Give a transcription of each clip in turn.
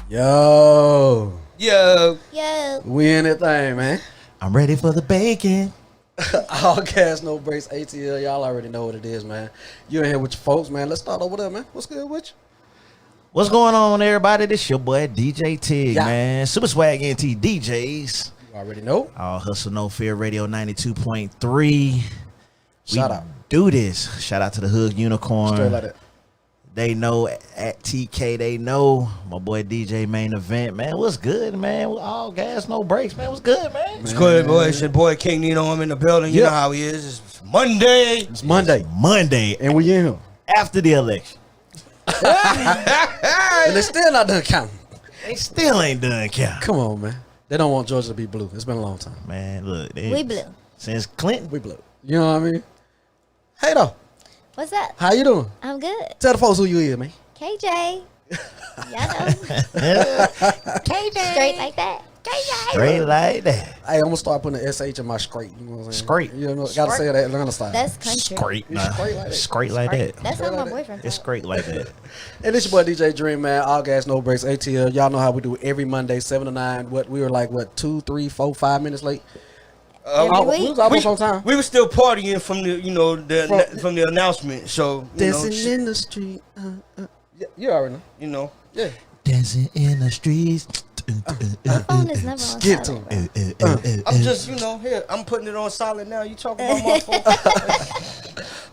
Yo, Yo. we in that thing, man. I'm ready for the bacon. All gas, no breaks, ATL. Y'all already know what it is, man. You in here with your folks, man. Let's start over there, man. What's good with you? What's going on, everybody? This your boy DJ Tig, Yeah. man. Super Swag NT DJs. You already know. All Hustle No Fear Radio 92.3. Shout out. Do this. Shout out to the Hood Unicorn. Straight like that. They know at TK, they know. My boy DJ Main Event, man. What's good, man? All gas, no breaks, man. What's good, man? It's good, boy. It's your boy King Nino. I'm in the building. You Yeah. know how he is. It's Monday. It's Monday, Monday and we in here. after the election. And they still not done counting. They still ain't done count. Come on, man. They don't want Georgia to be blue. It's been a long time. Man, look. We blue. Since Clinton. We blue. You know what I mean? Hey, though. What's up? How you doing? I'm good. Tell the folks who you is, man. KJ. Y'all know. KJ. Straight like that. KJ. Straight like that. Hey, I'm gonna start putting the SH in my scrape. You know what I'm saying? Scrape. You know, gotta say that Atlanta style. That's country. Scrape. It's straight like that. Scrape like that. That's how my boyfriend It's talk. great like that. And it's your boy DJ Dream, man. All gas, no breaks, ATL. Y'all know how we do every Monday, 7 to 9. What we were like, 2, 3, 4, 5 minutes late? Every Oh, week. we was almost on time. We were still partying from from the announcement. So Dancing in the street. Yeah, you already know. Yeah. Dancing in the streets. My phone is never on Get to silent. it. I'm just here. I'm putting it on silent now. You talking about my phone?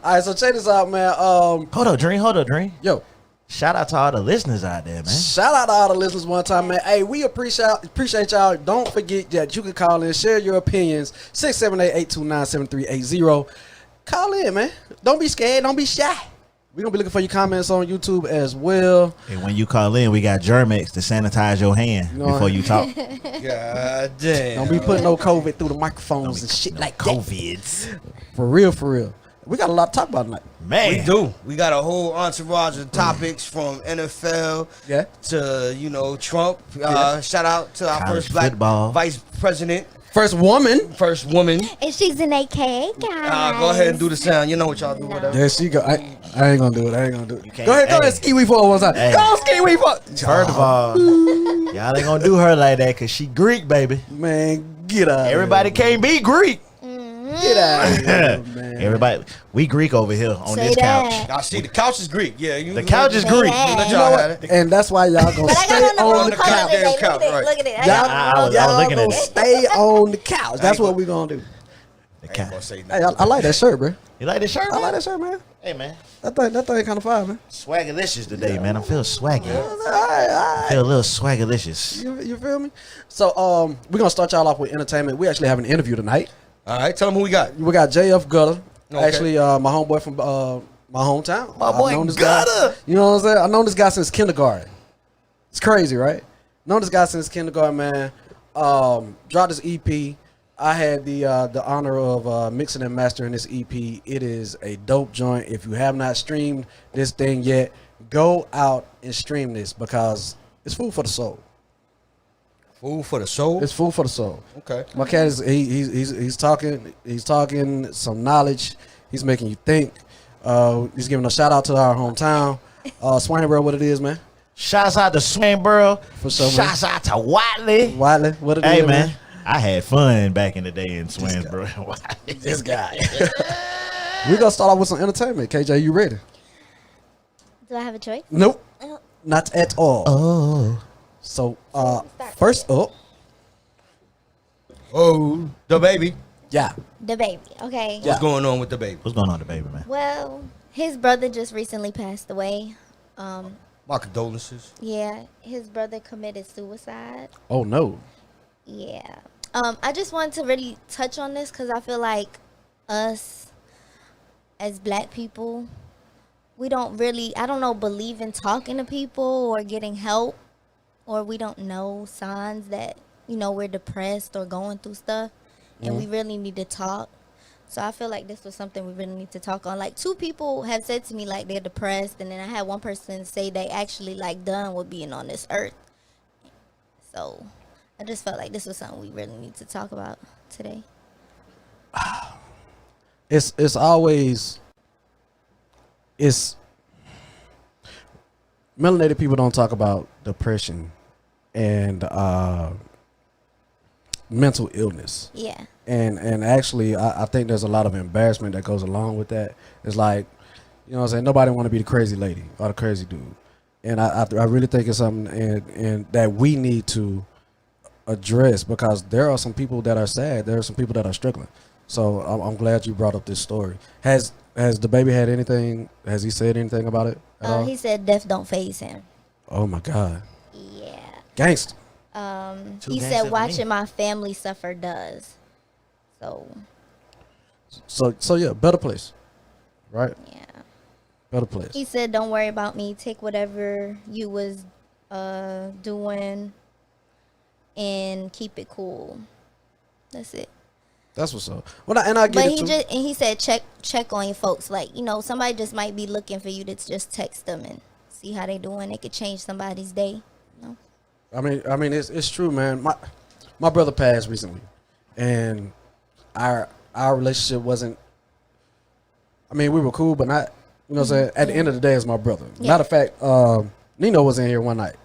All right, so check this out, man. Hold up, Dream. Yo, Shout out to all the listeners out there, man. shout out to all the listeners one time, man. Hey, we appreciate y'all. Don't forget that you can call in, share your opinions. 678-829-7380. Call in, man. Don't be scared. Don't be shy. We're going to be looking for your comments on YouTube as well. And when you call in, we got Germex to sanitize your hand You know before you talk. God damn. Don't be putting no COVID through the microphones and shit like that. COVIDs. For real. We got a lot to talk about tonight. Man. We do. We got a whole entourage of topics from NFL Yeah. to Trump. Yeah. Shout out to our College first black football. vice president, First woman. first woman. And she's an AKA guy. Go ahead and do the sound. You know what y'all do. Whatever. There she go. I ain't gonna do it. can't- Go ahead, hey. ski wee for it one time. Hey. Go on, ski wee for. First of all, y'all ain't gonna do her like that because she Greek, baby. Man, get out. Everybody can't be Greek. Get out of here, man. Everybody, we Greek over here on Say this that. couch. I see the couch is Greek. Yeah, The couch is Greek. that. Let You know y'all what? have it. And that's why y'all gonna But I stay got on on the the couch. today. Couch, Look at it. right. Look at it. I Y'all, got I was y'all looking at gonna it. stay on the couch. That's what we gonna do. The I ain't couch. gonna say Hey, nothing. I like that shirt, bro. You like this shirt, I man? like that shirt, man. Hey, man. That thing kind of fire, man. Swaggerlicious today, man. I feel swaggy. All right. Feel a little swaggerlicious. You feel me? So we're gonna start y'all off with entertainment. We actually have an interview tonight. All right, tell them who we got. We got JF Gutter. Okay. Actually, my homeboy from my hometown. My boy I've known this guy- Gutter. you know what I'm saying? I've known this guy since kindergarten. It's crazy, right? Known this guy since kindergarten, man. Dropped his EP. I had the honor of mixing and mastering this EP. It is a dope joint. If you have not streamed this thing yet, go out and stream this because it's food for the soul. Food for the soul. It's food for the soul. Okay. My cat is he's talking some knowledge. He's making you think. He's giving a shout out to our hometown, Swainboro. What it is, man? Shouts out to Swainboro. For sure, man. Shouts out to Watley. Wiley, what it is, Hey, man. I had fun back in the day in Swansboro. This guy. We're gonna start off with some entertainment. KJ, you ready? Do I have a choice? Nope, not at all. Oh. So first up, Oh, the baby. yeah, The baby. Okay. Yeah. What's going on with the baby? What's going on, the baby, man? Well, his brother just recently passed away. My condolences. Yeah, his brother committed suicide. oh no, Yeah. I just wanted to really touch on this because I feel like us as black people, we don't really, I don't know, believe in talking to people or getting help, or we don't know signs that, we're depressed or going through stuff, and we really need to talk. So I feel like this was something we really need to talk on. Like, 2 people have said to me, like, they're depressed, and then I had one person say they actually, like, done with being on this earth. So I just felt like this was something we really need to talk about today. it's always melanated people don't talk about depression and mental illness. Yeah. And actually, I think there's a lot of embarrassment that goes along with that. It's like, you know what I'm saying, nobody want to be the crazy lady or the crazy dude. And I really think it's something and that we need to address, because there are some people that are sad. There are some people that are struggling. So I'm glad you brought up this story. Has the baby had anything? Has he said anything about it at all? He said death don't phase him. Oh my God. Yeah. Gangsta. He gangsta said for watching me. my family suffer does. So yeah, better place. Right? Yeah. Better place. He said don't worry about me. Take whatever you was doing and keep it cool. That's it. That's what's up. Well, I get But it too. he said check on your folks. Like, somebody just might be looking for you to just text them and see how they doing. It could change somebody's day. I mean, it's true, man. My brother passed recently, and our relationship wasn't. I mean, we were cool, but not. You know what I'm saying? At the end of the day, it's my brother. Yeah. Matter of fact, Nino was in here one night.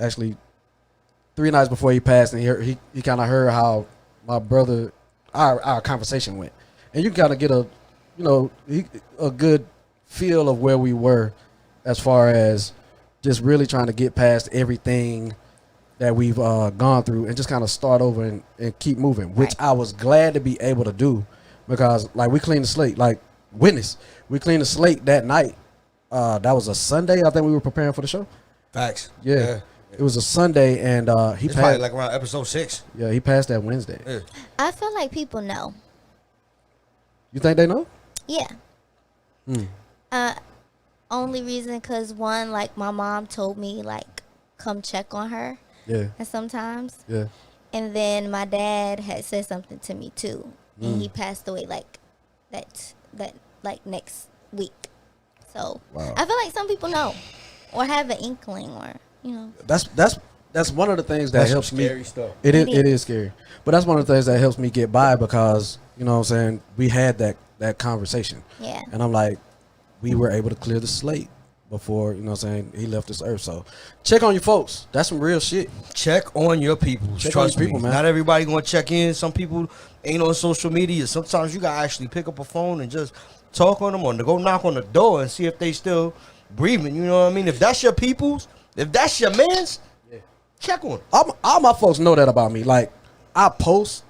Actually, 3 nights before he passed, and he kind of heard how my brother, our conversation went, and you kind of get a good feel of where we were, as far as just really trying to get past everything that we've gone through and just kind of start over and keep moving, which Right. I was glad to be able to do, because like we cleaned the slate, like witness, we cleaned the slate that night. That was a Sunday. I think we were preparing for the show. Facts. Yeah. It was a Sunday, and he It's probably passed. like around episode 6. Yeah, he passed that Wednesday. Yeah. I feel like people know. You think they know? Yeah. Only reason because one, like my mom told me, like, come check on her. Yeah, And sometimes. yeah. And then my dad had said something to me too, and he passed away like that like next week. So Wow. I feel like some people know, or have an inkling, or That's one of the things that That's some helps scary me. stuff. It It is scary, but that's one of the things that helps me get by, because you know what I'm saying, we had that conversation. Yeah. And I'm like, we were able to clear the slate before, you know what I'm saying, he left this earth. So check on your folks. That's some real shit. Check on your people. Check Trust on your me. people, man. Not everybody gonna check in. Some people ain't on social media. Sometimes you gotta actually pick up a phone and just talk on them, or to go knock on the door and see if they still breathing. You know what I mean? If that's your people's, if that's your man's, check on 'em. All my folks know that about me. Like, I post,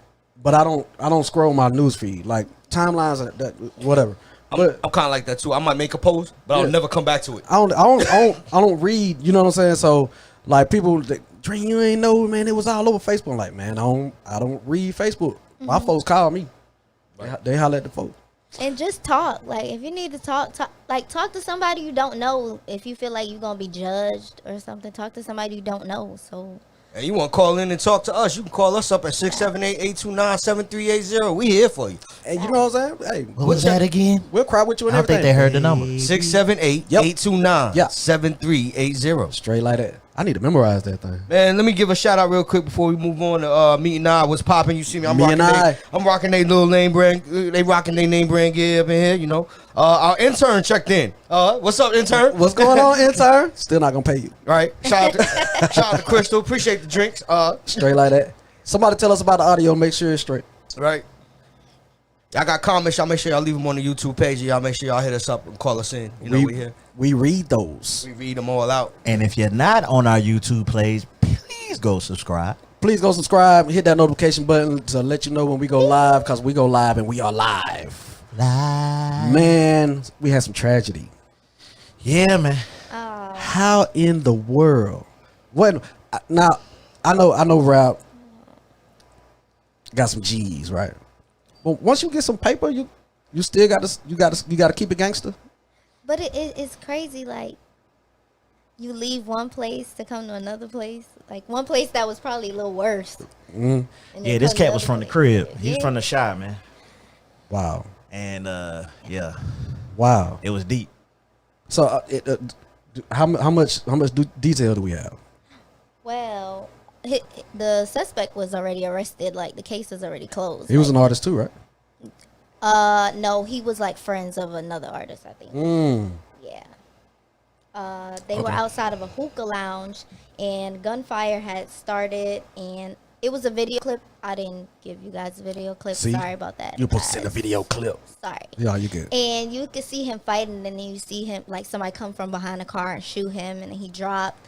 but I don't scroll my news feed, like timelines, that whatever. But I'm kind of like that too. I might make a post, but I'll Yeah. never come back to it. I don't read. You know what I'm saying? So like people, Dream, you ain't know, man. It was all over Facebook. I'm like, man, I don't read Facebook. My folks call me. They holler at the folks. and just talk. Like if you need to talk to somebody you don't know. If you feel like you're gonna be judged or something, talk to somebody you don't know. So And you want to call in and talk to us, you can call us up at 678-829-7380. We here for you. And you know what I'm saying? Hey, What was that again? we'll cry with you and I don't think everything. they heard the number. 678-829-7380. Straight like that. I need to memorize that thing. Man, let me give a shout out real quick before we move on to Me and I. What's popping? You see me? I'm Me and I. rocking their little name brand. They rocking their name brand gear up in here. You know. Our intern checked in. What's up, intern? What's going on, intern? Still not gonna pay you. All right. Shout out to Crystal. Appreciate the drinks. Straight like that. Somebody tell us about the audio. Make sure it's straight. Right. Y'all got comments. Y'all make sure y'all leave them on the YouTube page. Y'all make sure y'all hit us up and call us in. You know we here. We read those. We read them all out. And if you're not on our YouTube page, please go subscribe. Please go subscribe. Hit that notification button to let you know when we go live, because we go live and we are live. Live. Man, we had some tragedy. Yeah, man. How in the world? What now? I know rap got some G's, right? But once you get some paper, you still got to keep it gangster. but it's crazy. Like you leave one place to come to another place. Like one place that was probably a little worse. And then Yeah, this come to cat was other from the place. crib. He's Yeah. from the shop, man. Wow, And yeah, wow. it was deep. So how much detail do we have? Well, the suspect was already arrested. Like the case was already closed. He was an artist too, right? No, he was like friends of another artist, I think. Mm. Yeah. They were Okay. outside of a hookah lounge, and gunfire had started, and it was a video clip. I didn't give you guys a video clip. See? Sorry about that. You supposed to send a guys. video clip. Sorry. Yeah, you good. And you could see him fighting, and then you see him, like, somebody come from behind the car and shoot him, and he dropped.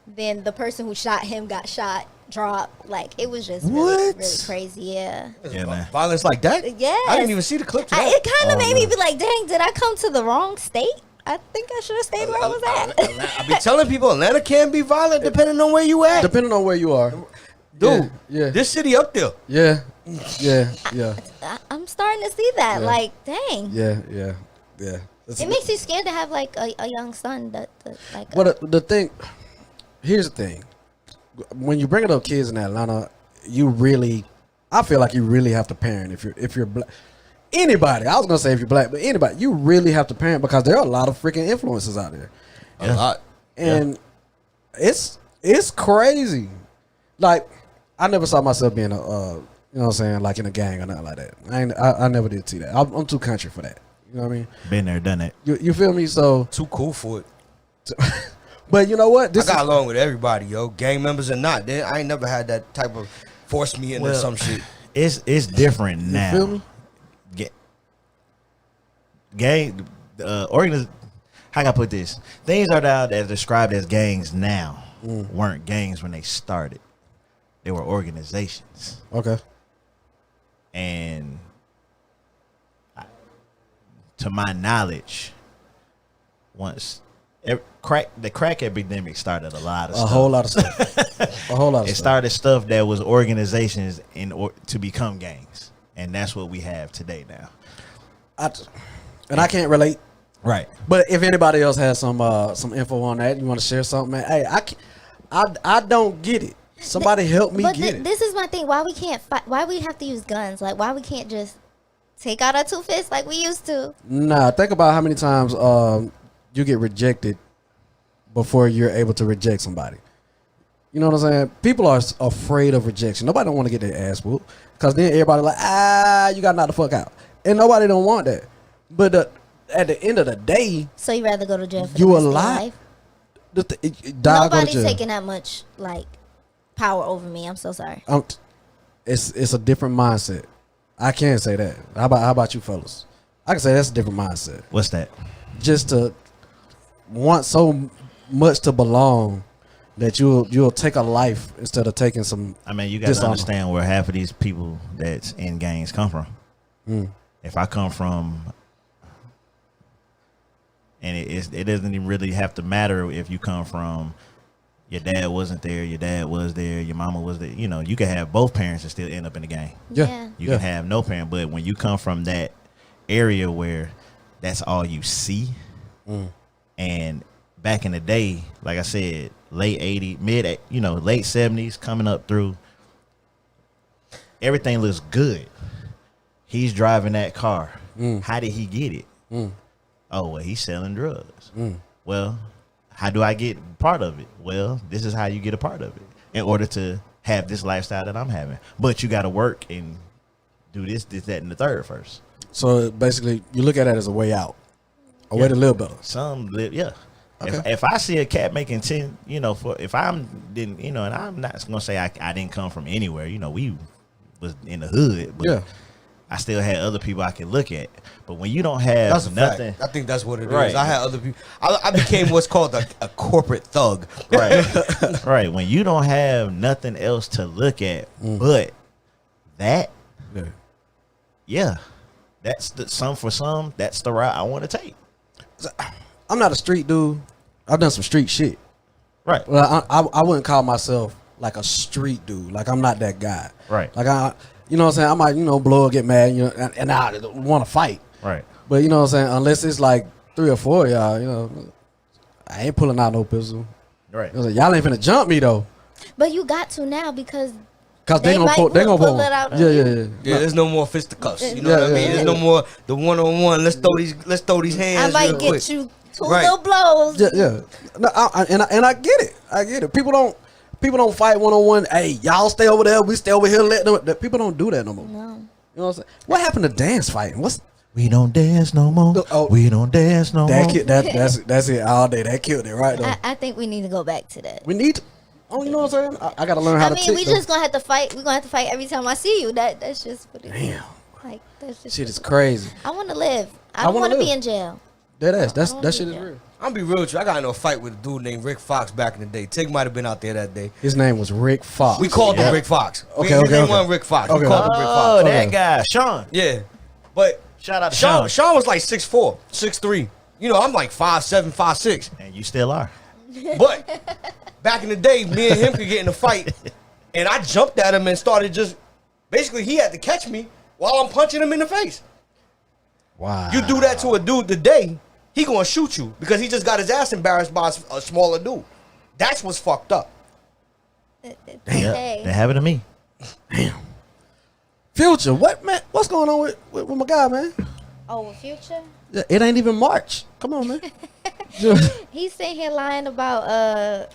Then the person who shot him got shot, dropped. Like, it was just really, What? really crazy, yeah. Yeah, man. Violence like that? Yes. I didn't even see the clip to that. It kind of made me be like, dang, did I come to the wrong state? I think I should have stayed where I was at. I be telling people Atlanta can be violent depending on where you at. Depending on where you are. Dude, Yeah. this city up there. Yeah. Yeah. Yeah. I'm starting to see that. Yeah. Like, dang. Yeah. Yeah. Yeah. It makes you scared to have, like, a young son. Like, But the thing, here's the thing. When you bring up kids in Atlanta, I feel like you really have to parent if you're black. Anybody, I was gonna say if you're black, but anybody, you really have to parent because there are a lot of freaking influences out there, A lot. and it's crazy. Like, I never saw myself being a, you know what I'm saying, like in a gang or nothing like that. I never did see that. I'm too country for that. You know what I mean? Been there, done it. You feel me? So, Too cool for it. but you know what? I got along with everybody, yo. Gang members or not. I ain't never had that type of force me into some shit. It's different now. feel me? Gang, how can I put this? Things are now that are described as gangs now weren't gangs when they started. They were organizations. Okay. And to my knowledge, once the crack epidemic started a lot of A stuff. whole lot of stuff. A whole lot of It stuff. started stuff that was organizations to become gangs, and that's what we have today now. I can't relate. Right. But if anybody else has some info on that, you want to share something, man? Hey, I don't get it. Somebody help me but get it. This is my thing. Why we can't fight? Why we have to use guns? Like, why we can't just take out our two fists like we used to? Nah, think about how many times you get rejected before you're able to reject somebody. You know what I'm saying? People are afraid of rejection. Nobody don't want to get their ass whooped because then everybody like, you got to knock the fuck out, and nobody don't want that. But at the end of the day, So you rather go to jail for You the rest of your alive? life? dog, go to Nobody's jail. taking that much like power over me. I'm so sorry. It's a different mindset. I can't say that. How about you fellas? I can say that's a different mindset. What's that? Just to want so much to belong that you'll take a life instead of taking some. I mean, you got to dishonor. understand where half of these people that's in gangs come from. If I come from, and it doesn't even really have to matter if you come from, your dad wasn't there, your dad was there, your mama was there. You know, you can have both parents and still end up in the gang. Yeah. You can have no parent, but when you come from that area where that's all you see, and back in the day, like I said, late 80s, late 70s, coming up through, everything looks good. He's driving that car. How did he get it? Oh, well, he's selling drugs. Well, how do I get part of it? Well, this is how you get a part of it in order to have this lifestyle that I'm having. But you got to work and do this, that, and the third first. So basically, you look at it as a way out, a way to live better. Some live, yeah. Okay. If I see a cat making 10, if I'm didn't, and I'm not gonna say I didn't come from anywhere. We was in the hood, but Yeah. I still had other people I could look at. But when you don't have That's a nothing, fact. I think that's what it is. Right. I had other people. I became what's called a corporate thug. right, right. When you don't have nothing else to look at but that, yeah, that's that's the route I want to take. I'm not a street dude. I've done some street shit. Right. Well, I wouldn't call myself like a street dude. Like, I'm not that guy. Right. Like, you know what I'm saying? I might, blow or get mad, and I want to fight. Right. But you know what I'm saying? Unless it's like 3 or 4 of y'all, I ain't pulling out no pistol. Right. Y'all ain't finna jump me though. But you got to now because They might gonna pull pull it out on Yeah, you. yeah, yeah. Yeah, there's no more fisticuffs. You know Yeah, what I mean? yeah, There's no more the one-on-one. Let's throw these I hands. might real get quick. you two Right. little blows. Yeah, yeah. No, and I get it. I get it. People don't fight one-on-one. Hey, y'all stay over there. We stay over here. People don't do that no more. No. You know what I'm saying? What happened to dance fighting? We don't dance no more. Oh. We don't dance no more. That's it all day. That killed it right though. I think we need to go back to that. We need to. Oh, you know what I'm saying? I gotta learn how to. I mean, we just gonna have to fight. We're gonna have to fight every time I see you. That's just what it is. Damn. Like that's just. Shit is crazy. I want to live. I I don't wanna want to be live. in jail. That shit is real. I'm gonna be real with you. I got into a fight with a dude named Rick Fox back in the day. Tig might have been out there that day. His name was Rick Fox. We called him Rick Fox. Okay, His okay, name okay. wasn't Rick Fox. Okay. We called him Rick Oh, Fox. that Okay. guy, Sean. Yeah, but Shout out to Sean. Sean was like 6'4", 6'3". You know, I'm like 5'7", 5'6". And you still are. But back in the day, me and him could get in a fight, and I jumped at him and started just basically he had to catch me while I'm punching him in the face. Wow. You do that to a dude today, he gonna shoot you because he just got his ass embarrassed by a smaller dude. That's what's fucked up. Yeah, Okay. that happened to me. Future, what man? What's going on with my guy, man? Oh, with Future? Yeah, it ain't even March. Come on, man. He's sitting here lying about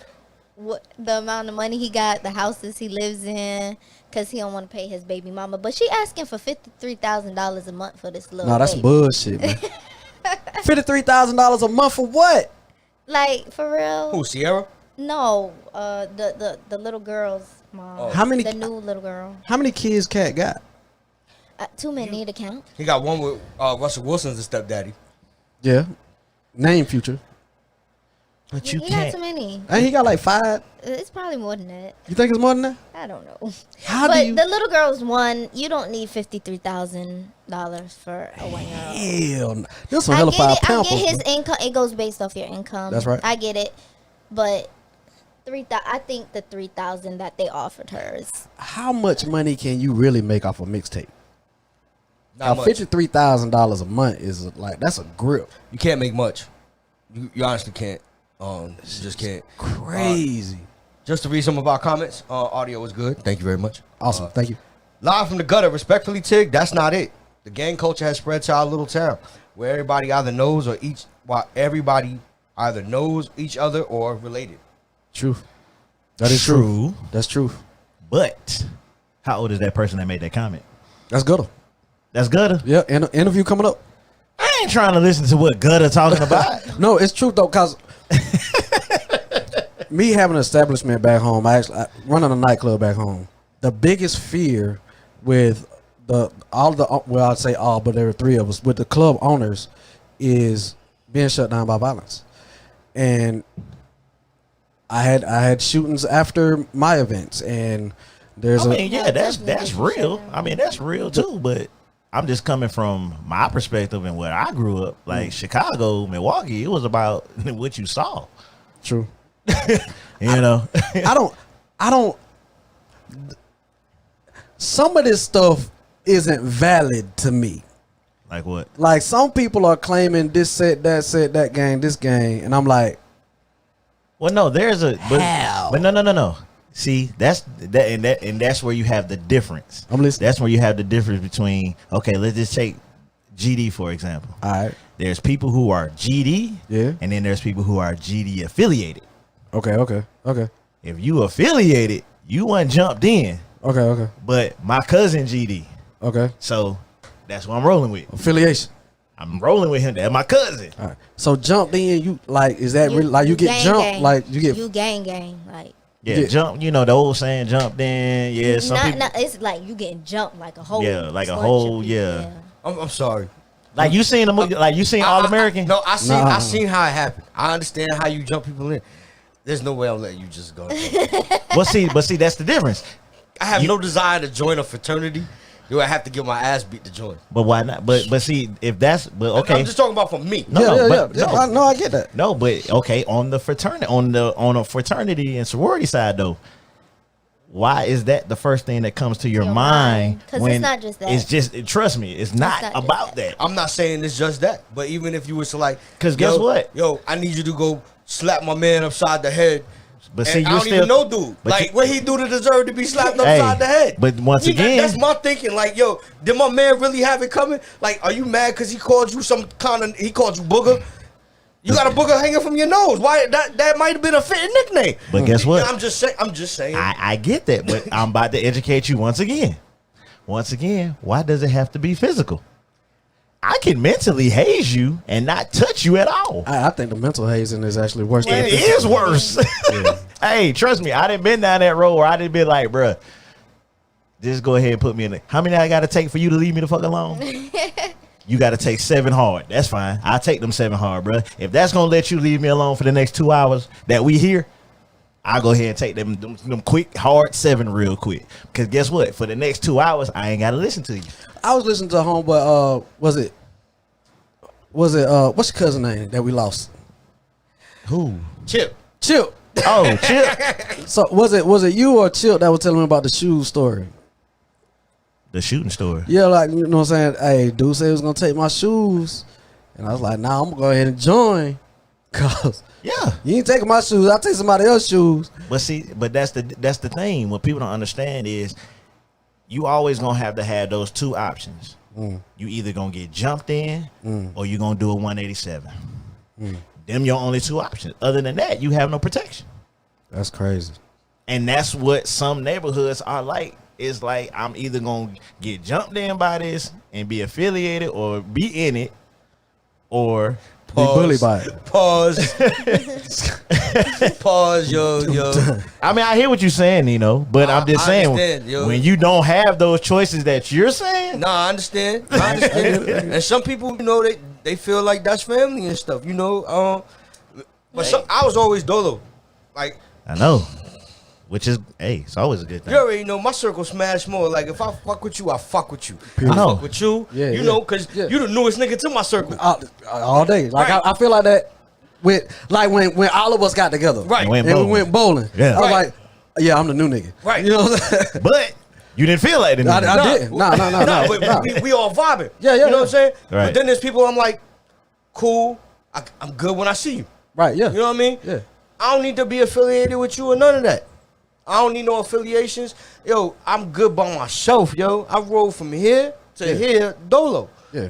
what the amount of money he got, the houses he lives in, because he don't want to pay his baby mama. But she asking for $53,000 a month for this little. No, that's baby. bullshit, man. $53,000 a month for what? Like for real? Who, Sierra? No, the little girl's mom. Oh. How many- The new little girl. How many kids Cat got? Too many to count. He got one with Russell Wilson's stepdaddy. Yeah. Name Future. But you He got too can't. many. Ain't he got like 5? It's probably more than that. You think it's more than that? I don't know. How but do you? the little girl's one. You don't need $53,000 for a 1-year-old. Hell, no. This one I hella get five it. I pounds. get his income. It goes based off your income. That's right. I get it, but 3,000. I think the 3,000 that they offered her is. How much money can you really make off a mixtape? Not much. $53,000 a month is like that's a grip. You can't make much. You honestly can't. You just can't. Crazy. Just to read some of our comments. Audio was good. Thank you very much. Awesome. Thank you. Live from the gutter, respectfully, Tig. That's not it. The gang culture has spread to our little town, where everybody either knows each other or related. Truth. That is true. That's truth. But how old is that person that made that comment? That's good. That's Gutter. Yeah. Interview coming up. I ain't trying to listen to what Gutter talking about. No, it's truth though, cause me having an establishment back home, I running a nightclub back home. The biggest fear with I'd say all, but there were 3 of us with the club owners is being shut down by violence, and I had shootings after my events, and there's that's real. I mean, that's real too. But I'm just coming from my perspective and where I grew up. Like Chicago, Milwaukee, it was about what you saw. true. You know, I don't. Some of this stuff isn't valid to me. like what? Like some people are claiming this set, that gang, this gang, and I'm like, Well, no, there's a How? but no. See, that's where you have the difference. I'm listening. That's where you have the difference between. Okay, let's just take GD for example. all right, There's people who are GD, Yeah. and then there's people who are GD affiliated. okay. If you affiliated, you weren't jumped in. Okay. But my cousin GD, Okay. so that's what I'm rolling with. Affiliation. I'm rolling with him. That's my cousin. All right. So jumped in, you like, is that really like you get gang, jumped? gang. Like you get You gang like. Yeah, Yeah. jump. You know the old saying, jumped in. Yeah, some people. It's like you getting jumped like a whole. Yeah, like a bunch whole- of people, yeah. I'm sorry. Like you seen the movie, like you seen All American. No, I Nah. seen how it happened. I understand how you jump people in. There's no way I'm letting you just go. But see, that's the difference. I have no desire to join a fraternity. Do I have to get my ass beat to join? But why not? But see, if that's okay. I'm just talking about for me. No, but no. I get that. No, but okay, on the fraternity, on a fraternity and sorority side though, why is that the first thing that comes to your Your mind? mind. 'Cause it's not just that. It's just trust me, it's not not just about that. that. I'm not saying it's just that, but even if you was to like, 'Cause guess yo, what? Yo, I need you to go slap my man upside the head. But And see, I you don't still even know, dude. but Like, you- what he do to deserve to be slapped Hey, upside the head? but once again- that's my thinking. Like, yo, did my man really have it coming? Like, are you mad because he called you he called you booger? You got a booger hanging from your nose. Why? That might have been a fitting nickname. But guess what? I'm just saying. I get that, but I'm about to educate you once again. Once again, why does it have to be physical? I can mentally haze you and not touch you at all. I think the mental hazing is actually worse. than It the is physical. worse. Hey, trust me, I done been down that road where I done been like, bruh, just go ahead and put me in it. How many I got to take for you to leave me the fuck alone? You got to take 7 hard. That's fine. I'll take them 7 hard, bruh. If that's going to let you leave me alone for the next 2 hours that we here, I'll go ahead and take them quick, hard 7 real quick. Because guess what? For the next 2 hours, I ain't got to listen to you. I was listening to Homeboy. Was it? What's your cousin name that we lost? Who? Chip. Chip. Oh, Chip. So was it you or Chip that was telling me about the shoe story? The shooting story. Yeah, like, you know what I'm saying? Hey, dude said he was gonna take my shoes, and I was like, nah, I'm gonna go ahead and join, cause Yeah. you ain't taking my shoes. I'll take somebody else's shoes. But see, that's the thing. What people don't understand is you always gonna have to have those 2 options. You either gonna get jumped in or you gonna do a 187. Them your only 2 options. Other than that, you have no protection. That's crazy. And that's what some neighborhoods are like. It's like I'm either gonna get jumped in by this and be affiliated or be in it, or Be bullied by it. Pause. Pause, yo. I mean, I hear what you're saying, Nino, but I'm just I saying understand, yo. when you don't have those choices that you're saying, Nah, I understand. And some people, you know, they feel like that's family and stuff, you know. But I was always dolo. Like, I know. Which is, hey, it's always a good thing. you already know my circle smash more. Like, if I fuck with you, I fuck with you. I know. fuck with you. Yeah, you yeah. know, because Yeah. you the newest nigga to my circle. All day. Like Right. I feel like that with like when all of us got together. Right. And went And we bowling. went bowling. Yeah. I was Right. like, yeah, I'm the new nigga. Right. You know what I'm saying? But you didn't feel like it. I didn't. No. But we all vibing. Yeah, You know what I'm saying? Right. But then there's people I'm like, cool. I'm good when I see you. Right, yeah. You know what I mean? Yeah. I don't need to be affiliated with you or none of that. I don't need no affiliations. Yo, I'm good by myself, yo. I roll from here to here, dolo. Yeah.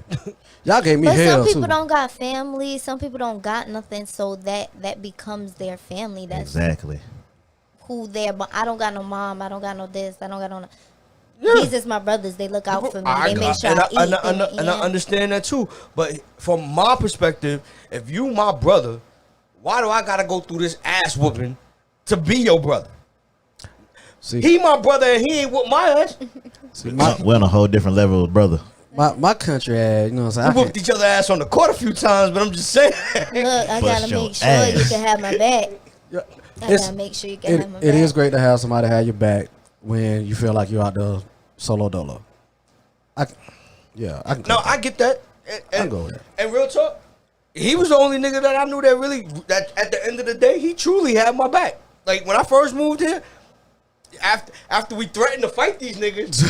Y'all gave me But hell some people too. don't got family. Some people don't got nothing, so that becomes their family. That's Exactly. who they're. But I don't got no mom. I don't got no this. I don't got no. Yeah. These is my brothers. They look out for me. They make sure and I eat. and I understand that too. But from my perspective, if you my brother, why do I gotta go through this ass whooping to be your brother? See, He my brother and he ain't whoop my ass. see We're on a whole different level of brother. my country ass, you know what I'm saying? We whooped each other ass on the court a few times, but I'm just saying. Look, I Bust gotta your make sure you ass. can have my back. Yeah. I It's- gotta make sure you can have my It back. is great to have somebody have your back when you feel like you're out there solo dolo. I can No, I get that. And, go with that. and real talk, he was the only nigga that I knew that really, that at the end of the day, he truly had my back. Like, when I first moved here, after we threatened to fight these niggas,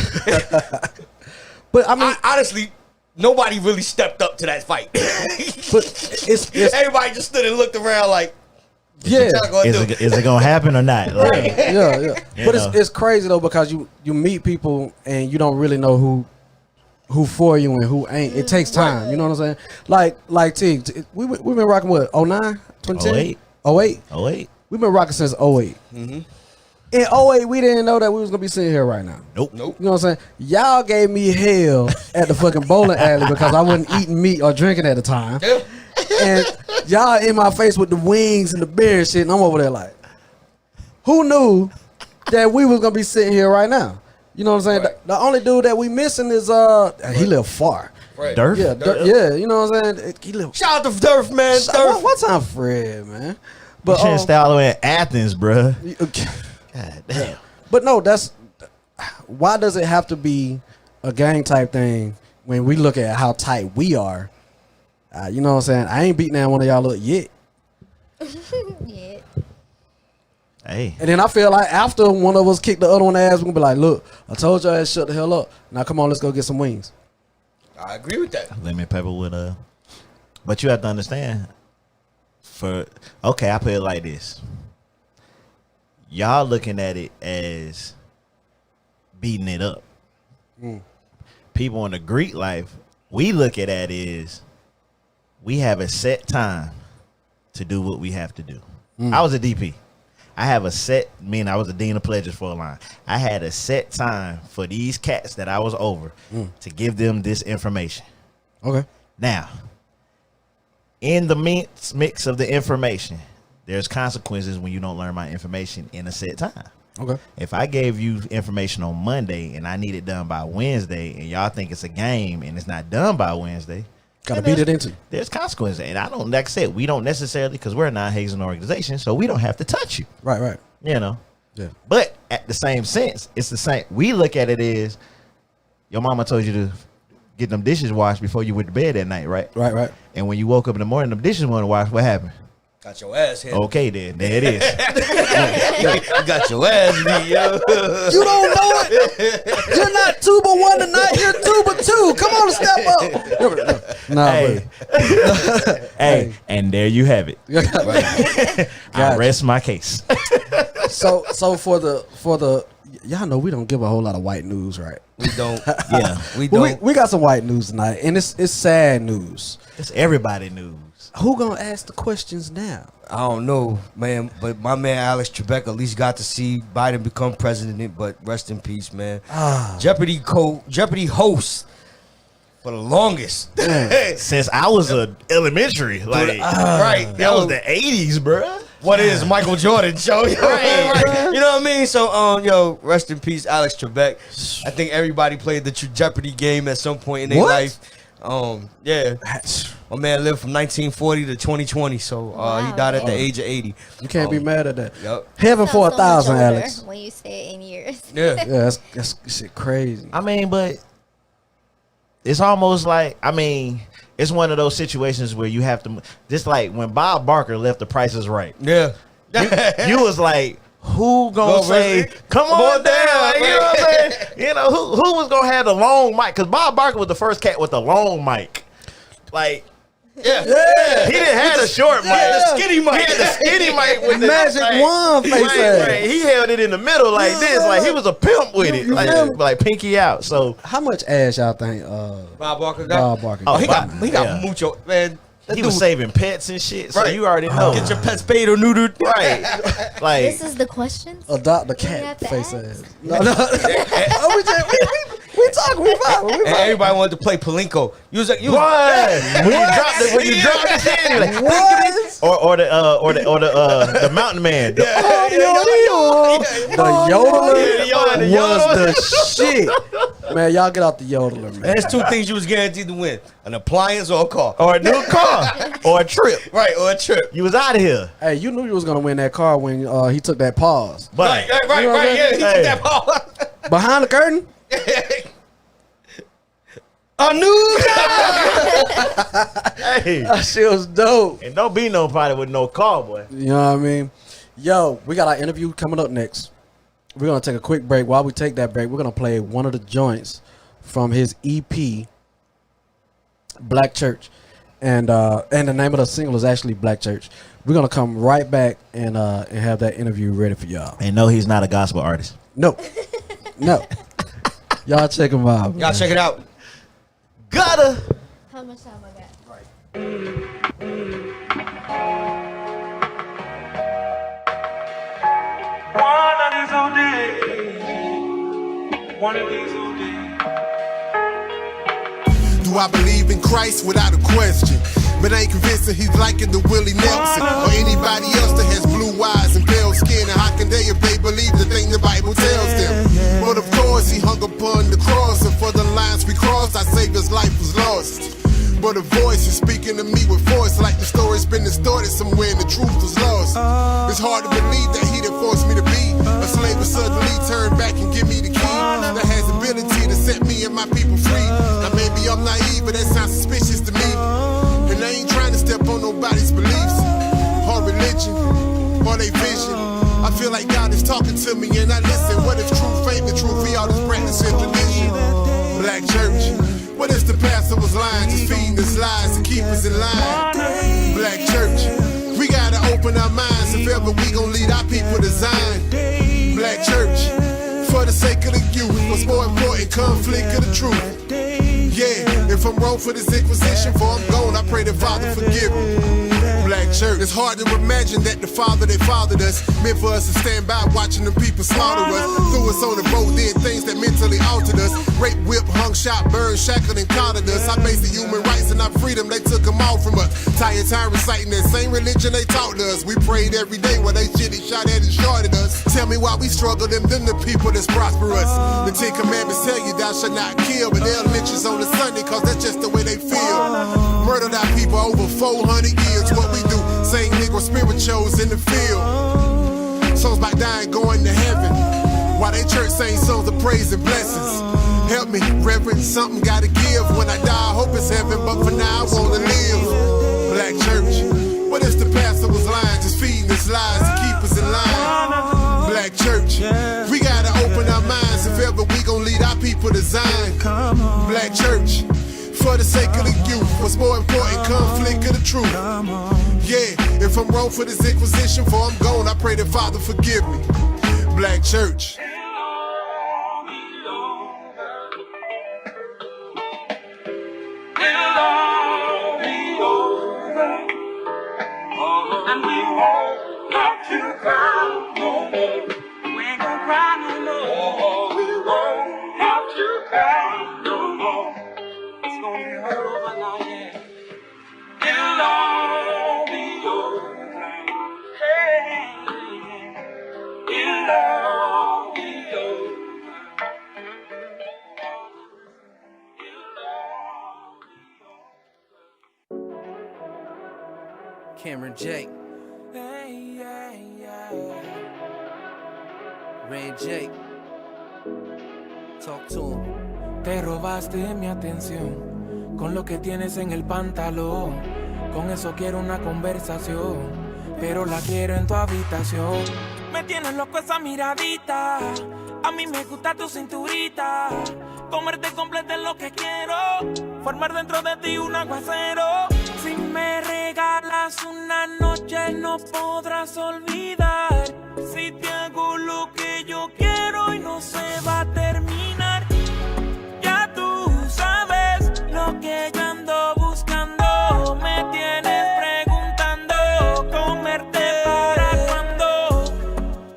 But I mean, honestly, nobody really stepped up to that fight. but it's Everybody just stood and looked around like, yeah. what y'all gonna do? Is it gonna happen or not? Like, Yeah. You But know. it's crazy though, because you meet people and you don't really know who for you and who ain't. It takes time. You know what I'm saying? Like T, we've been rocking what, 09, 2010? 08. 08? Oh wait, We've been rocking since 08. Mm-hmm. In 08, we didn't know that we was gonna be sitting here right now. nope. Nope. You know what I'm saying? Y'all gave me hell at the fucking bowling alley because I wasn't eating meat or drinking at the time. Yeah. And y'all in my face with the wings and the beer and shit, and I'm over there like, who knew that we was gonna be sitting here right now? You know what I'm saying? Right. The only dude that we missing is he live far. Right. Durf. Yeah, yeah. You know what I'm saying? He live. Shout out to Durf, man. Durf. What's on Fred, man? You But shouldn't stay all the way in Athens, bruh. God damn. But no, that's why does it have to be a gang type thing when we look at how tight we are? You know what I'm saying? I ain't beating down one of y'all up yet. Yeah. Hey, And then I feel like after one of us kick the other one ass, we're gonna be like, look, I told y'all ass shut the hell up. Now come on, let's go get some wings. I agree with that. lemon pepper with but you have to understand. I put it like this. Y'all looking at it as beating it up. People in the Greek life, we look at that as we have a set time to do what we have to do. I was a DP. I have a set, meaning I was a dean of pledges for a line. I had a set time for these cats that I was over to give them this information. Okay. Now, in the mix of the information, there's consequences when you don't learn my information in a set time. Okay. If I gave you information on Monday and I need it done by Wednesday, and y'all think it's a game and it's not done by Wednesday, Gotta beat it into. there's consequences. And I don't, like I said, we don't necessarily, because we're a non-hazing organization, so we don't have to touch you. Right. You know. Yeah. But at the same sense, it's the same. We look at it as your mama told you to get them dishes washed before you went to bed that night, right? Right. And when you woke up in the morning, them dishes weren't washed. What happened? Got your ass hit. Okay, then there it is. You got your ass beat, yo. You don't know it. You're not tuba 1 tonight. You're tuba 2. Come on, step up. Nah, Hey. Hey, and there you have it. buddy. I rest my case. So for the y'all know we don't give a whole lot of white news, right? We don't. Yeah, We But don't. we got some white news tonight, and it's sad news. it's everybody news. Who gonna ask the questions now? I don't know, man, but my man Alex Trebek at least got to see Biden become president, but rest in peace, man. Jeopardy host for the longest. Since I was a elementary, like right. that was the 80s, bruh. What is Michael Jordan show? Right. You know what I mean? So, rest in peace, Alex Trebek. I think everybody played the Jeopardy game at some point in their What? life. Yeah. My man lived from 1940 to 2020, so he died at the age of 80. You can't be mad at that. Yep. Heaven for Sounds so much 1,000, older Alex. when you say it in years. Yeah. Yeah, that's shit crazy. I mean, but it's almost like, I mean, it's one of those situations where you have to, just like when Bob Barker left The Price is Right. Yeah. You was like, who gonna say, come on down? You know what I'm saying? You know, who was gonna have the long mic? Because Bob Barker was the first cat with the long mic. Like, Yeah. he didn't have the short mic. The skinny mic. He had the skinny mic with the Magic like, wand face ass. right. He held it in the middle like this. Like he was a pimp with it. You feel me? Like pinky out. So How much ass y'all think Bob Barker got. Bob Barker? Oh, He got yeah. mucho, man. That he dude- was saving pets and shit. So Right. you already know. Get your pets paid or neutered. right. Like This is the questions. Adopt the You cat have to face ask? ass. No. Oh, we talking. We vibing. And everybody wanted to play Palinko. You was like, you was, what? When you drop the shit, you're like, What? or the mountain man. The- The yodeler the was the shit. Man, y'all get out the yodeler, man. There's two things you was guaranteed to win: an appliance or a car. or a new car. Or a trip. Right, or a trip. You was out of here. Hey, you knew you was gonna win that car when he took that pause. But Right. You know what I'm Yeah, he saying? took that ball. Behind the curtain? A new hey. That shit was dope. And don't be nobody with no car, boy. You know what I mean? Yo, we got our interview coming up next. We're gonna take a quick break. While we take that break, we're gonna play one of the joints from his EP, Black Church, and the name of the single is actually Black Church. We're gonna come right back and have that interview ready for y'all. And no, he's not a gospel artist. No, y'all check him out. Y'all check it out. Gotta. How much time I got? One of these old days. One of these old days. Do I believe in Christ? Without a question. But I ain't convinced that he's liking the Willie Nelson or anybody else that has blue eyes and pale skin. And how can they if they believe the thing the Bible tells them? But of course he hung upon the cross, and for the lines we crossed, our Savior's life was lost. But a voice is speaking to me with force, like the story's been distorted somewhere and the truth was lost. It's hard to believe that he that forced me to be a slave will suddenly turn back and give me the key that has ability to set me and my people free. Now maybe I'm naive, but that sounds suspicious to me. And I ain't trying to step on nobody's beliefs or religion or their vision. I feel like God is talking to me and I listen. What if truth ain't the truth? We all just practicing tradition. Black church. What if the pastor was lying, just feeding us lies to keep us in line? Black church. We gotta open our minds if ever we gon' lead our people to Zion. Black church. For the sake of the youth, what's more important, conflict or the truth? Yeah, if If I'm wrong for this inquisition, for I'm gone, I pray the Father forgive me. Black church. It's hard to imagine that the Father that fathered us meant for us to stand by watching the people slaughter us. Threw us on the road, did things that mentally altered us. Rape, whip, hung, shot, burned, shackled, and collared us. I based the human rights and our freedom, they took them all from us. Tired time reciting that same religion they taught us. We prayed every day while they shit and shot at and shorted us. Tell me why we struggle, them the people that's prosperous. The 10 Commandments tell you thou shalt not kill, but they'll lynch us on a Sunday cause that's just the way they feel. Murdered our people over 400 years. What we do, sing Negro spirituals in the field. Songs about dying, going to heaven, while they church sing songs of praise and blessings. Help me, Reverend, something gotta give. When I die, I hope it's heaven, but for now I wanna live. Black church, what if the pastor was lying, just feeding us lies to keep us in line? Black church, we gotta open our minds if ever we gon' lead our people to Zion. Black church, for the sake of the youth, what's more important, conflict or the truth? Yeah, if I'm wrong for this inquisition, for I'm gone, I pray the Father forgive me. Black church. And we won't have to cry no more. We ain't gonna cry no more. We won't have to cry no more. It's gonna be all over now, yeah. It'll all be over. Hey, it'll all be over. Cameron Jake. Ray Jake. Talk to him. Te robaste mi atención con lo que tienes en el pantalón. Con eso quiero una conversación, pero la quiero en tu habitación. Me tienes loco esa miradita. A mí me gusta tu cinturita. Comerte completo es lo que quiero. Formar dentro de ti un aguacero. Si me regalas una noche no podrás olvidar. Si te hago lo que yo quiero y no se va a terminar. Ya tú sabes lo que yo ando buscando. Me tienes preguntando comerte para cuando.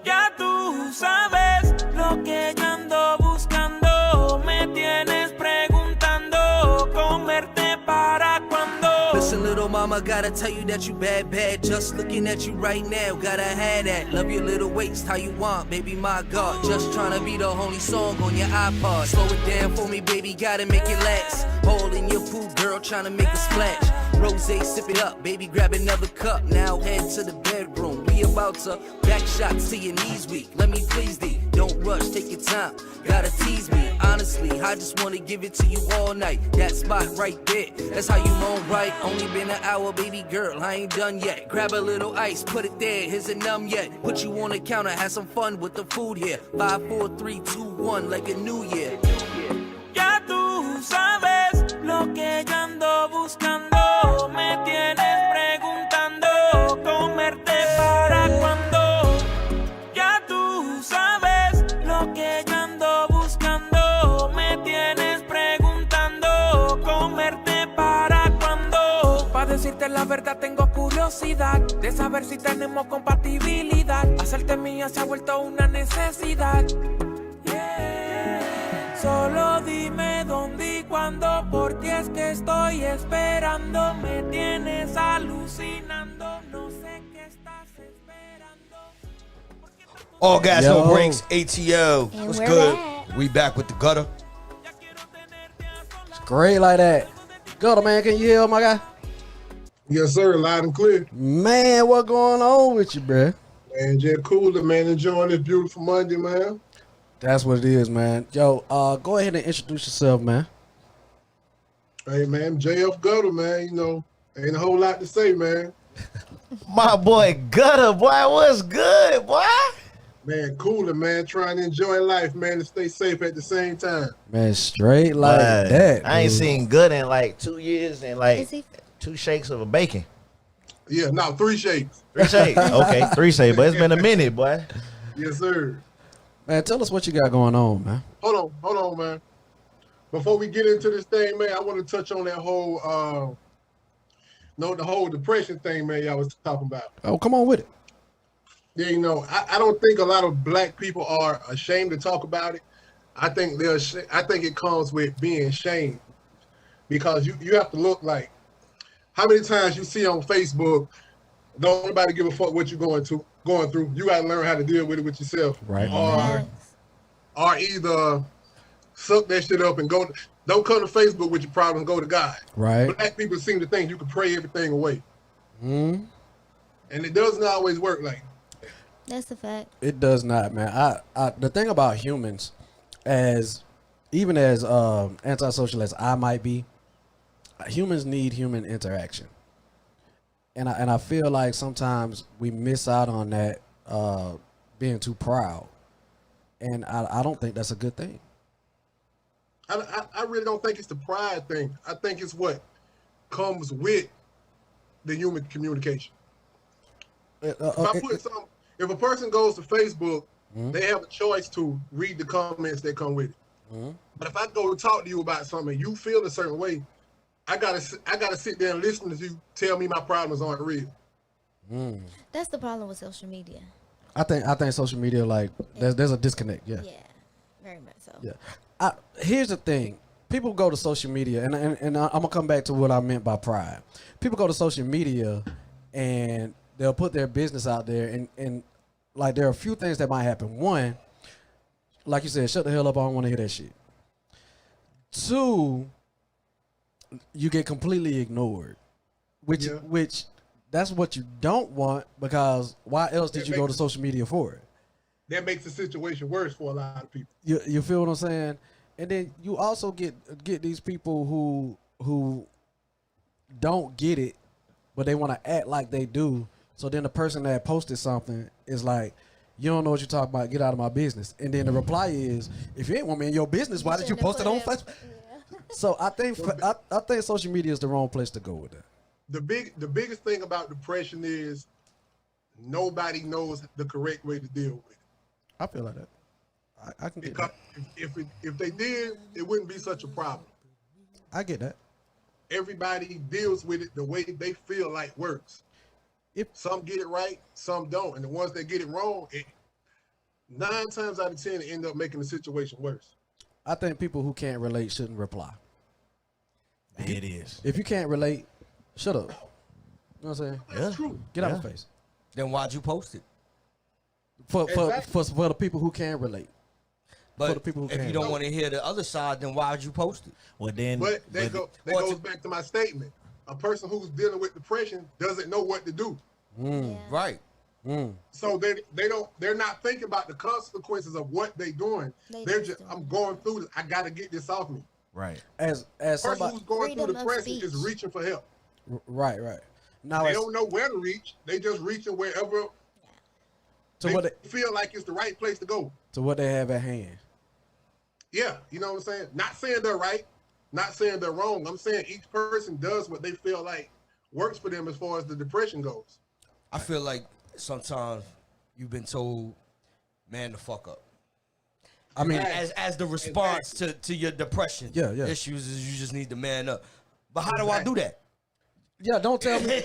Ya tú sabes lo que yo ando buscando. Me tienes preguntando comerte para cuando. Listen, little mama, gotta tell you that you bad, bad. Just looking at you right now, gotta have that. Love your little waist, how you want, baby, my God. Just tryna be the only song on your iPod. Slow it down for me, baby, gotta make it last. Hole in your pool, girl, tryna make a splash. Rosé, sip it up, baby, grab another cup. Now head to the bedroom. We about to back shots to your knees weak. Let me please thee, don't rush, take your time. Gotta tease me, honestly, I just wanna give it to you all night. That spot right there, that's how you moan right. Only been an hour, baby girl, I ain't done yet. Grab a little ice, put it there, here's a numb yet. Put you on the counter, have some fun with the food here. 5, 4, 3, 2, 1, like a new year. Ya tú sabes lo que yo ando buscando. Me tienes preguntando comerte para cuando. Ya tú sabes lo que yo ando buscando. Me tienes preguntando comerte para cuando. Pa' decirte la verdad tengo curiosidad de saber si tenemos compatibilidad. Hacerte mía se ha vuelto una necesidad. Solo dime dónde y cuándo, por ti es que estoy esperando. Me tienes alucinando, no sé qué estás esperando. All Gas Yo. No Breaks ATL. And What's we're good? back. We back with the gutter. It's great like that. Gutter, man, can you hear my guy? Yes, sir. Loud and clear. Man, what going on with you, bruh? Man, just cooler, man. Enjoying this beautiful Monday, man. That's what it is, man. Yo, go ahead and introduce yourself, man. Hey, man, JF Gutter, man. You know, ain't a whole lot to say, man. My boy Gutter, boy, what's good, boy? Man, cooler, man. Trying to enjoy life, man, and stay safe at the same time. Man, straight like Boy, that. I ain't dude. seen Good in like 2 years and like Is he? 2 shakes of a bacon. Yeah, no, 3 shakes. 3 shakes. Okay, 3 shakes, but it's been a minute, boy. Yes, sir. Man, tell us what you got going on, man. Hold on, man. before we get into this thing, man, I want to touch on that whole, the whole depression thing, man. Y'all was talking about. Oh, come on with it. Yeah, I don't think a lot of black people are ashamed to talk about it. I think I think it comes with being ashamed, because you have to look like how many times you see on Facebook, don't nobody give a fuck what you're going through. You got to learn how to deal with it with yourself. Right. Or either suck that shit up and go. Don't come to Facebook with your problems. Go to God. Right. Black people seem to think you can pray everything away, Mm. and it doesn't always work like. That's a fact. It does not, man. The thing about humans, even as antisocial as I might be, humans need human interaction, and I feel like sometimes we miss out on that being too proud, and I don't think that's a good thing. I really don't think it's the pride thing. I think it's what comes with the human communication. If a person goes to Facebook, they have a choice to read the comments that come with it. But if I go to talk to you about something and you feel a certain way, I gotta sit there and listen to you tell me my problems aren't real. That's the problem with social media. I think social media, like, there's a disconnect. Yeah. Yeah, very much so. Yeah. Here's the thing. People go to social media, and I'm gonna come back to what I meant by pride. People go to social media, and they'll put their business out there, and like, there are a few things that might happen. One, like you said, shut the hell up. I don't want to hear that shit. Two, you get completely ignored, which that's what you don't want, because why else did you go to social media for it? That makes the situation worse for a lot of people. You feel what I'm saying? And then you also get these people who don't get it, but they want to act like they do. So then the person that posted something is like, you don't know what you're talking about, get out of my business. And then the reply is, if you ain't want me in your business, why did you post it on Facebook? Yeah. So I think social media is the wrong place to go with that. The biggest thing about depression is nobody knows the correct way to deal with it. I feel like that. I can get because that. If they did, it wouldn't be such a problem. I get that. Everybody deals with it the way they feel like works. If some get it right, some don't, and the ones that get it wrong, 9 times out of 10 end up making the situation worse. I think people who can't relate shouldn't reply. It is. If you can't relate, shut up. You know what I'm saying? That's true. Get out of my face. Then why'd you post it? For the people who can relate. But for the people who if you don't want to hear the other side, then why'd you post it? Well, then, but that goes back to my statement. A person who's dealing with depression doesn't know what to do. Yeah. Right. So they're not thinking about the consequences of what they're doing. They're just, I'm going through this. I got to get this off me. Right. As person who's going through depression is reaching for help. Right. Now they don't know where to reach. They just reaching wherever they feel like it's the right place to go. To what they have at hand. Yeah, you know what I'm saying? Not saying they're right, not saying they're wrong. I'm saying each person does what they feel like works for them as far as the depression goes. I feel like sometimes you've been told, man, the fuck up. I mean, as the response to your depression issues is you just need to man up. But how do I do that? Yeah, don't tell me.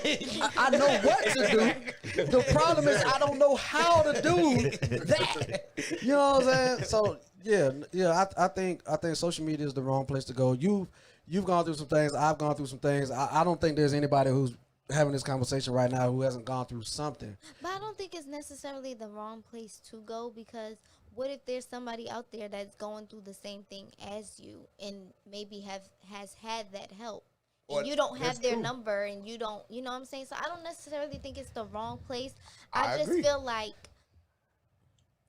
I know what to do. The problem is I don't know how to do that. You know what I'm saying? So I think social media is the wrong place to go. You've gone through some things. I've gone through some things. I don't think there's anybody who's having this conversation right now who hasn't gone through something. But I don't think it's necessarily the wrong place to go, because what if there's somebody out there that's going through the same thing as you and maybe has had that help? And you don't have their number, and you don't, you know what I'm saying? So I don't necessarily think it's the wrong place. I just feel like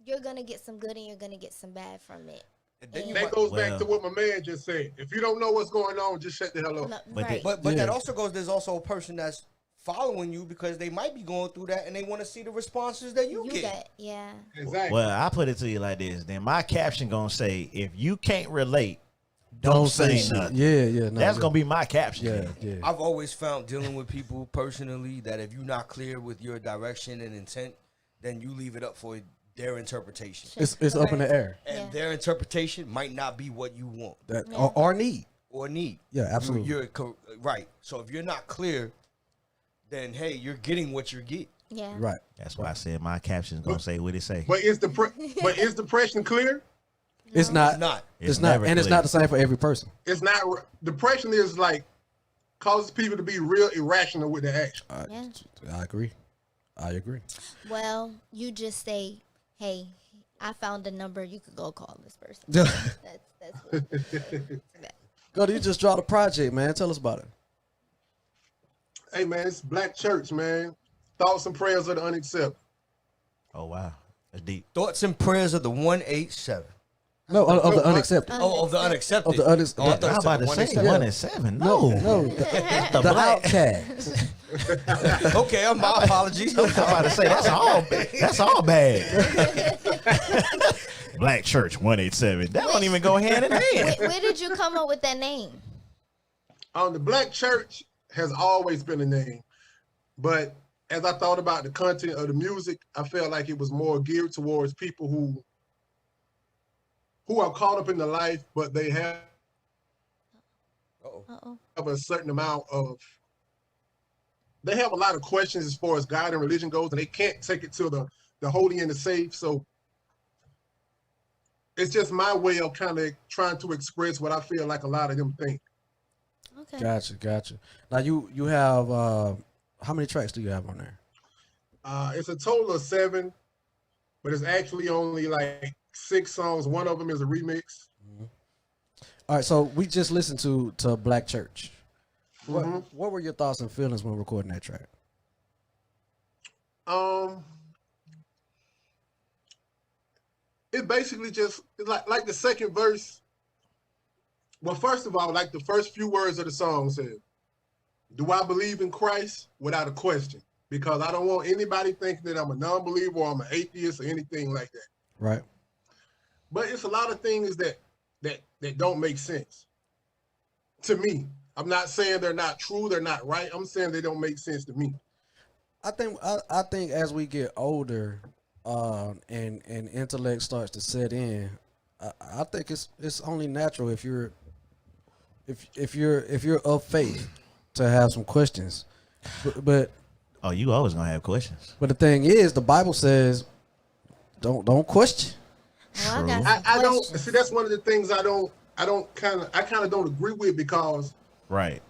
you're going to get some good and you're going to get some bad from it. That goes back to what my man just said. If you don't know what's going on, just shut the hell up. But that also goes, there's also a person that's following you because they might be going through that and they want to see the responses that you get. Yeah. Exactly. Well, I put it to you like this. Then my caption going to say, if you can't relate, don't say nothing. Yeah. No, that's going to be my caption. Yeah. I've always found dealing with people personally that if you're not clear with your direction and intent, then you leave it up for their interpretation. It's up in the air. And their interpretation might not be what you want That or need. or need. Yeah, absolutely. You're right. So if you're not clear, then hey, you're getting what you get. Yeah. Right. That's why I said my caption's gonna say what it say. But is depression clear? It's not. It's not. It's not. never And it's clear. not the same for every person. It's not. Depression is like causes people to be real irrational with their actions. Yeah. I agree. Well, you just say, "Hey, I found a number. You could go call this person." That's what. Go, you just dropped a project, man. Tell us about it. Hey man, it's Black Church, man. Thoughts and prayers of the unaccepted. Oh wow, that's deep. Thoughts and prayers of the 187. No, of the unaccepted. Oh, of the unaccepted. Of the unaccepted. Oh, I thought I'm you about to said say 187. 1 and 7. No, No, the outcast. Okay, my apologies. I'm about to say that's all. That's all bad. Black Church 187. That don't even go hand in hand. Where did you come up with that name? The Black Church has always been a name, but as I thought about the content of the music, I felt like it was more geared towards people who are caught up in the life, but they have a certain amount of. They have a lot of questions as far as God and religion goes, and they can't take it to the holy and the safe. So it's just my way of kind of trying to express what I feel like a lot of them think. Okay. Gotcha. Now you have how many tracks do you have on there? It's a total of 7, but it's actually only like 6 songs. One of them is a remix. All right, so we just listened to Black Church. What were your thoughts and feelings when recording that track? It basically just it's like the second verse. Well, first of all, like the first few words of the song said, "Do I believe in Christ?" Without a question, because I don't want anybody thinking that I'm a non-believer or I'm an atheist or anything like that. Right. But it's a lot of things that don't make sense to me. I'm not saying they're not true, they're not right. I'm saying they don't make sense to me. I think as we get older, and intellect starts to set in, I think it's only natural if you're of faith to have some questions, but Oh, you always gonna have questions. the thing is, the Bible says don't question. Well, I got some I don't questions. see. That's one of the things I kind of don't agree with, because Right.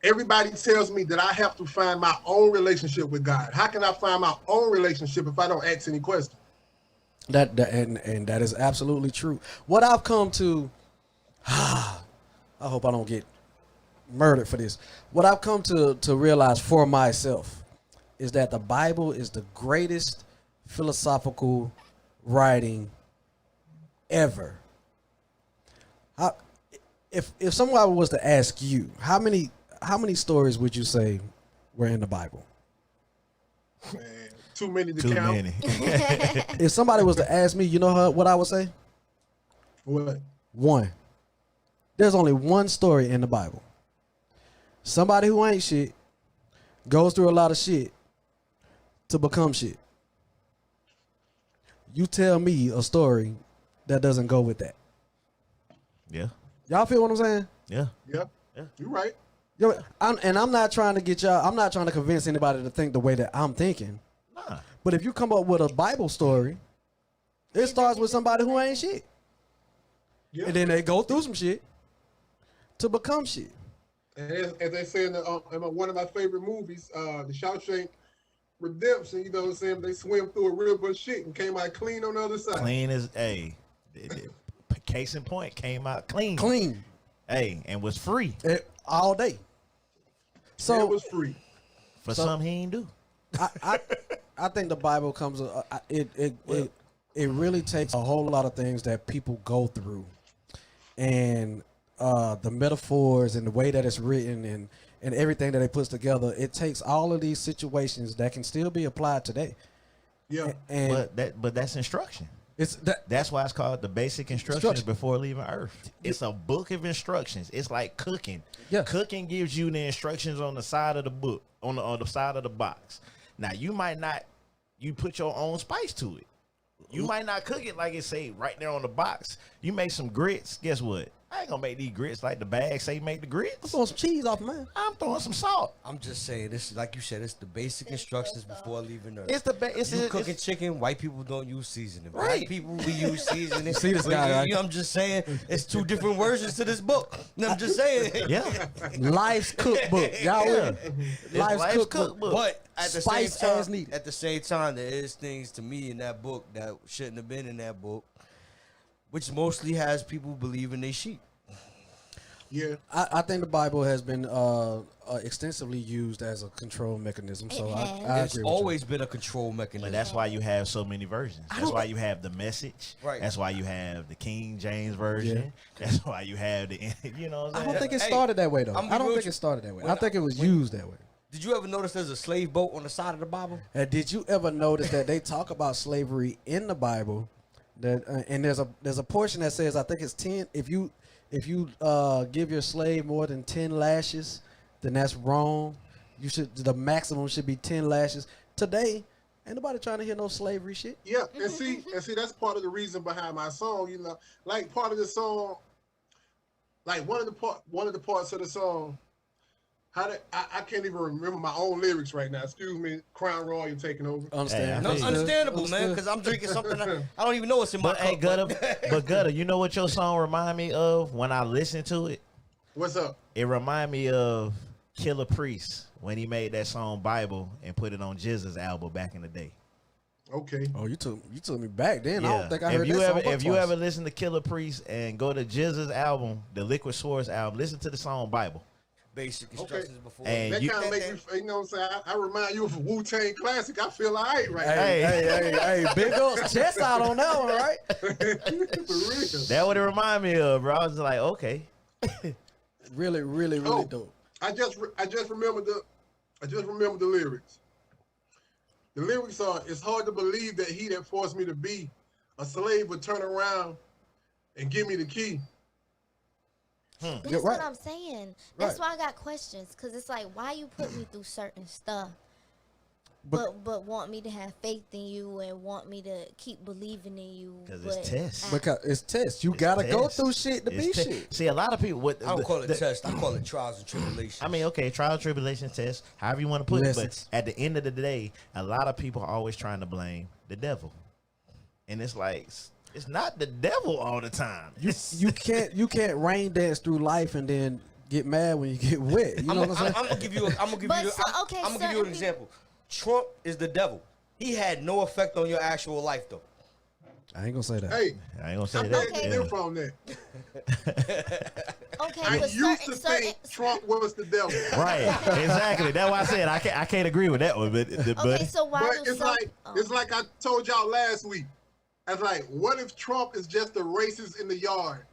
everybody tells me that I have to find my own relationship with God. How can I find my own relationship if I don't ask any questions? And that is absolutely true. What I've come to, I hope I don't get murdered for this. What I've come to realize for myself is that the Bible is the greatest philosophical writing ever. If someone was to ask you, how many stories would you say were in the Bible? Man, too many to Too count. many. If somebody was to ask me, you know what I would say? What? One. There's only one story in the Bible. Somebody who ain't shit goes through a lot of shit to become shit. You tell me a story that doesn't go with that. Yeah. Y'all feel what I'm saying? Yeah. Yep. Yeah. You're right. I'm not trying to get y'all. I'm not trying to convince anybody to think the way that I'm thinking. Nah. But if you come up with a Bible story, it starts with somebody who ain't shit, Yep. and then they go through some shit to become shit. And as they say in one of my favorite movies, The Shawshank Redemption, you know what I'm saying? They swim through a river of shit and came out clean on the other side. Clean as case in point, came out clean. Clean. Hey, and was free. All day. So it was free. For some he ain't do. I think the Bible comes. It really takes a whole lot of things that people go through, and the metaphors and the way that it's written and everything that it puts together. It takes all of these situations that can still be applied today. Yeah, and but that's instruction. It's that's why it's called the basic instructions before leaving Earth. It's a book of instructions. It's like cooking. Yeah. Cooking gives you the instructions on the side of the book, on the side of the box. Now you might not, you put your own spice to it. You might not cook it like it say right there on the box. You make some grits. Guess what? I ain't gonna make these grits like the bag say make the grits. Throw some cheese off, man. I'm throwing some salt. I'm just saying this, like you said, it's the basic instructions before leaving Earth. It's the it's You cooking chicken, white people don't use seasoning. Black Right. people, we use seasoning. See this guy, right? I'm just saying, it's two different versions to this book. I'm just saying. Yeah. Life's cookbook. Y'all with me? It's Life's cookbook. But at the Spice same as time, needed. at the same time, there is things to me in that book that shouldn't have been in that book, which mostly has people believing they sheep. Yeah. I think the Bible has been extensively used as a control mechanism. So It I has. It's agree with always been a control But mechanism. that's why you have so many versions. That's why you have the Message. Right. That's why you have the King James version. Yeah. That's why you have the you know what I I'm don't saying? think it Hey, started that way though. I'm I don't real think with it started that way. when I think it was used that way. Did you ever notice there's a slave boat on the side of the Bible? And did you ever notice that they talk about slavery in the Bible? That and there's a portion that says I think it's 10. If you give your slave more than 10 lashes, then that's wrong. The maximum should be 10 lashes. Today, ain't nobody trying to hear no slavery shit. Yeah, and see, that's part of the reason behind my song. You know, like part of the song, like one of the parts of the song. I can't even remember my own lyrics right now. Excuse me, Crown Royal taking over. Understand? Hey, No, understandable, man, because I'm drinking something I don't even know what's in my But hey, cup. Gutter, you know what your song remind me of when I listen to it? What's up? It remind me of Killer Priest when he made that song Bible and put it on Jizz's album back in the day. Okay. Oh, you took me back then. I don't think I heard if you that ever song but if you twice. ever listen to Killer Priest and go to Jizz's album, the Liquid Swords album, listen to the song Bible. Basic instructions before. And That you- kind of make me, you know what I'm saying? I remind you of a Wu-Tang classic. I feel all right right Hey, big ups, chest out on that one, right? now. For real. That what it remind me of, bro. I was like, okay. Really, really, really Oh, dope. I just remember the lyrics. The lyrics are: "It's hard to believe that he that forced me to be a slave would turn around and give me the key." That's Yeah, right. what I'm saying. That's Right. why I got questions. Because it's like, why you put me through certain stuff, But- but want me to have faith in you and want me to keep believing in you. Because it's but tests. Because it's tests. You gotta go Test. through shit to It's be te- shit. See, a lot of people. What I don't call it test. I call it trials and tribulations. I mean, okay, trial tribulation test, however you want to put Lessons. it. But at the end of the day, a lot of people are always trying to blame the devil, and it's like it's not the devil all the time. You can't rain dance through life and then get mad when you get wet. You know what I'm saying? I'm gonna give you. I'm gonna But give you. so- okay, I'm gonna give you certain an example. Trump is the devil. He had no effect on your actual life, though. I ain't gonna say that. Hey, I ain't gonna say I'm that. okay. Different on that. Okay, I but used to certain, think Trump was the devil. Right, exactly. That's why I said I can't agree with that one. But okay, so why But do it's some? like oh. it's like I told y'all last week. I was like, what if Trump is just the racist in the yard,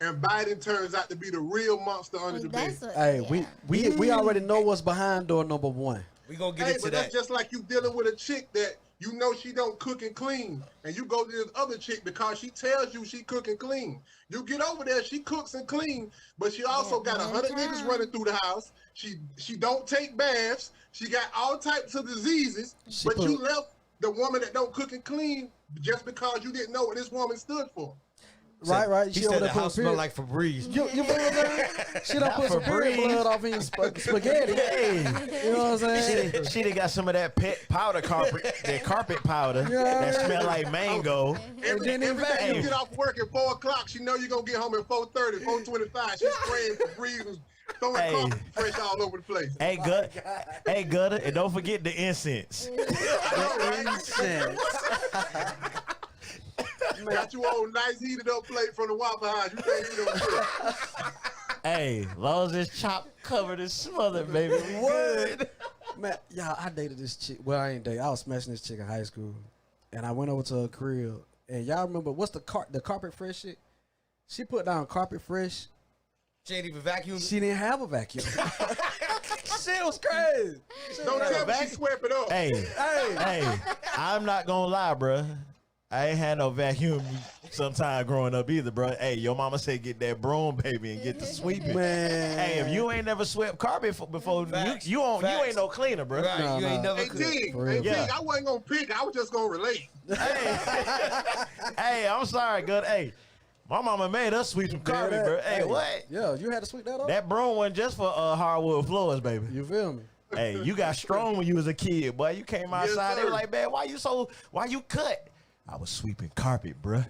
and Biden turns out to be the real monster under the bed? That's what, Hey, yeah. we already know what's behind door number one. We gonna get Hey, into but that. that's just like you dealing with a chick that you know she don't cook and clean, and you go to this other chick because she tells you she cook and clean. You get over there, she cooks and clean, but she also Yeah, got 100 niggas time. running through the house. She don't take baths. She got all types of diseases, but you left the woman that don't cook and clean just because you didn't know what this woman stood for. Right. He She said over the there put house period- smelled like Febreze. You feel what I'm saying? She done put some period Febreze. blood off in your spaghetti. You know what I'm saying? she done got some of that pet powder carpet, that carpet powder that smell like mango. Every then in time fact- you get off work at 4 o'clock, she know you're going to get home at 4:30, 4:25. She's spraying Febreze and throwing Hey. coffee fresh all over the place. Hey, Gutter, and don't forget the incense. Got you on nice heated up plate from the Waffle House. You think you don't cook. Hey, long as it's chopped, covered, and smothered, baby. we good. Man, yeah, I dated this chick. Well, I ain't dated. I was smashing this chick in high school, and I went over to her crib. And y'all remember what's the carpet fresh shit? She put down carpet fresh. She ain't even vacuumed. She didn't have a vacuum. Shit was crazy. Don't tell me she swept it up. Hey, I'm not gonna lie, bruh. I ain't had no vacuum sometime growing up either, bro. Hey, your mama said get that broom, baby, and get to sweeping. Man. Hey, if you ain't never swept carpet before, Facts. you Facts. ain't no cleaner, bro. Right, No, you ain't no. never Hey, could. Tig, For hey, real. Tig, Yeah. I wasn't gonna pick. I was just gonna relate. Hey, I'm sorry, good. Hey, my mama made us sweep some carpet, bro. Hey, what? Yeah, you had to sweep that up. That broom wasn't just for hardwood floors, baby. You feel me? Hey, you got strong when you was a kid, boy. You came Yes, outside, they sir. were like, man, why you cut? I was sweeping carpet, bruh.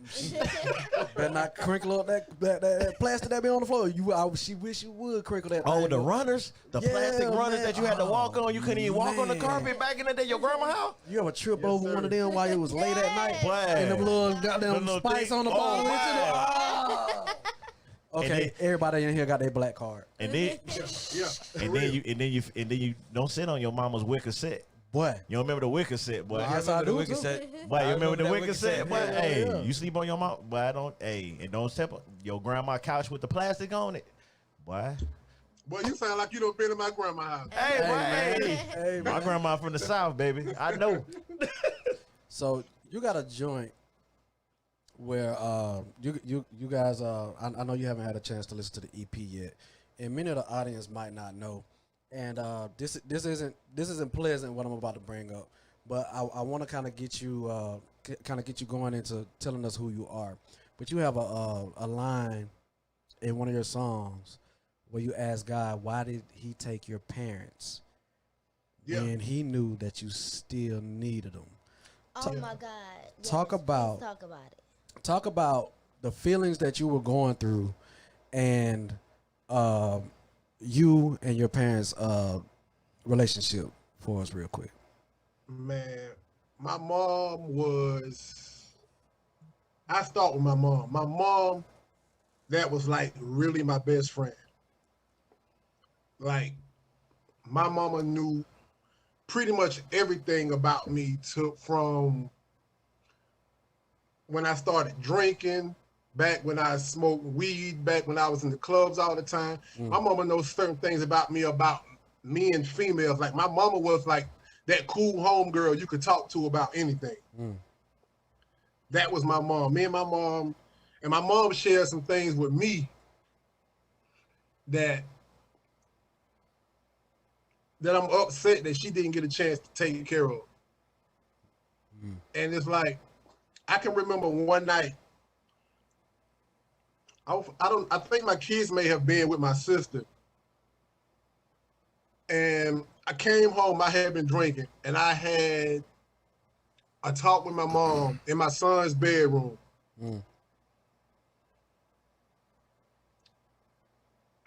Better not crinkle up that plastic that be on the floor. She wish you would crinkle that. Oh, thing the up. runners, the Yeah, plastic runners man. that you had to walk on. You couldn't even walk on the Man. carpet back in the day. Your grandma house. You ever trip Yes, over sir. one of them while it was late at night? Boy. And them little goddamn Them little spikes thing- on the Oh, bottom. man. Okay, And everybody in here got their black card. And then, Yeah. and then you don't sit on your mama's wicker set. Boy. You don't remember the wicker set, boy. Yes, I do, too. Boy, you remember the that wicker set? Boy, Yeah, hey, yeah. you sleep on your mom? Boy, I don't. Hey, and don't step on your grandma couch with the plastic on it, boy. Boy, you sound like you done been in my grandma's house. Hey, boy, man. hey. Hey, My man. grandma from the South, baby. I know. So you got a joint where you guys I know you haven't had a chance to listen to the EP yet, and many of the audience might not know. And this isn't pleasant what I'm about to bring up, but I want to kind of get you going into telling us who you are. But you have a line in one of your songs where you ask God, why did He take your parents Yeah. when He knew that you still needed them? Oh my God. Yes, Talk about- please talk about it. Talk about the feelings that you were going through, and you and your parents' relationship for us, real quick. Man, my mom was. I start with my mom. My mom, that was like really my best friend. Like, my mama knew pretty much everything about me, took from when I started drinking, back when I smoked weed, back when I was in the clubs all the time. My mama knows certain things about me and females. Like, my mama was like that cool homegirl you could talk to about anything. That was my mom. Me and my mom shared some things with me that I'm upset that she didn't get a chance to take care of. And it's like, I can remember one night, I think my kids may have been with my sister. And I came home, I had been drinking, and I had a talk with my mom in my son's bedroom.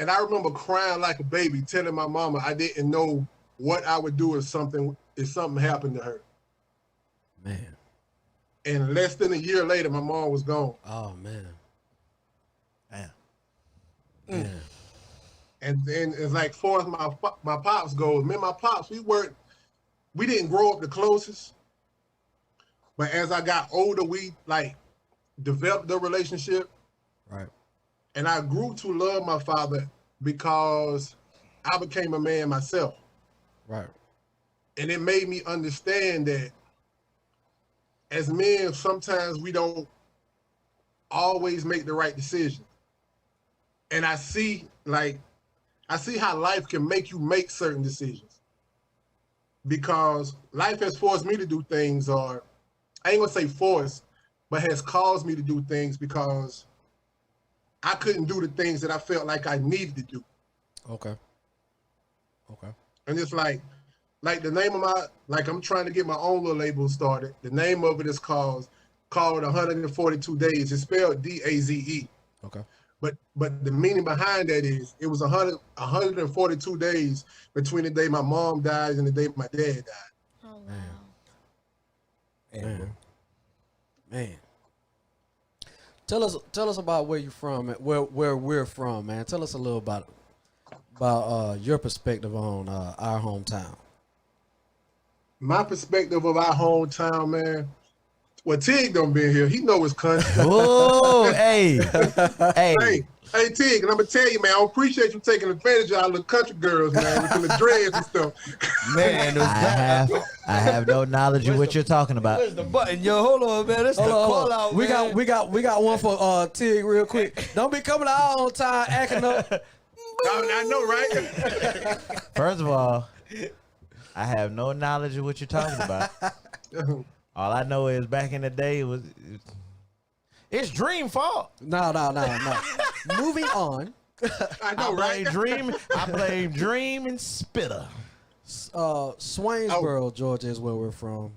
And I remember crying like a baby, telling my mama I didn't know what I would do if something happened to her. Man. And less than a year later, my mom was gone. Oh man. Damn. Man. And then it's like, far as my pops goes, me and my pops, we didn't grow up the closest. But as I got older, we like developed the relationship. Right. And I grew to love my father because I became a man myself. Right. And it made me understand that as men, sometimes we don't always make the right decision. And I see how life can make you make certain decisions. Because life has forced me to do things, or I ain't gonna say forced, but has caused me to do things because I couldn't do the things that I felt like I needed to do. Okay. And it's like the name of I'm trying to get my own little label started. The name of it is called 142 Days. It's spelled DAZE. Okay. But the meaning behind that is it was 142 days between the day my mom died and the day my dad died. Oh wow. Man. Tell us about where you're from, where we're from, man. Tell us a little about your perspective on our hometown. My perspective of our hometown, man, Well, Tig don't been here. He know his country. Oh, hey, Hey, Tig, and I'm gonna tell you, man, I don't appreciate you taking advantage of all the country girls, man, with the dreads and stuff. Man, I have no knowledge of what you're talking about. where's the button? Yo, hold on, man. That's the call out. We man. got one for Tig real quick. Don't be coming out on time acting up. I know, right? First of all, I have no knowledge of what you're talking about. All I know is back in the day it's Dream fault. No. Moving on. I know, right? I blame Dream and Spitter. Swainsboro, Georgia is where we're from.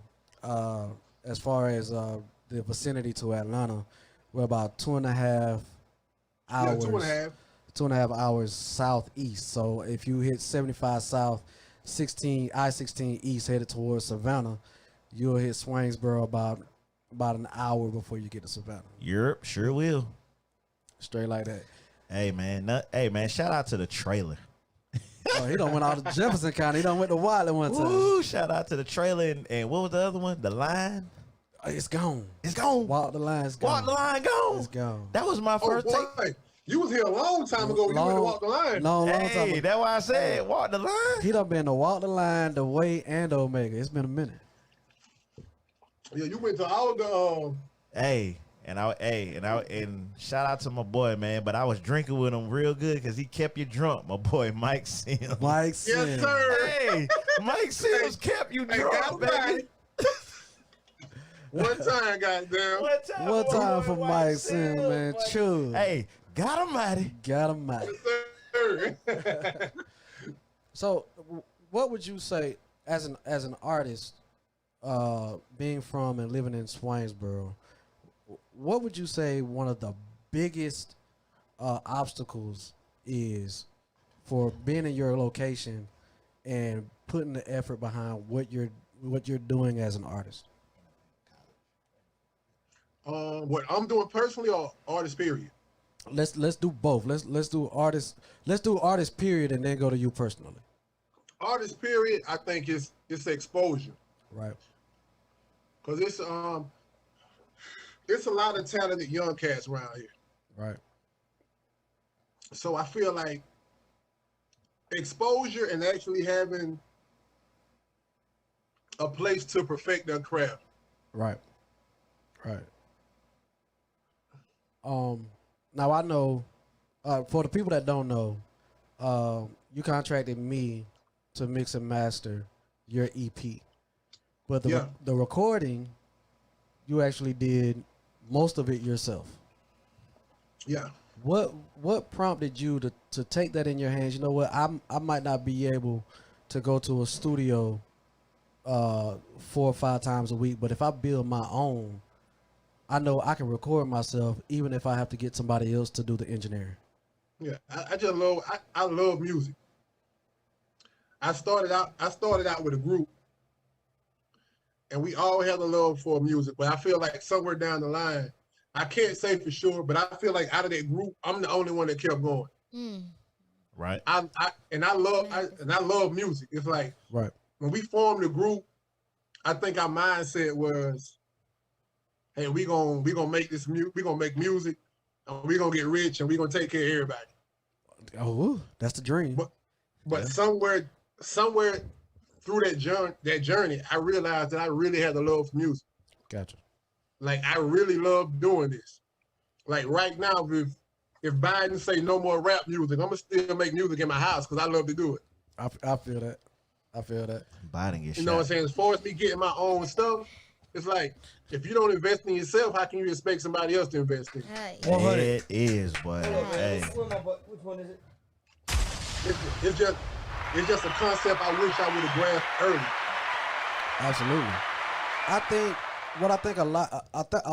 As far as the vicinity to Atlanta, we're about 2.5 hours. Yeah, 2.5. 2.5 hours southeast. So if you hit 75 south, I-16 east headed towards Savannah, you'll hit Swainsboro about an hour before you get to Savannah. Europe sure will. Straight like that. Hey man, shout out to the trailer. Oh, he done went out to Jefferson County. He done went to Wiley one time. Ooh, shout out to the trailer and what was the other one? The Line. It's gone. It's gone. Walk the line's gone. Walk the Line gone. It's gone. That was my first take. Boy, you was here a long time ago. You went to walk the line. Long time Hey, ago. that's why I said walk the line. He done been to Walk the Line, the Way, and the Omega. It's been a minute. Yeah, you went to all the. And shout out to my boy, man. But I was drinking with him real good because he kept you drunk. My boy Mike Sims. Mike Sims. Yes, sir. Hey, Mike Sims kept you drunk, baby. One time, goddamn. One time for Mike Sims, man. True. Hey, got him mighty. Got him out. Yes, sir. So, what would you say as an artist, being from and living in Swainsboro? What would you say one of the biggest obstacles is for being in your location and putting the effort behind what you're doing as an artist? What I'm doing personally or artist period? Let's do both. Let's do artist period and then go to you personally. Artist period, I think it's exposure. Right. Cause it's a lot of talented young cats around here. Right. So I feel like exposure and actually having a place to perfect their craft. Right. Right. Now I know, for the people that don't know, you contracted me to mix and master your EP, but the recording, you actually did most of it yourself. Yeah. What prompted you to take that in your hands? You know what? I might not be able to go to a studio 4 or 5 times a week, but if I build my own, I know I can record myself even if I have to get somebody else to do the engineering. Yeah. I love music. I started out with a group and we all had a love for music, but I feel like somewhere down the line, I can't say for sure, but I feel like out of that group, I'm the only one that kept going. Right. I love music. It's like right when we formed the group, I think our mindset was, hey, we gonna make this music, we gonna make music, and we gonna get rich, and we gonna take care of everybody. Oh, that's the dream. But somewhere through that journey, I realized that I really had a love for music. Gotcha. Like I really love doing this. Like right now, if Biden say no more rap music, I'm gonna still make music in my house because I love to do it. I feel that. I feel that. Biden gets You know what I'm saying? As far as me getting my own stuff, it's like if you don't invest in yourself, how can you expect somebody else to invest in? It is, boy. Hey. Which one is it? It's just a concept I wish I would have grasped early. Absolutely. I think a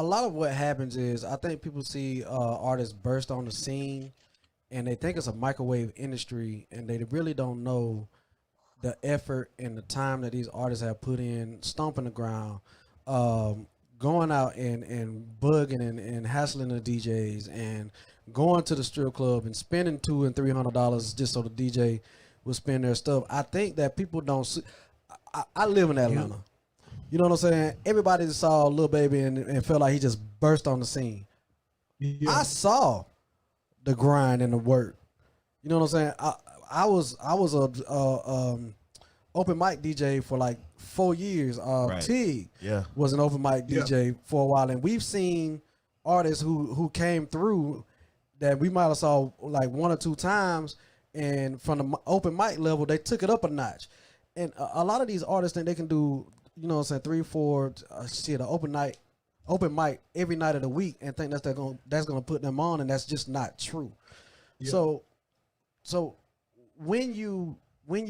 lot of what happens is I think people see artists burst on the scene and they think it's a microwave industry and they really don't know the effort and the time that these artists have put in, stomping the ground, going out and bugging and hassling the DJs and going to the strip club and spending $200 and $300 just so the DJ will spend their stuff. I think that people don't see. I live in Atlanta. You know what I'm saying? Everybody saw Lil Baby and felt like he just burst on the scene. Yeah. I saw the grind and the work. You know what I'm saying? I was a open mic DJ for like 4 years. Right. Tig Yeah. was an open mic Yeah. DJ for a while, and we've seen artists who came through that we might have saw like 1 or 2 times, and from the open mic level, they took it up a notch. And a lot of these artists think they can do, you know what I'm saying, 3, 4, an open mic every night of the week, and think that's gonna put them on, and that's just not true. Yeah. So when you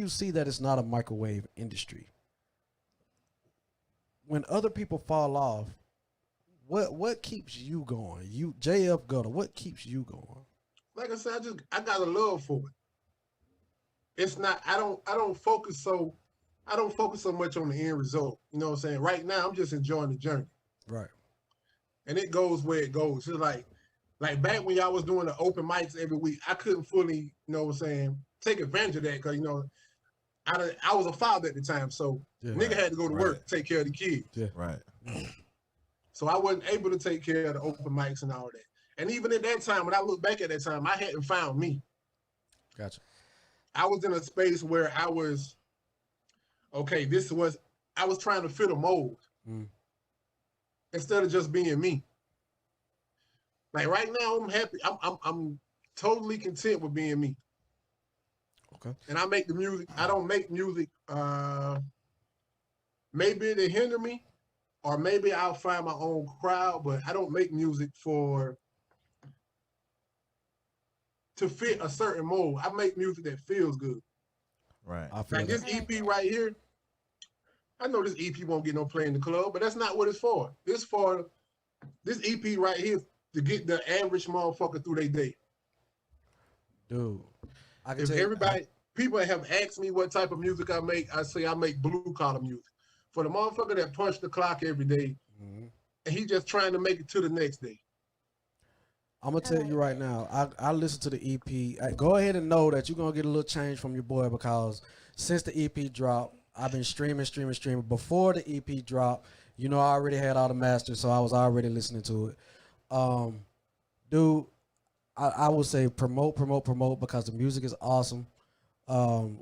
see that it's not a microwave industry, when other people fall off, what keeps you going? You JF Gutter, what keeps you going? Like I said, I got a love for it. It's not. I don't focus so much on the end result. You know what I'm saying? Right now, I'm just enjoying the journey, Right. and it goes where it goes. It's like back when y'all was doing the open mics every week, I couldn't fully, you know what I'm saying, take advantage of that because, you know, I was a father at the time, so nigga had to go to work, take care of the kids. Yeah. Right. So I wasn't able to take care of the open mics and all that. And even at that time, when I look back at that time, I hadn't found me. Gotcha. I was in a space where I was, okay, I was trying to fit a mold instead of just being me. Like right now, I'm happy. I'm totally content with being me. Okay. And I make the music. I don't make music. Maybe it'll hinder me, or maybe I'll find my own crowd. But I don't make music to fit a certain mold. I make music that feels good. Right. I feel Like that. this EP right here. I know this EP won't get no play in the club, but that's not what it's for. This EP right here to get the average motherfucker through their day. Dude, I can If tell you, people have asked me what type of music I make, I say I make blue collar music. For the motherfucker that punch the clock every day, and he just trying to make it to the next day. I'm gonna tell you right now. I listened to the EP. Go ahead and know that you're gonna get a little change from your boy, because since the EP dropped, I've been streaming. Before the EP dropped, you know, I already had all the masters, so I was already listening to it. Dude, I would say promote, because the music is awesome.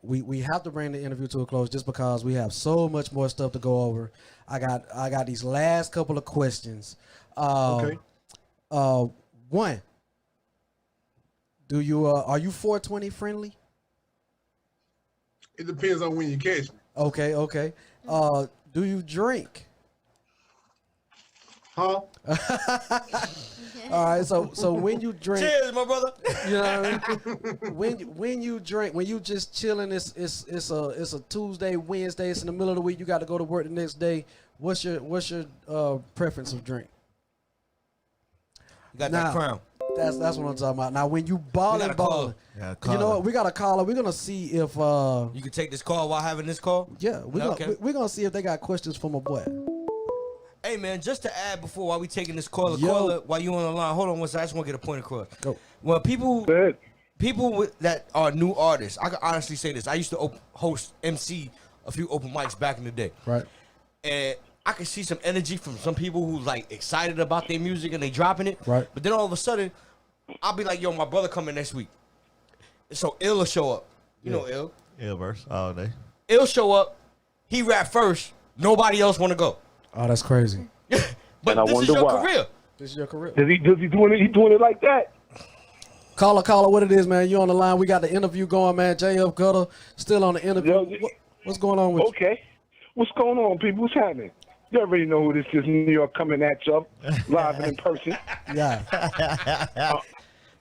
We have to bring the interview to a close just because we have so much more stuff to go over. I got these last couple of questions. Okay. One, do you are you 420 friendly? It depends on when you catch me. Okay. Do you drink? Huh? All right, so when you drink, Cheers, my brother. you know what I mean? when you drink, when you just chilling, it's a Tuesday, Wednesday, it's in the middle of the week, you got to go to work the next day. What's your preference of drink? You got Now, that crown. That's what I'm talking about. Now when you balling, gotta call. Yeah, you know what? We got a caller. We're gonna see if You can take this call while having this call. yeah, Okay. we're gonna see if they got questions for my boy. Hey man, just to add before while we taking this caller, Yo. while you on the line, hold on one second. I just want to get a point across. Go. Well, people that are new artists, I can honestly say this. I used to host MC a few open mics back in the day, Right. and I can see some energy from some people who like excited about their music and they dropping it. Right. But then all of a sudden, I'll be like, yo, my brother coming next week. So Ill will show up. You know Ill. Illverse all day. Ill show up. He rap first. Nobody else want to go. Oh, that's crazy. But And I this is wonder your why. career. This is your career. Does he doing it? He doing it like that? Caller, what it is, man? You on the line? We got the interview going, man. JF Gutter still on the interview. Yo, What's going on with you? Okay. What's going on, people? What's happening? You already know who this is. New York coming at you live and in person. Yeah.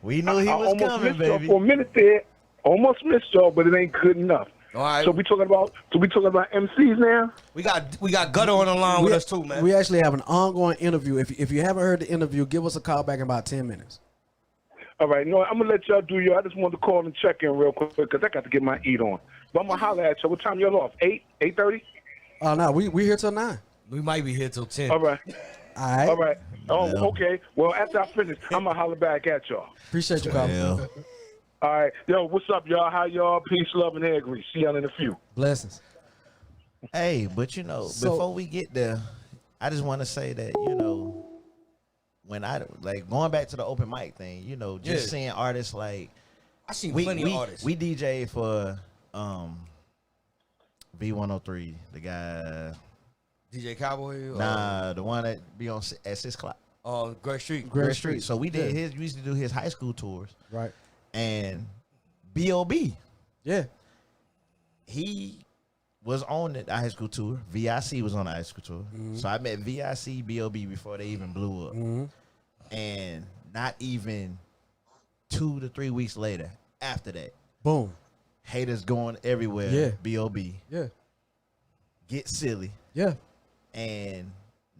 We knew he I was almost coming, missed y'all baby. for a minute there. Almost missed y'all, but it ain't good enough. All right. So we talking about MCs now? We got Gutter on the line with us too, man. We actually have an ongoing interview. If you haven't heard the interview, give us a call back in about 10 minutes. All right, no, I'm gonna let y'all do y'all. I just wanted to call and check in real quick because I got to get my eat on. But I'm gonna holler at you. What time y'all off? 8:30? No, we here till 9. We might be here till 10. All right. All right. All right. Oh, Yeah. okay. Well, after I finish, I'm gonna holler back at y'all. Appreciate you calling. Yeah. All right. Yo, what's up, y'all? How y'all? Peace, love, and hair grease. See y'all in a few. Blessings. Hey, but you know, So- before we get there, I just want to say that, you know, when I like going back to the open mic thing, you know, just Yeah. seeing artists like I seen plenty of artists. we DJ for V103, the guy. DJ Cowboy. Nah, the one that be on at 6 o'clock. Great Street. Great Street. So we did his. We used to do his high school tours, Right. and B.O.B. Yeah. he was on the high school tour. VIC was on the high school tour. So I met VIC, B.O.B. before they even blew up. And not even 2 to 3 weeks later, after that, Boom. haters going everywhere. Yeah. B.O.B. Yeah. Get silly. Yeah. And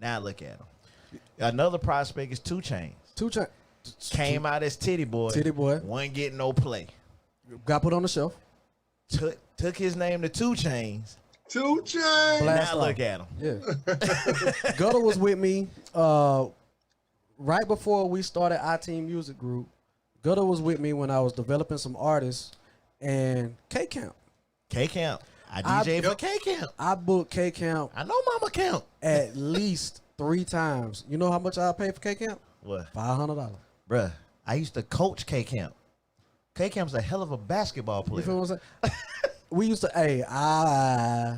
now look at him. Another prospect is 2 Chainz. 2 Chainz Came out as Titty Boy. Titty Boy. Wasn't getting no play. got put on the shelf. Took his name to 2 Chainz. 2 Chainz. Blast Now off. look at him. Yeah. Gutter was with me right before we started our team music group. Gutter was with me when I was developing some artists and K Camp. K Camp. I DJ for K Camp. I booked K Camp I know Mama Camp. at least 3 times. You know how much I paid for K Camp? What? $500. Bruh, I used to coach K Camp. K Camp's a hell of a basketball You player. feel what I'm saying? We used to, hey, I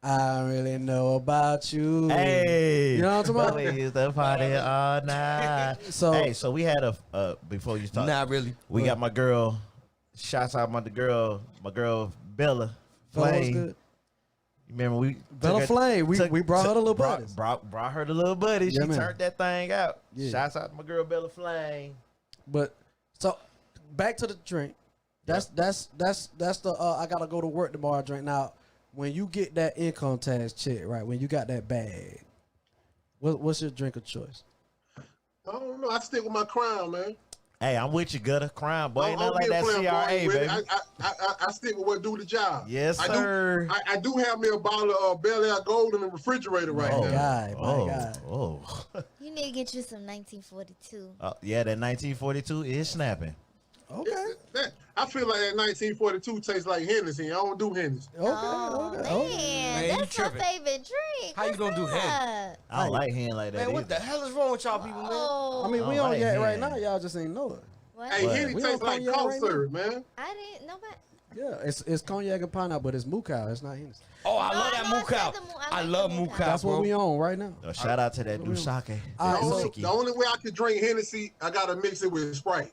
don't really know about you. Hey, You know what I'm talking but about? we used to party all night. So we had a before you start. Not really. We got my girl. Shouts out my girl Bella Fella was Flame. good. You remember we Bella took her- Flame. We brought her the little brought, buddies. brought her the little buddy. Yeah, She man. turned that thing out. Yeah. Shouts out to my girl Bella Flame. But so back to the drink. That's the I gotta go to work tomorrow drink. Now, when you get that income tax check, right? When you got that bag, what's your drink of choice? I don't know. I stick with my Crown, man. Hey, I'm with you, Gutter. Crime, boy. Ain't I nothing like that playing CRA, ball with baby. it. I stick with what do the job. Yes, I sir. I do have me a bottle of Bel Air Gold in the refrigerator right Oh, now. God, my oh, God. oh. You need to get you some 1942. Yeah, that 1942 is snapping. Okay. I feel like that 1942 tastes like Hennessy. I don't do Hennessy. Okay. Oh, okay. man, Man, you that's my tripping. favorite drink. How you gonna do What's Hen? that? I don't like hand like that. Man, what either. the hell is wrong with y'all people, man? Oh, I mean, we I don't on like yet right hen. now. Y'all just ain't know it. what? Hey, What? Henny We tastes on like cognac cough right syrup, man. I didn't know that. Yeah, it's cognac and pineapple, but it's Mukau. It's not Hennessy. Oh, I No, love I that know I Mukau. said the I like love the Mukau, Mukau. That's bro. what we on right now. Shout out to that Dusake. All right, The so- only, the only way I can drink Hennessy, I gotta mix it with Sprite.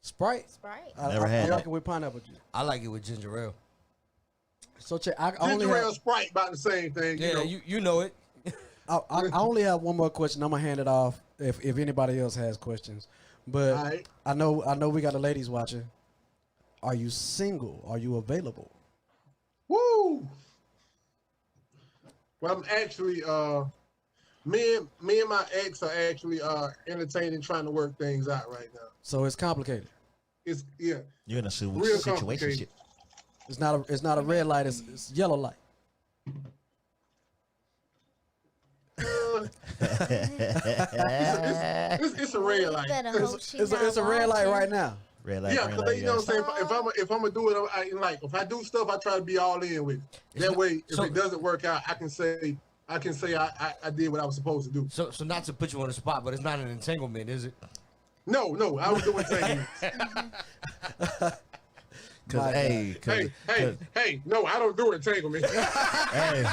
Sprite. Sprite. Never had I like that. it with pineapple juice. I like it with ginger ale. So check. I only Ginger ale, have, Sprite, about the same thing. Yeah, you know. you know it. I only have one more question. I'm gonna hand it off if anybody else has questions. But All right. I know we got the ladies watching. Are you single? Are you available? Woo! Well, I'm actually, me and my ex are actually entertaining, trying to work things out right now. So it's complicated. It's yeah. You're in a Real situation. complicated. It's not a red light. It's yellow light. It's a red You light. better hope she It's not a red light watching. right now. Red light, Yeah, green because light, you know what I'm yes. saying. If I'm gonna do it, if I do stuff, I try to be all in with it. That way, if So- it doesn't work out, I can say I did what I was supposed to do. So not to put you on the spot, but it's not an entanglement, is it? No, I was doing things. Cause hey, Hey, no, I don't do entanglement. hey,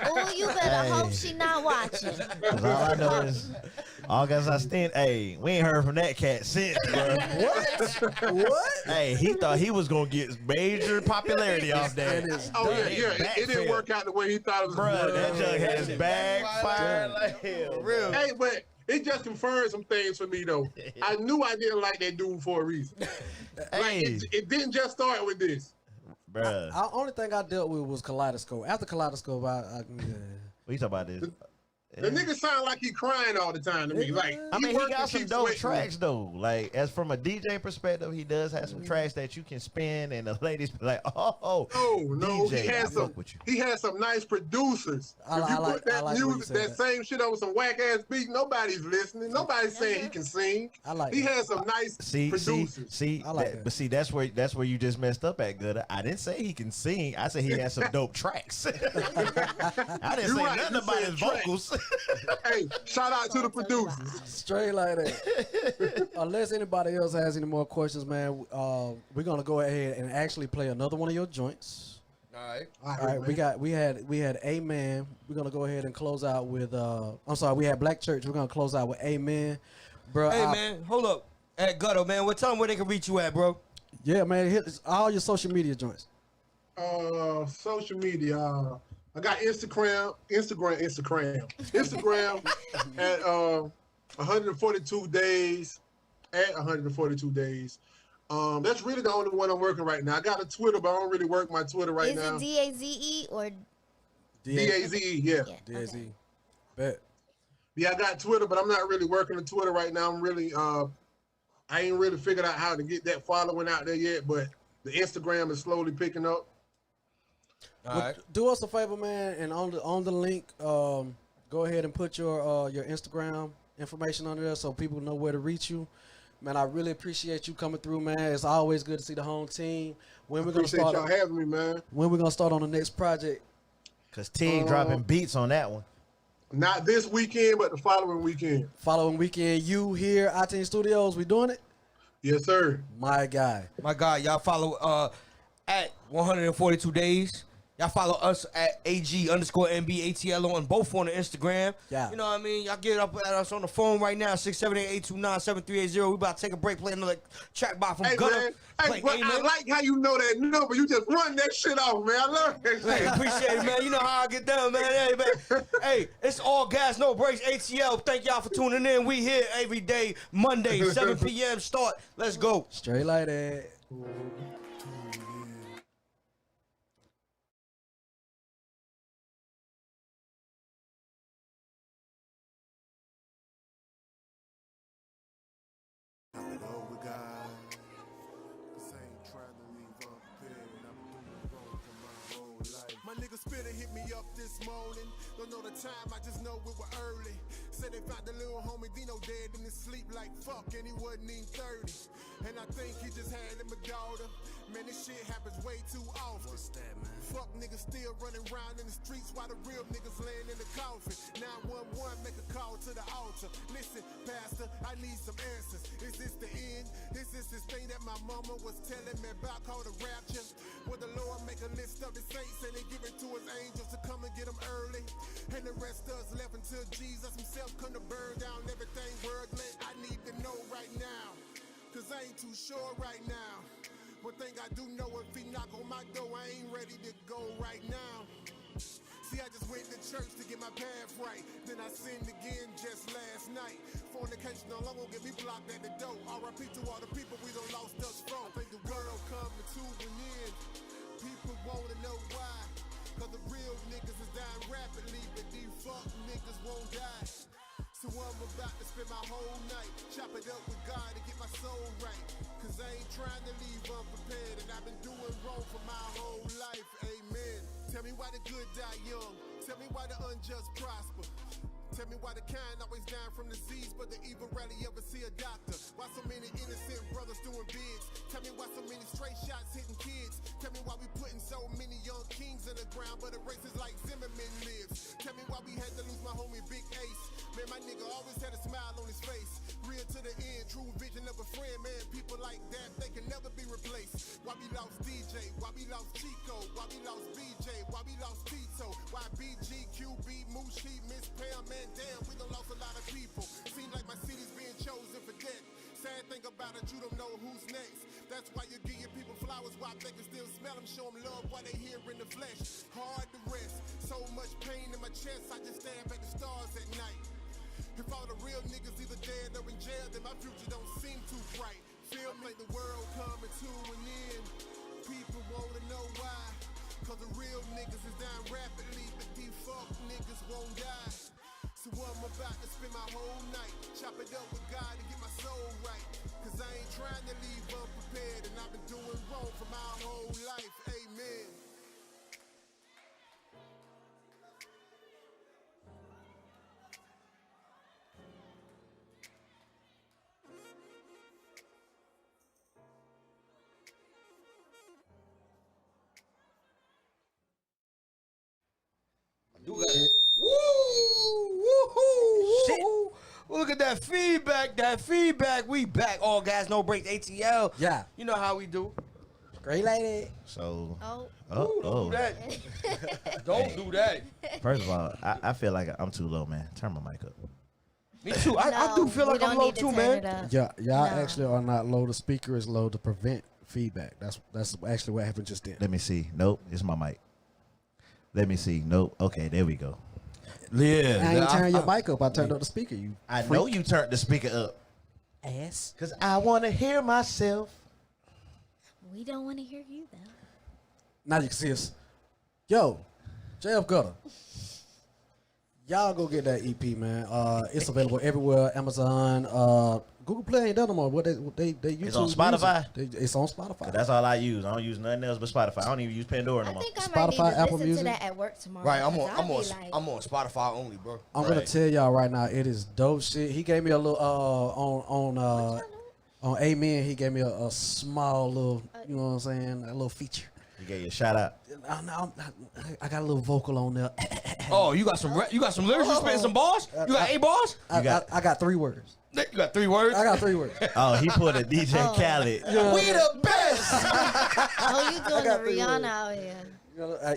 Oh, you better hope she not watching. cause all I know is August I stand. Hey, we ain't heard from that cat since, bro. What? Hey, he thought he was gonna get major popularity off that. Oh yeah, it didn't work out the way he thought it was. Bro, gonna that work. jug has backfired like hell. Real. Hey, but it just confirmed some things for me though. I knew I didn't like that dude for a reason. Like Hey, it didn't just start with this. bro. The only thing I dealt with was Kaleidoscope. After Kaleidoscope, What you talking about this? The nigga sound like he crying all the time to me. Like I mean, he got some dope sweating. tracks though. Like, as from a DJ perspective, he does have some tracks that you can spin, and the ladies be like, "Oh, no, DJ, he has some. with you." He has some nice producers. I If you like- put that I like what you music, said that same shit over some whack ass beat, nobody's listening. Nobody's saying he can sing. I like He that. has some nice producers. See. I like that. But see, that's where you just messed up at, Gutter. I didn't say he can sing. I said he has some dope tracks. I didn't say nothing you about said his tracks. vocals. Hey, shout out to the producers. Straight like that. Unless anybody else has any more questions, man, we're gonna go ahead and actually play another one of your joints. All right. All right, we had Amen. We're gonna go ahead and close out with we had Black Church. We're gonna close out with Amen, bro. Hey, man, hold up. At Gutto, man, tell them where they can reach you at, bro. Yeah, man, hit all your social media joints. Social media. I got Instagram at 142 days. At 142 days. That's really the only one I'm working right now. I got a Twitter, but I don't really work my Twitter right now. Is it DAZE or DAZE? Yeah. DAZE. Okay. Bet. Yeah, I got Twitter, but I'm not really working the Twitter right now. I'm really I ain't really figured out how to get that following out there yet, but the Instagram is slowly picking up. All right. Do us a favor, man, and on the link, go ahead and put your Instagram information on there so people know where to reach you. Man, I really appreciate you coming through, man. It's always good to see the home team. When we're gonna start? Y'all having me, man. When we're gonna start on the next project? Cause T dropping beats on that one. Not this weekend, but the following weekend. Following weekend, you here, iTunes Studios. We doing it? Yes, sir. My guy. My God, y'all follow at 142 days. Y'all follow us at AG_NB ATL on both on the Instagram. Yeah. You know what I mean? Y'all get up at us on the phone right now, 678-829-7380. We about to take a break, play another track by from Hey, Gunna. man. Hey, but I like how you know that number. You just run that shit off, man. I love that shit. Hey, appreciate it, man. You know how I get down, man. Hey, man. Hey, it's all gas, no breaks, ATL. Thank y'all for tuning in. We here every day, Monday, 7 p.m. start. Let's go. Straight like that. My nigga Spitter hit me up this morning. Don't know the time, I just know we were early. Said they found the little homie Dino dead in his sleep like fuck, and he wasn't even 30. And I think he just had him a daughter. Man, this shit happens way too often. What's that, man? Fuck niggas still running around in the streets while the real niggas laying in the coffin. 911, make a call to the altar. Listen, pastor, I need some answers. Is this the end? Is this thing that my mama was telling me about called a rapture? Will the Lord make a list of the saints and they give it to his angels to come and get them early? And the rest of us left until Jesus himself come to burn down everything worldly. I need to know right now, cause I ain't too sure right now. One thing I do know, if he knock on my door, I ain't ready to go right now. See, I just went to church to get my path right. Then I sinned again just last night. Fornication no longer get me blocked at the door. R.I.P. to all the people we done lost us from. I think the world coming to an end. People wanna know why. Cause the real niggas is dying rapidly, but these fuck niggas won't die. So I'm about to spend my whole night chop it up with God to get my soul right. Cause I ain't trying to leave unprepared, and I've been doing wrong for my whole life. Amen. Tell me why the good die young. Tell me why the unjust prosper. Tell me why the kind always dying from disease, but the evil rarely ever see a doctor. Why so many innocent brothers doing bids? Tell me why so many straight shots hitting kids. Tell me why we putting so many young kings in the ground, but the races like Zimmerman lives. Tell me why we had to lose my homie Big Ace. Man, my nigga always had a smile on his face. Real to the end, true vision of a friend, man. People like that, they can never be replaced. Why we lost DJ? Why we lost E.G.O? Why we lost BJ? Why we lost Tito? Why BG, QB, Mushi, Miss Pam, man, damn, we done lost a lot of people. Seems like my city's being chosen for death. Sad thing about it, you don't know who's next. That's why you give your people flowers while they can still smell them. Show them love while they here in the flesh. Hard to rest, so much pain in my chest, I just stare at the stars at night. If all the real niggas either dead or in jail, then my future don't seem too bright. Feel me? Like the world coming to an end. People wanna know why. Cause the real niggas is dying rapidly, but these fuck niggas won't die. So boy, I'm about to spend my whole night. Chop it up with God to get my soul right. Cause I ain't trying to leave unprepared. And I've been doing wrong for my whole life. Amen. Shit. Look at that feedback. We back. All Gas No Breaks ATL. Yeah. You know how we do. Great lady. So, Oh. Don't do that. Don't do that. First of all, I feel like I'm too low, man. Turn my mic up. Me too. I do feel like I'm low too, man. Yeah, y'all No. actually are not low. The speaker is low to prevent feedback. That's actually what happened just then. Let me see. Nope, it's my mic. Let me see. Nope. Okay, there we go. Yeah. I ain't turn your mic up. I turned up the speaker. You I freak. know you turned the speaker up. ass. Because I want to hear myself. We don't want to hear you though. Now you can see us. Yo, JF Gutter. Y'all go get that EP, man. It's available everywhere. Amazon, Google Play ain't done no more. What they YouTube It's on Spotify? It's on Spotify. That's all I use. I don't use nothing else but Spotify. I don't even use Pandora no I more. think I might Spotify, need to Apple listen Music. to that at work tomorrow. Right, I'm 'cause I'll be on like, I'm on Spotify only, bro. I'm gonna Right. tell y'all right now, it is dope shit. He gave me a little on Amen. He gave me a small little, you know what I'm saying, a little feature. You gave you a shout out. I got a little vocal on there. Oh, you got some lyrics? You spitting some bars? You got 8 bars? I got 3 words. You got 3 words? I got 3 words. Oh, he put a DJ Khaled. We the best. oh, you doing the got 3 Rihanna words. out here?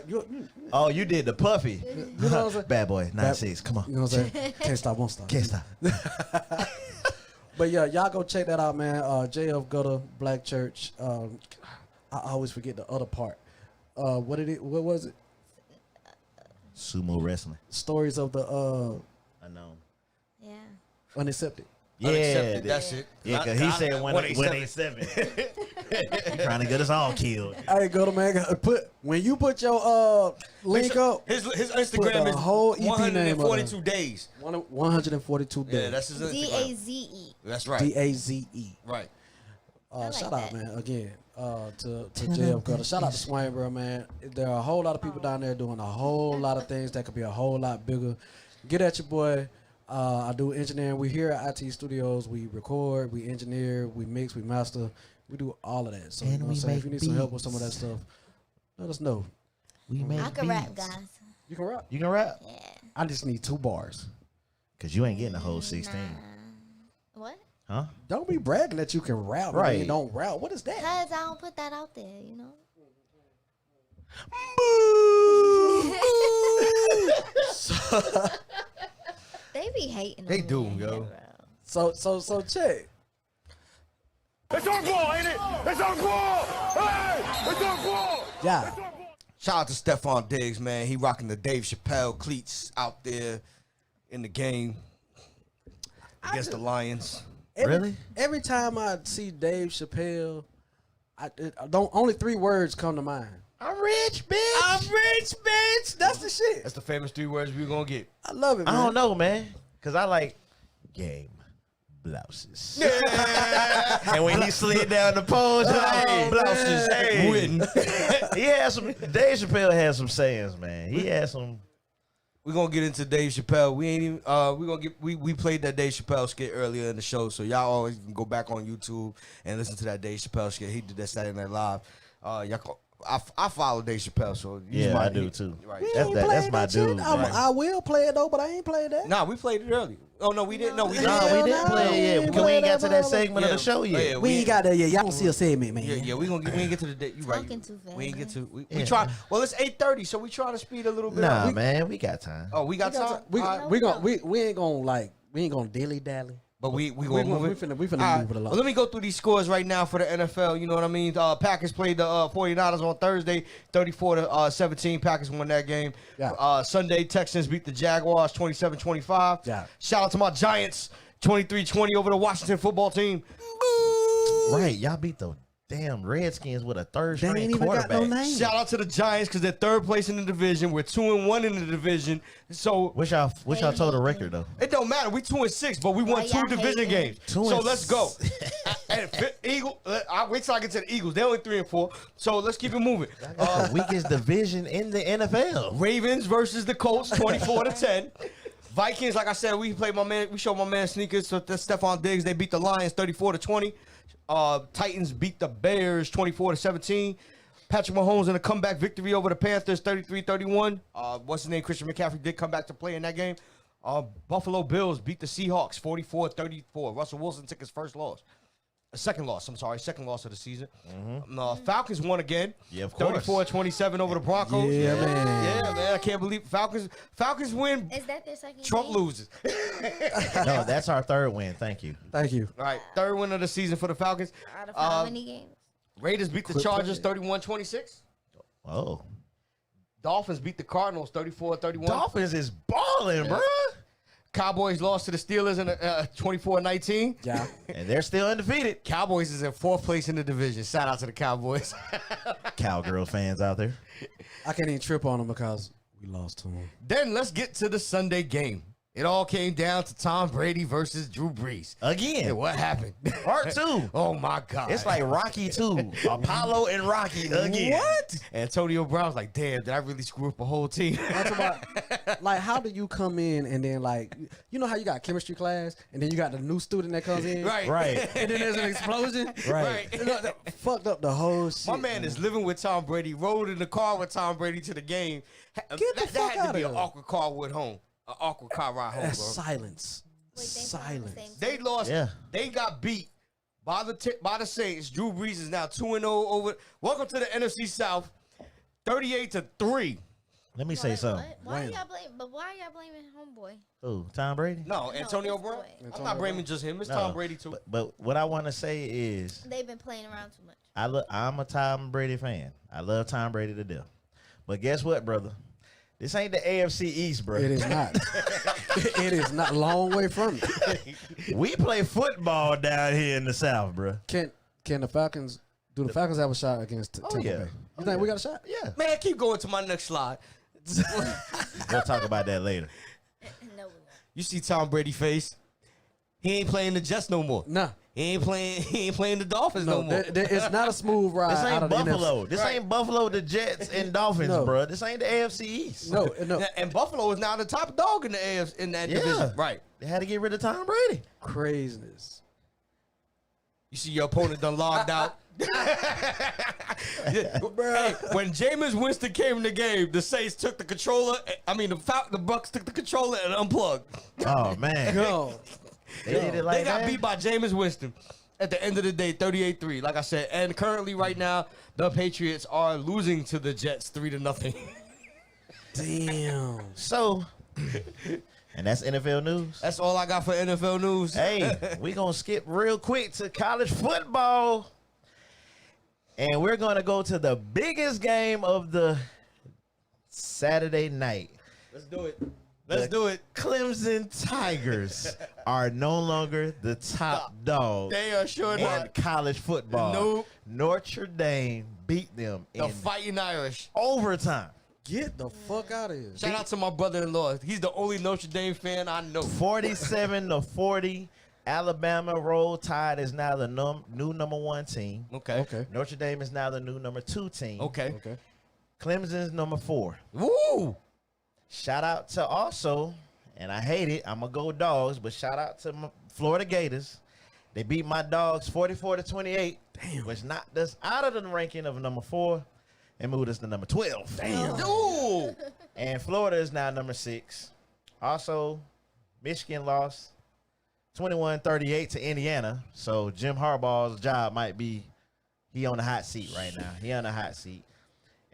You know, Oh, you did the Puffy. you know what I'm saying? Bad boy, 9-6. Come on. You know what I'm saying? Can't stop, won't stop. Can't stop. But yeah, y'all go check that out, man. JF Gutter, Black Church. I always forget the other part. What was it? Sumo wrestling. Stories of the Unknown. Yeah. unaccepted. Yeah, Unaccepted, that's it. Yeah, because he said 187. Trying to get us all killed. Hey, Gutter, man. When you put your link up, His Put Instagram the is whole EP name up 142 days. 142 days. Yeah, that's his Instagram. DAZE. That's right. DAZE. Right. like Shout that. out, man, again, to JF Gutter. Shout out to Swainborough, man. There are a whole lot of people down there doing a whole lot of things that could be a whole lot bigger. Get at your boy. I do engineering. We here at IT Studios. We record, we engineer, we mix, we master. We do all of that. So, you know what I'm saying? If you need some help with some of that stuff, let us know. We make I can rap, beats. guys. You can rap. You can rap? Yeah. I just need 2 bars. Because you ain't getting the whole 16. What? Huh? Don't be bragging that you can rap. Right. Right. Don't rap. What is that? Cause I don't put that out there, you know. They be hating. They on do, me, yo. bro. So check. It's on ball, ain't it? It's on ball. Hey, it's on ball. Yeah. Shout out to Stephon Diggs, man. He rocking the Dave Chappelle cleats out there in the game against the Lions. Really? Every time I see Dave Chappelle, only 3 words come to mind. I'm rich, bitch. That's the shit. That's the famous 3 words we're gonna get. I love it, man. I don't know, man. Because I like game blouses. And when he slid down the pole, blouses. Hey. Win. He had some, Dave Chappelle had some sayings, man. He had some. We're gonna get into Dave Chappelle. We ain't even we played that Dave Chappelle skit earlier in the show, so y'all always can go back on YouTube and listen to that Dave Chappelle skit. He did that Saturday Night Live. I follow Dave Chappelle, so Yeah, I do too. Right. That's my dude. man. I will play it though, but I ain't played that. Nah, we played it earlier. Oh no, we didn't. No, we Nah, didn't. we didn't play it yet. Because we ain't got to that segment of the show yet. Yeah, We ain't got that yet. Y'all don't see a segment, man. Yeah, we ain't get to the day. You right. Talking too fast, We ain't get to. We Yeah. try. Well, it's 8:30, so we try to speed a little bit. Nah, up. man, we got time. Oh, we got time. We All right. ain't gonna dilly dally. But we We gonna move it. finna All right. move it along. Well, let me go through these scores right now for the NFL. You know what I mean? Packers played the 49ers on Thursday, 34-17. Packers won that game. Yeah. Sunday, Texans beat the Jaguars 27-25. Yeah. Shout out to my Giants, 23-20 over the Washington football team. Right, y'all beat the damn Redskins with a third They string ain't even got quarterback. no name. Shout out to the Giants because they're third place in the division. We're 2-1 in the division. So What's y'all total record though? it don't matter. We 2-6, but we won Why 2 y'all division hating? games. 2 So and let's go. And Eagle. I wait till I get to the Eagles. They're only 3-4. So let's keep it moving. The weakest division in the NFL. Ravens versus the Colts, 24-10. Vikings, like I said, we showed my man sneakers. So that's Stephon Diggs. They beat the Lions 34-20. Titans beat the Bears 24-17. Patrick Mahomes in a comeback victory over the Panthers 33-31. What's his name? Christian McCaffrey did come back to play in that game. Buffalo Bills beat the Seahawks 44-34. Russell Wilson took his second loss of the season. Falcons won again. Yeah, of course. 34-27 over the Broncos. Yeah, man. Yeah, man. I can't believe Falcons win. Is that their second Trump game? loses. No, that's our third win. Thank you. Thank you. All right, third win of the season for the Falcons. Out of how many games? Raiders beat the Quit Chargers playing. 31-26. Oh, Dolphins beat the Cardinals 34-31. Dolphins is balling, bro. Cowboys lost to the Steelers in 24-19. Yeah. And they're still undefeated. Cowboys is in 4th place in the division. Shout out to the Cowboys. Cowgirl fans out there. I can't even trip on them because we lost to them. Then let's get to the Sunday game. It all came down to Tom Brady versus Drew Brees. Again. And what happened? Part 2. Oh my God. It's like Rocky 2. Apollo and Rocky again. What? Antonio Brown's like, damn, did I really screw up a whole team? That's about, like, how do you come in and then, like, you know how you got chemistry class and then you got the new student that comes in? Right. And then there's an explosion? Right. You know, that fucked up the whole shit. My man is living with Tom Brady, rode in the car with Tom Brady to the game. Get the that fuck had to outta be an here. awkward car with home. An awkward car ride home, That's bro. silence. Wait, they Silence. playing the same They team? lost. Yeah. They got beat by the Saints. Drew Brees is now 2-0 over. Welcome to the NFC South. 38-3. Let me say something. What? Why y'all blame? But why y'all blaming homeboy? Who? Tom Brady? No, Antonio it's Brown. boy. I'm not blaming just him. It's No. Tom Brady too. But what I want to say is They've been playing around too much. I'm a Tom Brady fan. I love Tom Brady to death. But guess what, brother? This ain't the AFC East, bro. It is not. It is not. Long way from it. We play football down here in the South, bro. Can the Falcons, do the Falcons have a shot against Tampa yeah. Bay? You think we got a shot? Yeah. Man, keep going to my next slide. We'll talk about that later. No, we won't. You see Tom Brady face? He ain't playing the Jets no more. Nah. He ain't playing the Dolphins no, No, more. it's not a smooth ride. This out ain't of the Buffalo. NFC. This ain't Buffalo, the Jets, and Dolphins, No. bro. This ain't the AFC East. No. And Buffalo is now the top dog in the AFC in that Yeah. division. Right. They had to get rid of Tom Brady. Craziness. You see your opponent done logged out. Hey, when Jameis Winston came in the game, the Saints took the controller. I mean, the Bucks took the controller and unplugged. Oh, man. Go. They did it like They got that? beat by Jameis Winston. At the end of the day, 38-3, like I said. And currently, right now, the Patriots are losing to the Jets 3-0. Damn. So, and that's NFL news. That's all I got for NFL news. Hey, we going to skip real quick to college football. And we're going to go to the biggest game of the Saturday night. Let's do it. Let's do it. Clemson Tigers are no longer the top dog They are sure in not. college football. Nope. Notre Dame beat them The in Fighting Irish. overtime. Get the fuck out of here. Shout out to my brother-in-law. He's the only Notre Dame fan I know. 47-40. Alabama Roll Tide is now the new number 1 team. Okay. Notre Dame is now the new number 2 team. Okay. Clemson's number 4. Woo! Shout out to also, and I hate it, I'm going to go Dogs, but shout out to my Florida Gators. They beat my Dogs 44-28. Damn. Which knocked us out of the ranking of number 4 and moved us to number 12. Damn. Ooh! And Florida is now number 6. Also, Michigan lost 21-38 to Indiana. So Jim Harbaugh's job might be, he on the hot seat right now. He on the hot seat.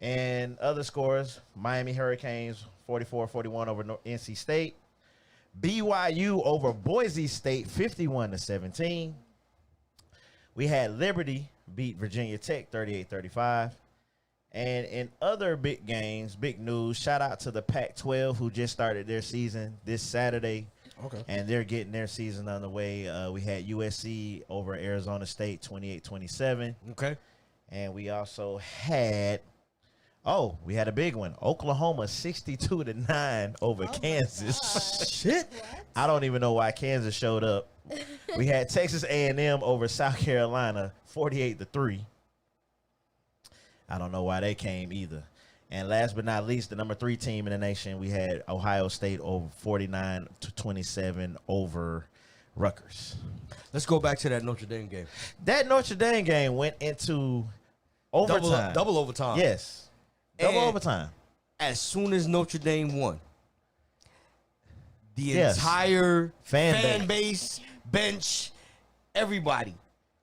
And other scores, Miami Hurricanes 44-41 over NC State. BYU over Boise State 51-17. We had Liberty beat Virginia Tech 38-35. And in other big games, big news, shout out to the Pac-12 who just started their season this Saturday. Okay. And they're getting their season underway. We had USC over Arizona State 28-27. Okay. And we also had we had a big one. Oklahoma 62-9 over Kansas. Shit. I don't even know why Kansas showed up. We had Texas A&M over South Carolina 48-3. I don't know why they came either. And last but not least, the number 3 team in the nation, we had Ohio State over 49-27 over Rutgers. Let's go back to that Notre Dame game. That Notre Dame game went into overtime. Double overtime. Yes. Double And overtime. as soon as Notre Dame won, the Yes. entire Fan fan base, bench, everybody.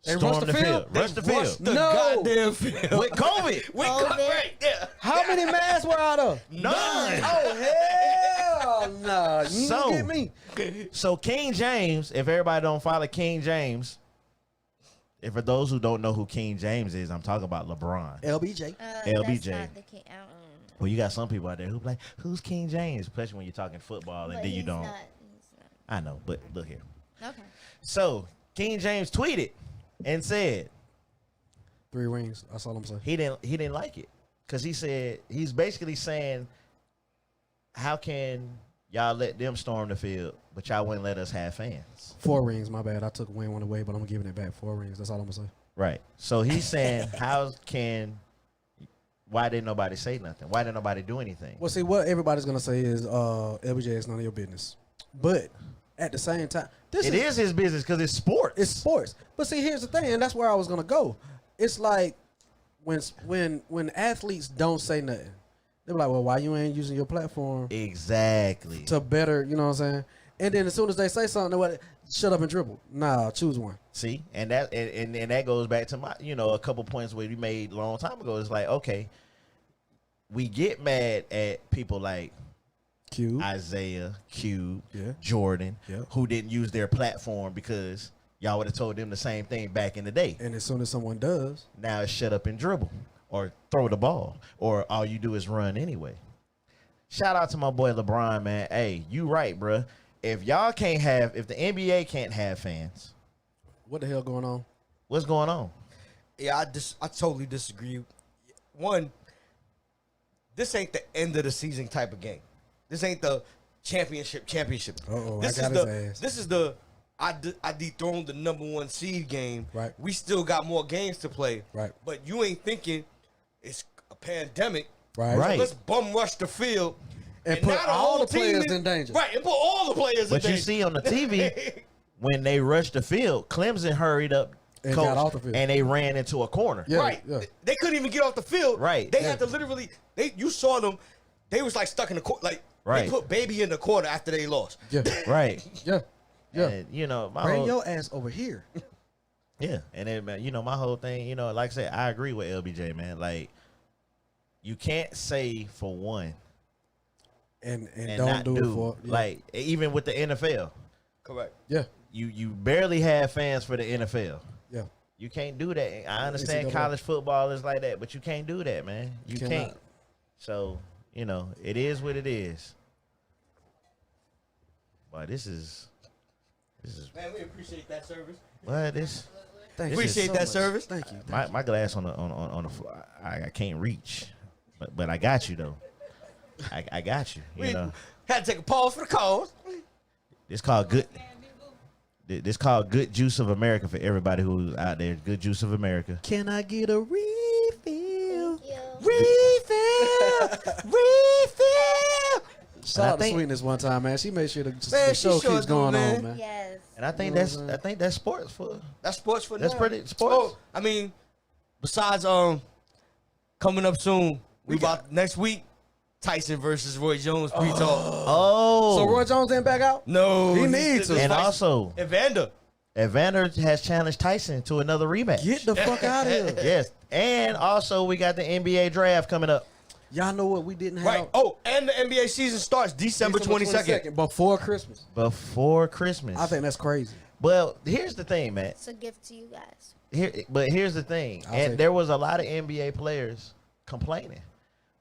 They Stormed the field. They Rushed the field. rushed the No. goddamn field. With COVID. With COVID. COVID. Right, yeah. How many masks were out of? None. Oh hell no! You So- get me. So King James, if everybody don't follow King James, and for those who don't know who King James is, I'm talking about LeBron. LBJ. LBJ. That's not the king. Well, you got some people out there who be like, who's King James? Especially when you're talking football and But then you he's don't. not- I know, but look here. Okay. So King James tweeted and said 3 rings. That's all I'm saying. he didn't like it because he said he's basically saying, how can y'all let them storm the field, but y'all wouldn't let us have fans? 4 rings. My bad. I took win one away, but I'm giving it back. 4 rings. That's all I'm gonna say. Right. So he's saying, why didn't nobody say nothing? Why didn't nobody do anything? Well, see, what everybody's gonna say is LBJ is none of your business. But at the same time, It is his business because it's sports. it's sports. But see, here's the thing, and that's where I was gonna go. It's like when athletes don't say nothing, they're like, "Well, why you ain't using your platform Exactly. to better?" You know what I'm saying? And then as soon as they say something, what? Shut up and dribble. Nah, choose one. See, and that goes back to my, a couple points where we made a long time ago. It's like, okay, we get mad at people like Q. Isaiah, Q, Yeah. Jordan, Yeah. who didn't use their platform because y'all would have told them the same thing back in the day. And as soon as someone does, Now it's shut up and dribble or throw the ball or all you do is run anyway. Shout out to my boy LeBron, man. Hey, you right, bruh. If the NBA can't have fans, what the hell going on? what's going on? Yeah, I totally disagree. One, this ain't the end of the season type of game. This ain't the championship. Uh-oh, This I got is his ass. This is the I dethroned the number 1 seed game. Right. We still got more games to play. Right. But you ain't thinking it's a pandemic. Right. Right. Let's bum rush the field And put now all whole the players team in danger. Right, and put all the players in But danger. you see on the TV, when they rushed the field, Clemson hurried up, And coach, got off the field. and they ran into a corner. Yeah, Right. yeah. They couldn't even get off the field. Right. They Yeah. had to literally you saw them, they was like stuck in the court, like Right. they put baby in the corner after they lost. Yeah, Right. yeah, yeah. And, my Bring whole, your ass over here. yeah, and then, my whole thing, like I said, I agree with LBJ, man. Like, you can't say for one And and don't not do do it for like even with the NFL, Correct. yeah, you barely have fans for the NFL. yeah. You can't do that. I understand NCAA. college football is like that, but you can't do that, man. You Cannot. can't. So, it is what it is. But this is Man, we appreciate that service. what this. Thank This you. is Appreciate so that much. service. Thank you. My glass on the floor. I can't reach, but I got you though. I got you. We You know, had to take a pause for the cause. this called good. This called Good Juice of America for everybody who's out there. Good Juice of America. Can I get a refill? Thank Refill. Shout And I out to think- Sweetness one time, man. She made sure the she show sure keeps do, going man. on, man. Yes. And I think You know what I'm saying? I think that's sports for. That's sports for That's now. pretty sports. Oh, I mean, besides coming up soon, we about next week, Tyson versus Roy Jones pre-talk. Oh, So Roy Jones ain't back out? No, He needs to. and also Evander. Evander has challenged Tyson to another rematch. Get the fuck out of here. Yes, and also we got the NBA draft coming up. Y'all know what we didn't have? Right. Oh, and the NBA season starts December 22nd. Before Christmas. Before Christmas. I think that's crazy. Well, here's the thing, man. It's a gift to you guys. But here's the thing, I'll take and it. there was a lot of NBA players complaining,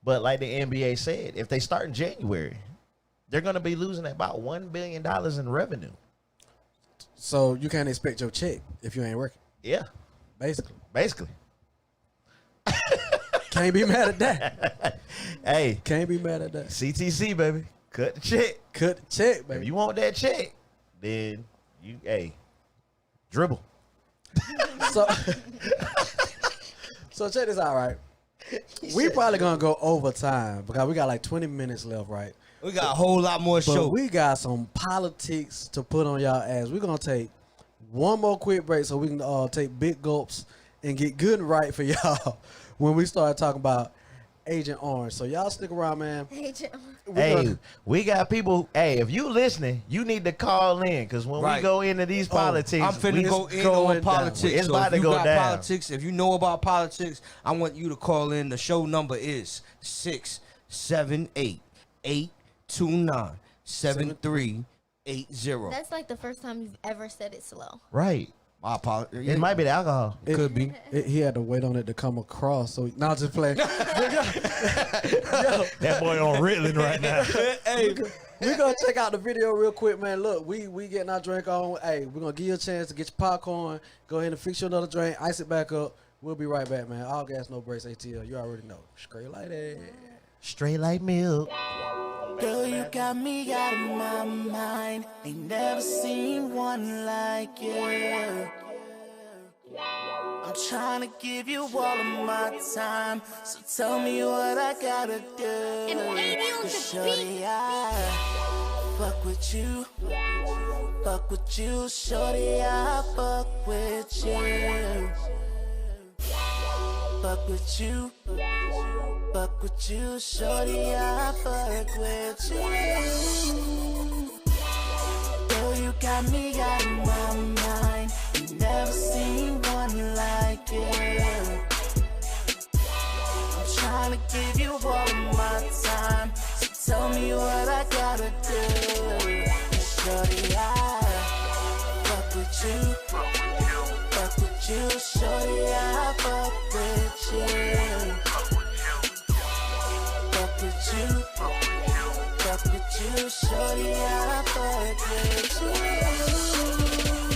but like the NBA said, if they start in January, they're going to be losing about $1 billion in revenue. So you can't expect your check if you ain't working. Yeah, Basically. Can't be mad at that. Hey, Can't be mad at that. CTC, baby. Cut the check. Cut the check, If baby. you want that check, then you, dribble. So, so check this out, right? We probably gonna go overtime because we got like 20 minutes left, right? We got a whole lot more But show. we got some politics to put on y'all ass. We're gonna take one more quick break so we can take big gulps and get good and right for y'all when we start talking about Agent Orange. So y'all stick around, man. Agent. Hey, we got people. Hey, if you listening, you need to call in because when we go into these politics, I'm finna we go in going on politics. down. It's So about if to you go got down. politics, if you know about politics, I want you to call in. The show number is 678-829-7380. That's like the first time you've ever said it slow. Right. My apologies. It might be the alcohol. It could be. He had to wait on it to come across. So now just play. That boy on Ritalin right now. Hey, we gonna check out the video real quick, man. Look, we getting our drink on. Hey, we're gonna give you a chance to get your popcorn. Go ahead and fix you another drink. Ice it back up. We'll be right back, man. All gas, no breaks. ATL. You already know. Straight like that. Straight like milk. Girl, you got me out of my mind. Ain't never seen one like you. I'm trying to give you all of my time, so tell me what I gotta do. Shorty, I fuck with you. Fuck with you, shorty, I fuck with you. Fuck with you. Fuck with you, shorty, I fuck with you. Girl, you got me out of my mind. Ain't never seen one like you. I'm trying to give you all of my time, so tell me what I gotta do. Shorty, I fuck with you. Fuck with you, shorty, I fuck with you. Fuck with you, shorty, I fuck with you.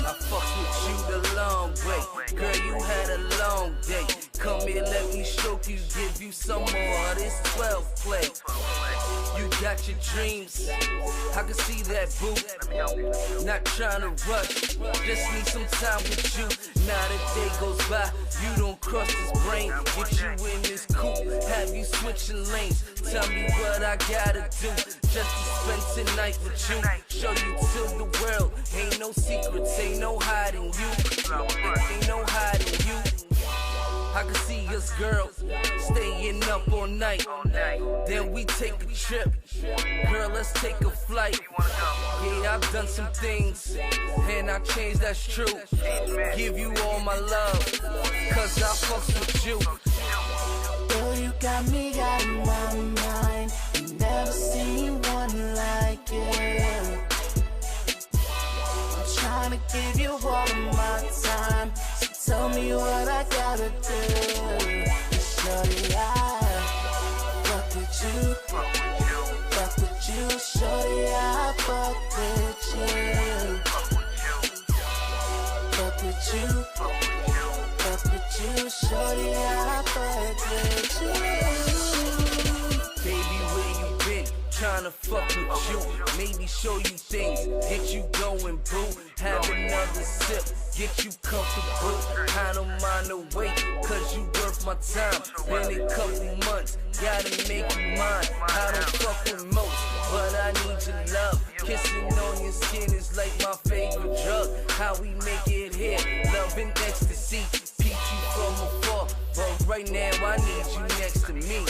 I fucks with you the long way. Girl, you had a long day. Come here, let me stroke you, give you some more of this 12 play. You got your dreams, I can see that, boo. Not trying to rush, just need some time with you. Now the day goes by, you don't cross this brain. Get you in this coupe, have you switching lanes. Tell me what I gotta do, just to spend tonight with you. Show you to the world, ain't no secrets, ain't no hiding you. Ain't no hiding you. I can see us, girl, staying up all night. Then we take a trip. Girl, let's take a flight. Yeah, I've done some things, and I changed, that's true. Give you all my love, cause I fucks with you. Girl, you got me out of my mind. Ain't never seen one like you. I'm trying to give you all of my time, so tell me what I gotta do. Shorty, I fuck with you. Fuck with you, shorty, I fuck with you. Fuck with you. Fuck with you, shorty, I fuck with you. Baby, where you been? Tryna fuck with you, maybe show you things, get you going, boo. Have another sip, get you comfortable. I don't mind the wait, cause you worth my time. Been a couple months, gotta make you mine. I don't fuck with most, but I need your love. Kissing on your skin is like my favorite drug. How we make it here, love and ecstasy. Peek you from afar, but right now I need you next to me.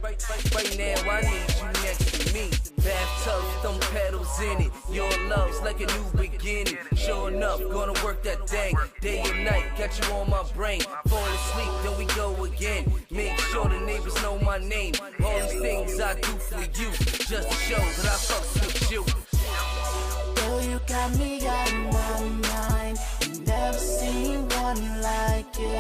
Right now I need you next to me. Bathtub, them pedals in it. Your love's like a new beginning. Sure enough, gonna work that thing day and night. Got you on my brain. Fall asleep, then we go again. Make sure the neighbors know my name. All these things I do for you, just to show that I fucks with you. Girl, you got me out of my mind. Ain't never seen one like you.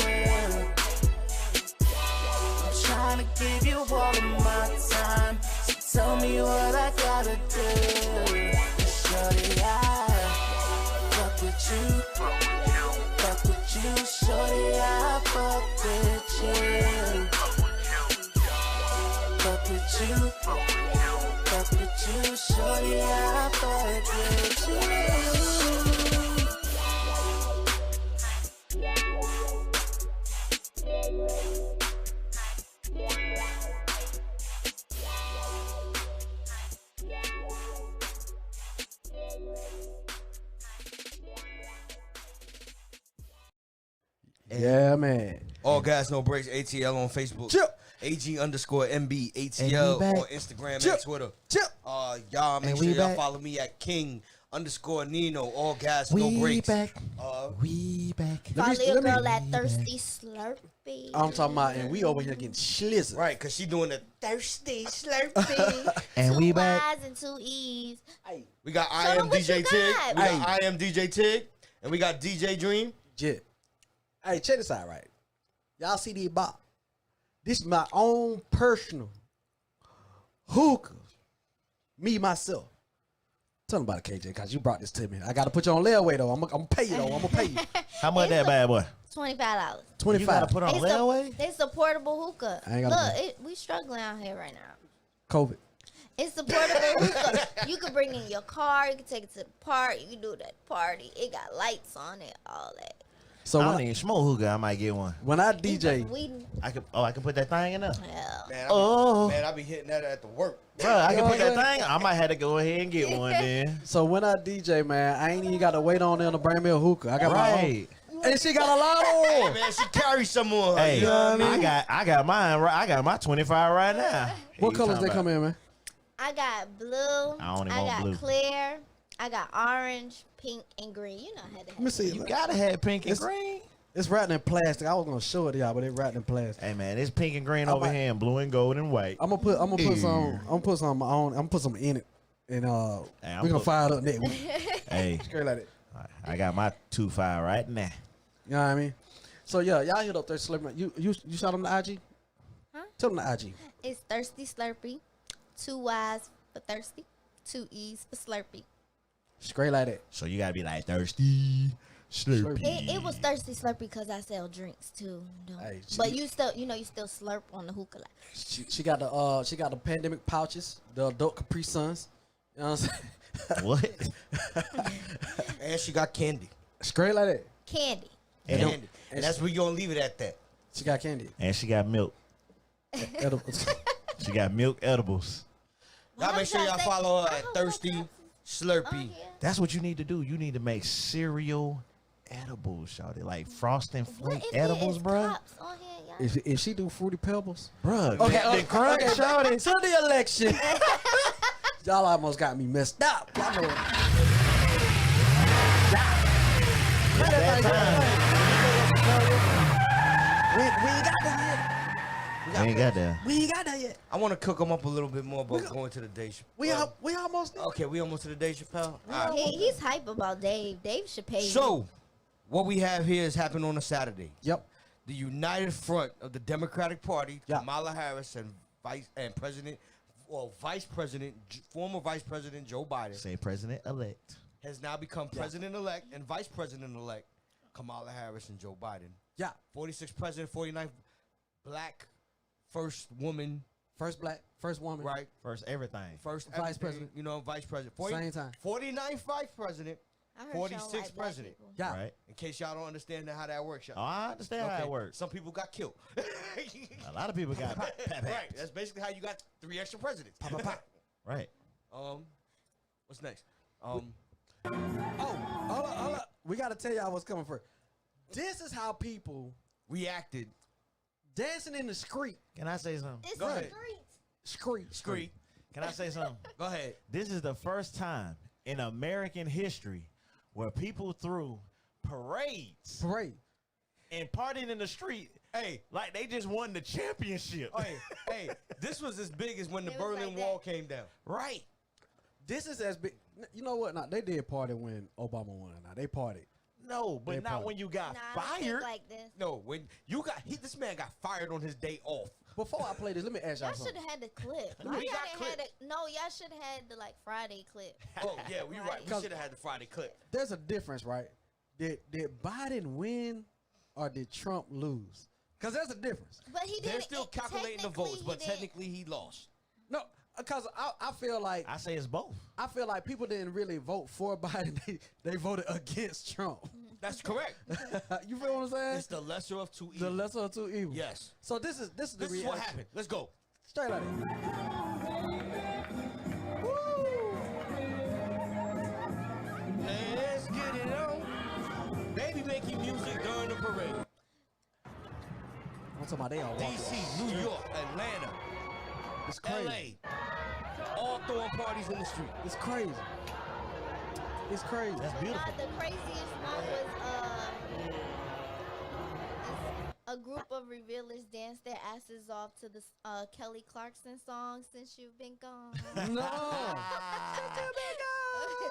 I'm trying to give you all of my time, so tell me what I Fuck with you, shorty, I fuck with you. Fuck with you. Fuck with you, shorty, I fuck with you. Yeah, man. All Gas No Breaks ATL on Facebook. Chip. AG_MB And ATL we back. on Instagram Chip. and Twitter. Chip. Y'all make And sure we y'all back. follow me at King_Nino. All Gas No We Breaks. back. We back. Follow me- your let me- girl at Thirsty Slurpee. I'm talking about, and we over here getting slizzard. Right, cause she doing the thirsty slurpee. And Two we back. Y's and 2 E's. We got Show I them am what DJ you Tig. got. We got I am DJ Tig, and we got DJ Dream. Jet. Hey, check this out, right? Y'all see these bop? This is my own personal hookah. Me, myself. Tell them about it, KJ, because you brought this to me. I got to put you on layaway, though. I'm going to pay you, though. I'm going to pay you. How much that bad boy? $25. 25. You gotta put on It's layaway? it's a portable hookah. I ain't gotta Look, we struggling out here right now. COVID. It's a portable hookah. You can bring it in your car. You can take it to the park. You can do that party. It got lights on it, all that. So I when don't even smoke hookah. I might get one. when I DJ, We, I can put that thing in there. yeah. Man, I be hitting that at the work. Bro, I You can know put what I'm that thing. I might have to go ahead and get one then. so when I DJ, man, I ain't even got to wait on them to bring me a hookah. I got Right. my own. And she got a lot Hey, on. man, she carries some on her. Hey, You know what I mean? I got mine. Right, I got my 25 right now. What colors they come in, man? I got blue. I only I want got blue. clear. I got orange, pink, and green. You know how to have Let me see. You gotta have pink and It's- green. It's wrapped in plastic. I was gonna show it to y'all, but it's wrapped in plastic. Hey man, it's pink and green I over might- here, and blue and gold and white. I'm gonna put some. Ew. I'm gonna put some on. I'm gonna put some in it, and Hey, we're I'm gonna put- fire it up next week. Hey, Straight like it. I got my 2.5 right now. You know what I mean? So yeah, y'all hit up there, Slurpee. You shot on the IG? Huh? Tell them the IG. It's Thirsty Slurpee. 2 Y's for thirsty. 2 E's for Slurpee. Straight like that. So you gotta be like thirsty, slurpee. It was Thirsty Slurpee because I sell drinks too. You know? Hey, But you still slurp on the hookah. Like. She got the pandemic pouches, the adult Capri Suns. You know what I'm saying? What? And she got candy. Straight like that. Candy. And that's where you gonna leave it at that. She got candy. And she got milk. Edibles. She got milk edibles. Y'all make sure y'all follow her at Thirsty Slurpee. That's what you need to do. You need to make cereal edibles, shawty. Like frosting flake What if edibles, it is bruh. pops on here, y'all? If she do Fruity Pebbles, Bruh, okay, Captain Crunch, shawty. to the election. Y'all almost got me messed up. Y'all know it. It's that We ain't got that yet. time. We ain't got that. We ain't got that yet. I want to cook them up a little bit more about going to the Dave Chappelle. We almost there. Okay, we almost to the Dave Chappelle. All right. He's hype about Dave. Dave should pay. So, what we have here is happening on a Saturday. Yep. The United Front of the Democratic Party, Yeah. Kamala Harris and former Vice President Joe Biden Say president-elect. has now become President-elect and Vice President-elect Kamala Harris and Joe Biden. Yeah. 46th President, 49th Black, first woman, First black, first woman. right? First everything. First Vice everything, President. You know, Vice President. Same time. 49th Vice President, I heard y'all 46th like black President. people. Yeah. Right? In case y'all don't understand how that works, y'all. Oh, I understand how it works. Some people got killed. A lot of people got Right. That's basically how you got 3 extra presidents. Right. What's next? Hold up. We got to tell y'all what's coming first. This is how people Reacted. dancing in the street. Can I say something? It's Go the ahead. streets. Street. Can I say something? Go ahead. This is the first time in American history where people threw parades Parade. and partied in the street. Hey. Like they just won the championship. Hey, this was as big as when the It was Berlin like Wall that. came down. Right. This is as big. You know what? Now they did party when Obama won. Now they partied. No, but They not party. when you got Nah, I don't think fired. like this. No, when you got this man got fired on his day off. Before I play this, let me ask y'all Y'all should something. have had the clip. We Y'all got shoulda had clips. y'all should have had the like Friday clip. Oh yeah, we right. We Right. should have had the Friday clip. There's a difference, right? Did Biden win or did Trump lose? Because there's a difference. But he didn't. They're still calculating the votes, but technically he lost. No, because I feel like I say it's both. I feel like people didn't really vote for Biden. They voted against Trump. That's correct. You feel what I'm saying? It's the lesser of two evils. The lesser of two evils. Yes. So this is the This is reaction. what happened. Let's go. Straight like that. Let's get it on. Baby making music during the parade. I'm talking about they all walking. DC, New York, Atlanta, It's crazy. LA. All throwing parties in the street. It's crazy. It's crazy. That's beautiful. The craziest one was a group of revealers danced their asses off to the Kelly Clarkson song "Since You've Been Gone." No.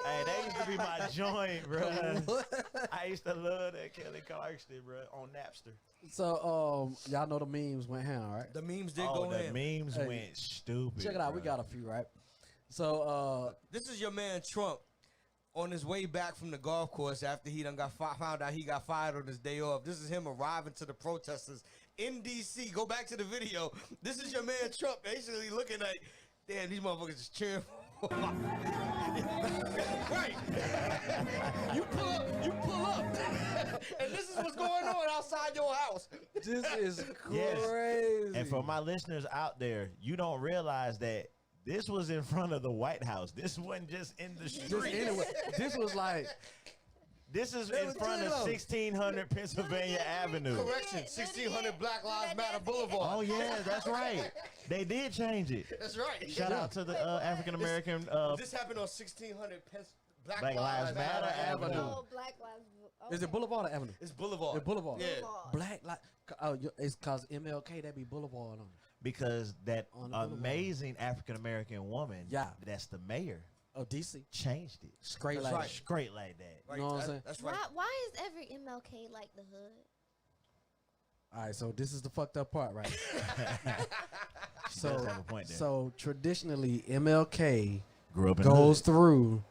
Hey, that used to be my joint, bro. I used to love that Kelly Clarkson, bro, on Napster. So y'all know the memes went ham, right? The memes did Oh, go the in. memes Hey, went stupid. Check it out. We bro. got a few, right? So This is your man Trump on his way back from the golf course after he done got found out he got fired on his day off. This is him arriving to the protesters in D.C. Go back to the video. This is your man Trump basically looking like, damn, these motherfuckers is cheering. Right. You pull up. And this is what's going on outside your house. this is crazy. Yes. And for my listeners out there, you don't realize that this was in front of the White House. This wasn't just in the Just street. anyway, this was like This is It in was front of J-Lo. 1600 Pennsylvania Avenue. Correction, 1600 Black Lives Matter Boulevard. Oh yeah, that's right. They did change it. That's right. Shout out to the African American This happened on 1600 Black Black Lives Matter Avenue. Oh, Black Lives. Okay. is it Boulevard or Avenue? It's Boulevard. The Boulevard. Yeah. Boulevard. Black like it's cause MLK that be Boulevard on it. because that On the Boulevard. amazing African American woman, Yeah. that's the mayor, Oh, DC. changed it Straight That's like right. that. straight like that. Right, You know what I'm that- saying? That's right. Why is every MLK like the hood? All right, so this is the fucked up part, right? She does have a point there. So traditionally, MLK Grew up in goes the hood. through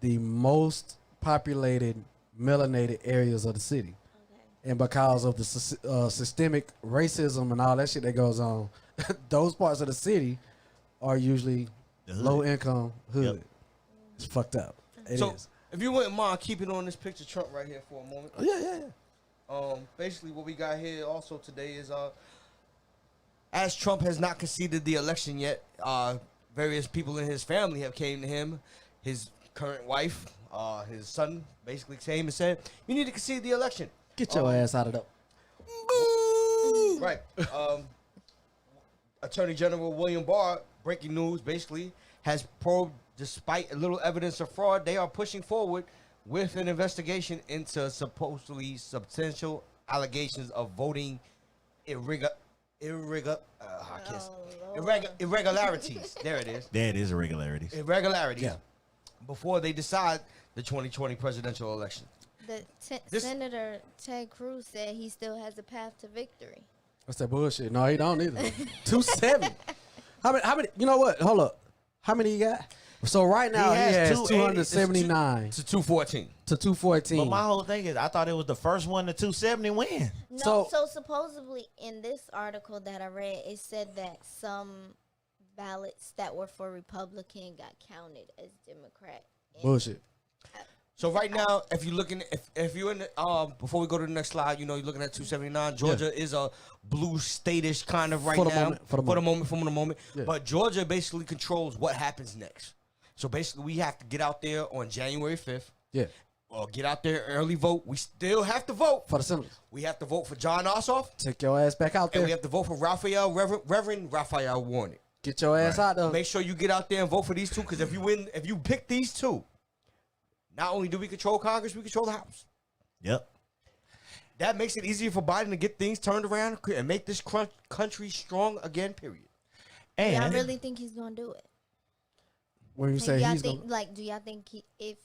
the most populated, melanated areas of the city, Okay. and because of the systemic racism and all that shit that goes on, those parts of the city are usually The hood. low income hood. Yep. It's fucked up. It is. So, if you wouldn't mind keeping on this picture Trump right here for a moment. Oh, yeah. Basically what we got here also today is as Trump has not conceded the election yet, various people in his family have came to him, his current wife, his son basically came and said, "You need to concede the election." Get your ass out of there. Right. Attorney General William Barr, breaking news, basically has probed despite a little evidence of fraud. They are pushing forward with an investigation into supposedly substantial allegations of voting irregularities. There it is. That is irregularities. Irregularities. Yeah. Before they decide the 2020 presidential election. The Senator Ted Cruz said he still has a path to victory. What's that bullshit? No, he don't either. 270. How many? You know what? Hold up. How many he got? So right now he has 279 to 214. to 214. But my whole thing is, I thought it was the first one to 270 win. No, So- so supposedly in this article that I read, it said that some ballots that were for Republican got counted as Democrat. And Bullshit. So right now, if you're looking, if you're in the, before we go to the next slide, you know, you're looking at 279. Georgia is a blue statish kind of right For the now. moment, for the moment. Yeah. But Georgia basically controls what happens next. So basically, we have to get out there on January 5th. Yeah. Or get out there early vote. We still have to vote. For the senators. We have to vote for John Ossoff. Take your ass back out And we there. have to vote for Reverend Raphael Warnock. Get your ass out there. Make sure you get out there and vote for these two, because if you pick these two, not only do we control Congress, we control the House. Yep. That makes it easier for Biden to get things turned around and make this country strong again, period. I And really think he's gonna do it. When you Do say y'all he's think, gonna, like, do y'all think if? You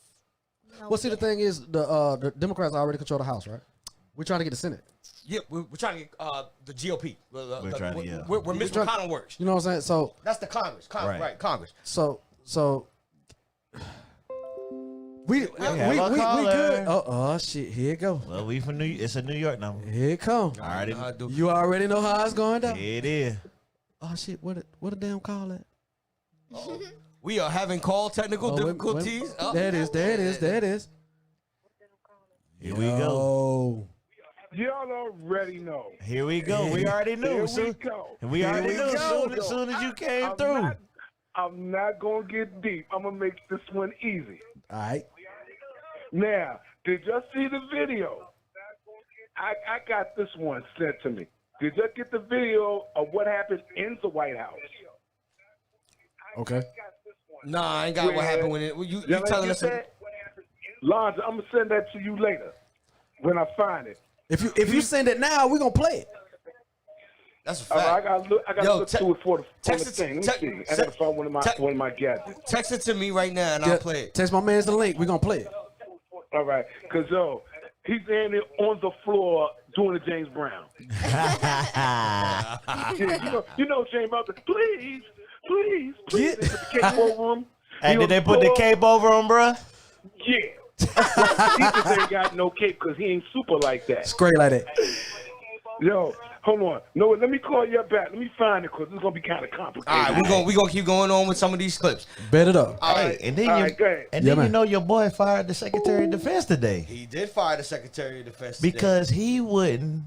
know, well, see, the thing is, the Democrats already control the House, right? We're trying to get the Senate. Yeah, we're trying to get the GOP. We're trying to, yeah. Where Mitch We're trying- McConnell works. You know what I'm saying? So, That's the Congress. Right. Right, Congress. so We have a we caller. good. Oh shit, here it go. Well, we from it's a New York number. Here it come. Already, You already know how it's going down. it is. Oh shit, what a damn call at? We are having call technical Oh, difficulties. Oh. There it is. Here we go. Y'all already know. Here we go. We already knew. Here we Soon- go. We already we knew. go. As soon as you came through. I'm not gonna get deep. I'm gonna make this one easy. All right. Now, did y'all see the video? I got this one sent to me. Did y'all get the video of what happened in the White House? Okay. Nah, I ain't got what happened with it. You Y'all telling ain't us? get that? Lonzo, I'm gonna send that to you later when I find it. If you send it now, we're gonna play it. That's a All right, fact. I gotta Yo, look to it for the text it thing. to- Let me see. I gotta find one of my gadgets. Text it to me right now, and I'll play it. Text my man's the link. We're gonna play it. All right, cause he's in there on the floor doing the James Brown. Yeah, you know James Brown. Please. Get- They put the cape over him. Hey, He did on they put the floor. cape over him, bruh? Yeah. He just ain't got no cape because he ain't super like that. It's great like that. Yo, hold on. No, let me call you back. Let me find it because it's gonna be kind of complicated. All right, we gonna keep going on with some of these clips. Bet it up. All right, And then All you, right, go ahead. and Yeah, then you man. know your boy fired the Secretary of Defense today he did fire the Secretary of Defense today. because he wouldn't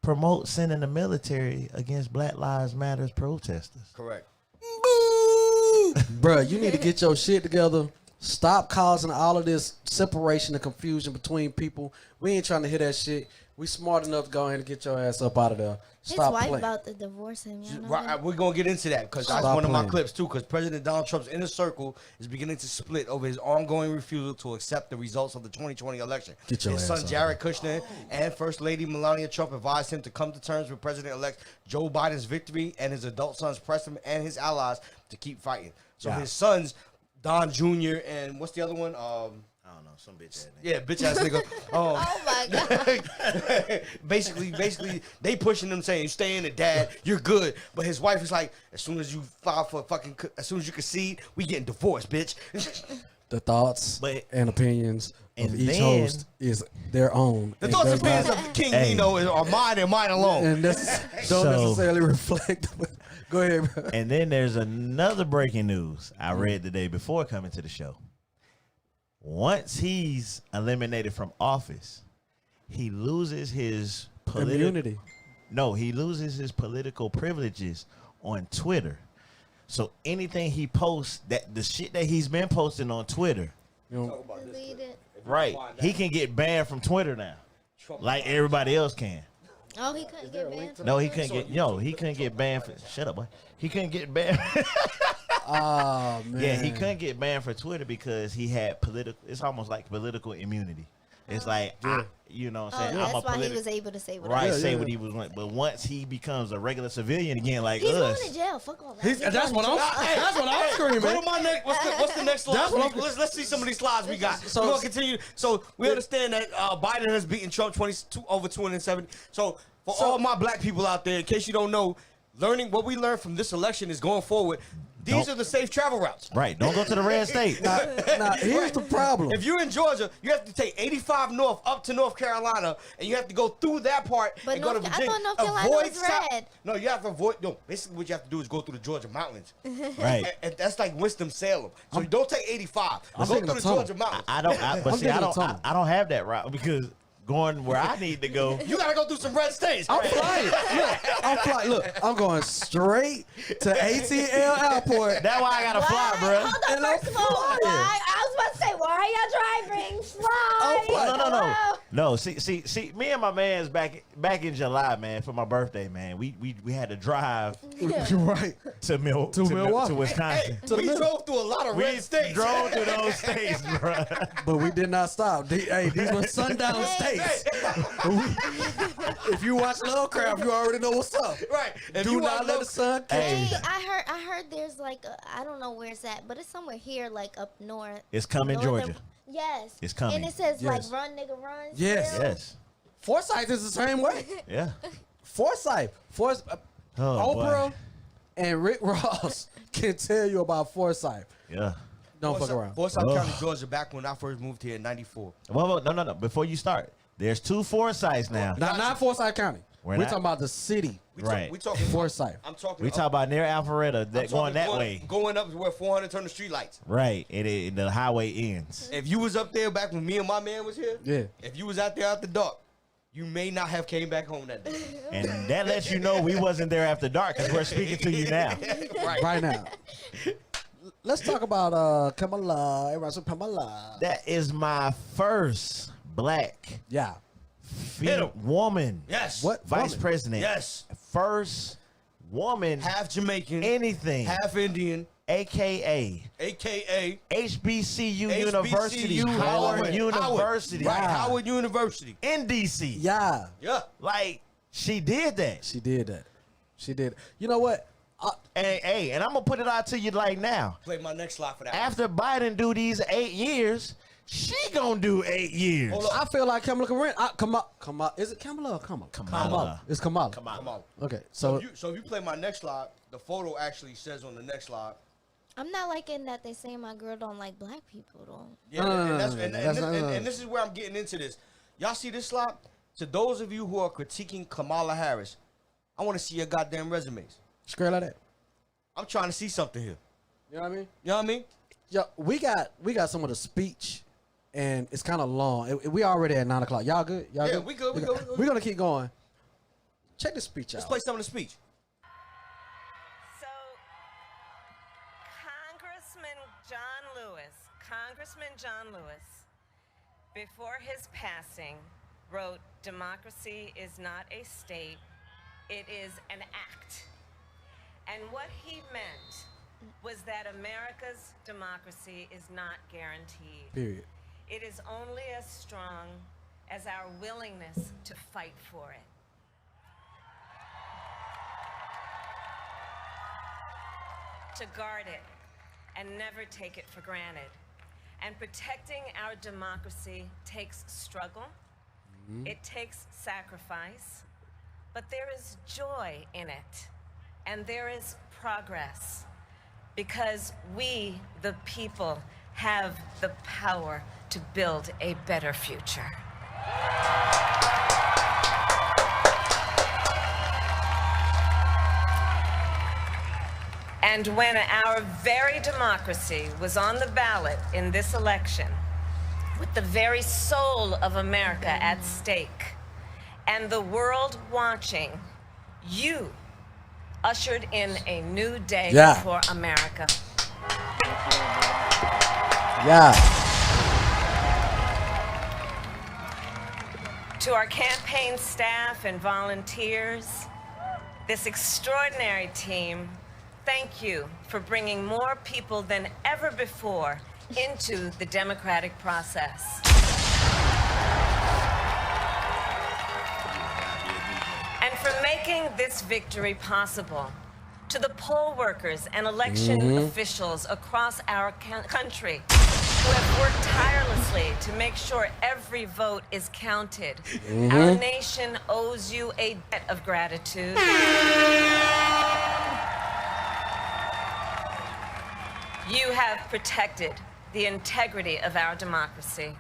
promote sending the military against Black Lives Matters protesters. Correct. Bruh, you need to get your shit together. Stop causing all of this separation and confusion between people. We ain't trying to hear that shit. We smart enough to go ahead and get your ass up out of there. His Stop wife playing. about to divorce him. You know Right, that? we're gonna get into that because that's Stop one of my playing. clips too. Because President Donald Trump's inner circle is beginning to split over his ongoing refusal to accept the results of the 2020 election. Get your his ass son out. Jared Kushner and First Lady Melania Trump advised him to come to terms with President-elect Joe Biden's victory, and his adult sons pressed him and his allies to keep fighting. So Yeah. his sons, Don Jr. and what's the other one? I don't know, some bitch ass nigga. Yeah, bitch ass nigga. Oh my god. basically, they pushing him saying, "Stay in it, Dad. You're good." But his wife is like, "As soon as you file for as soon as you concede, we getting divorced, bitch." The thoughts But- and opinions of and each then- host is their own. The and thoughts does and opinions not- of King Hey. Nino are mine and mine alone. and don't So- necessarily reflect. Go ahead, bro. And then there's another breaking news I read the day before coming to the show. Once he's eliminated from office, he loses his Immunity. No, he loses his political privileges on Twitter. So anything he posts, that the shit that he's been posting on Twitter, You know, Delete it. right? He can get banned from Twitter now, like everybody else can. Oh, he couldn't get banned. from No, he Twitter? couldn't get. He couldn't get banned for. Shut up, boy. He couldn't get banned. oh man. Yeah, he couldn't get banned for Twitter because he had political. It's almost like political immunity. It's like, you know what I'm saying? Oh, I'm that's a why he politi- was able to say what right, Yeah, say yeah. what he was like. But once he becomes a regular civilian again, like He's us, going to jail. Fuck all that. He's- He's that's going what to I'm. jail. That's what I'm screaming. Go to my next. What's the next slide? That's what I'm- Let's see some of these slides we got. So- We're gonna continue. So we understand that Biden has beaten Trump over 270. So for all my black people out there, in case you don't know, what we learned from this election is going forward. These Don't- are the safe travel routes. right? Don't go to the red state. Now, here's the problem. If you're in Georgia, you have to take 85 north up to North Carolina, and you have to go through that part But and go to North- I Virginia. thought North Carolina was red. No, you have to avoid. No, basically what you have to do is go through the Georgia mountains. Right. And that's like Winston-Salem. So you don't take 85. I'm Go thinking through of the tunnel. Georgia mountains. I don't. But I'm see, getting I a don't. tunnel. I don't have that route because going where I need to go. You gotta go through some red states. I'm flying. Look, I'm going straight to ATL Airport. That's why I gotta fly, bro. Hold on, And I'm first of all, flying. why? I was about to say, why are y'all driving? Fly. No. No, see. Me and my man's back in July, man, for my birthday, man. We had to drive right. to Milwaukee. to Wisconsin. We drove through a lot of We red states. drove to those states, bro. But we did not stop. These were sundown states. If you watch Lovecraft, you already know what's up. Right. If Do you not want let the sun catch Hey, you. I heard there's like I don't know where it's at, but it's somewhere here, like up north. It's coming, Northern- Georgia. Yes. It's coming. And it says Yes. like run, nigga, run. Yes. still. Yes. Forsyth is the same way. Yeah. Forsyth. Oh, Oprah boy. and Rick Ross can tell you about Forsyth. Yeah. Don't fuck around. Forsyth County, Georgia, back when I first moved here in '94. Well, no. Before you start, there's 2 Forsyths now. Not Forsyth County. We're We're not- talking about the city. We talking Forsyth. I'm talking. We talk about near Alpharetta, going that way. Going up to where 400 turn the street lights. Right. The highway ends. If you was up there back when me and my man was here, Yeah. if you was out there after dark, you may not have came back home that day. And that lets you know we wasn't there after dark because we're speaking to you now. Right now. Let's talk about Kamala. Everybody say Kamala. That is my first black Yeah. woman. Yes. What? Vice Woman. president. Yes. First woman. Half Jamaican, anything. half Indian, AKA AKA HBCU HBCU, University. Howard University. Right, Wow. Howard University. In DC. Yeah. Yeah. Like, she did that. She did that. She did. You know what? And I'm going to put it out to you like now. Play my next slide for that. After Biden do these 8 years, she going to do 8 years. Hold up. I feel like Kamala can win. Kamala. Is it Kamala or Kamala? Kamala. It's Kamala. Come on. Okay. So So if you play my next slide, the photo actually says on the next slide. I'm not liking that they say my girl don't like black people though. Yeah, and this is where I'm getting into this. Y'all see this slide? To those of you who are critiquing Kamala Harris, I want to see your goddamn resumes. straight like that. I'm trying to see something here. You know what I mean? You know what I mean? Yeah, we got some of the speech, and it's kind of long. We already at 9 o'clock. Y'all good? Y'all Yeah, good? we good, we good. We're gonna keep going. Check the speech Let's out. play some of the speech. So, Congressman John Lewis, before his passing, wrote, "Democracy is not a state, it is an act." And what he meant was that America's democracy is not guaranteed. Period. It is only as strong as our willingness to fight for it. To guard it and never take it for granted. And protecting our democracy takes struggle, it takes sacrifice, but there is joy in it, and there is progress, because we, the people, have the power to build a better future. And when our very democracy was on the ballot in this election, with the very soul of America at stake, and the world watching, you ushered in a new day for America. Yeah. To our campaign staff and volunteers, this extraordinary team, thank you for bringing more people than ever before into the democratic process. And for making this victory possible. To the poll workers and election officials across our country who have worked tirelessly to make sure every vote is counted. Our nation owes you a debt of gratitude. You have protected the integrity of our democracy.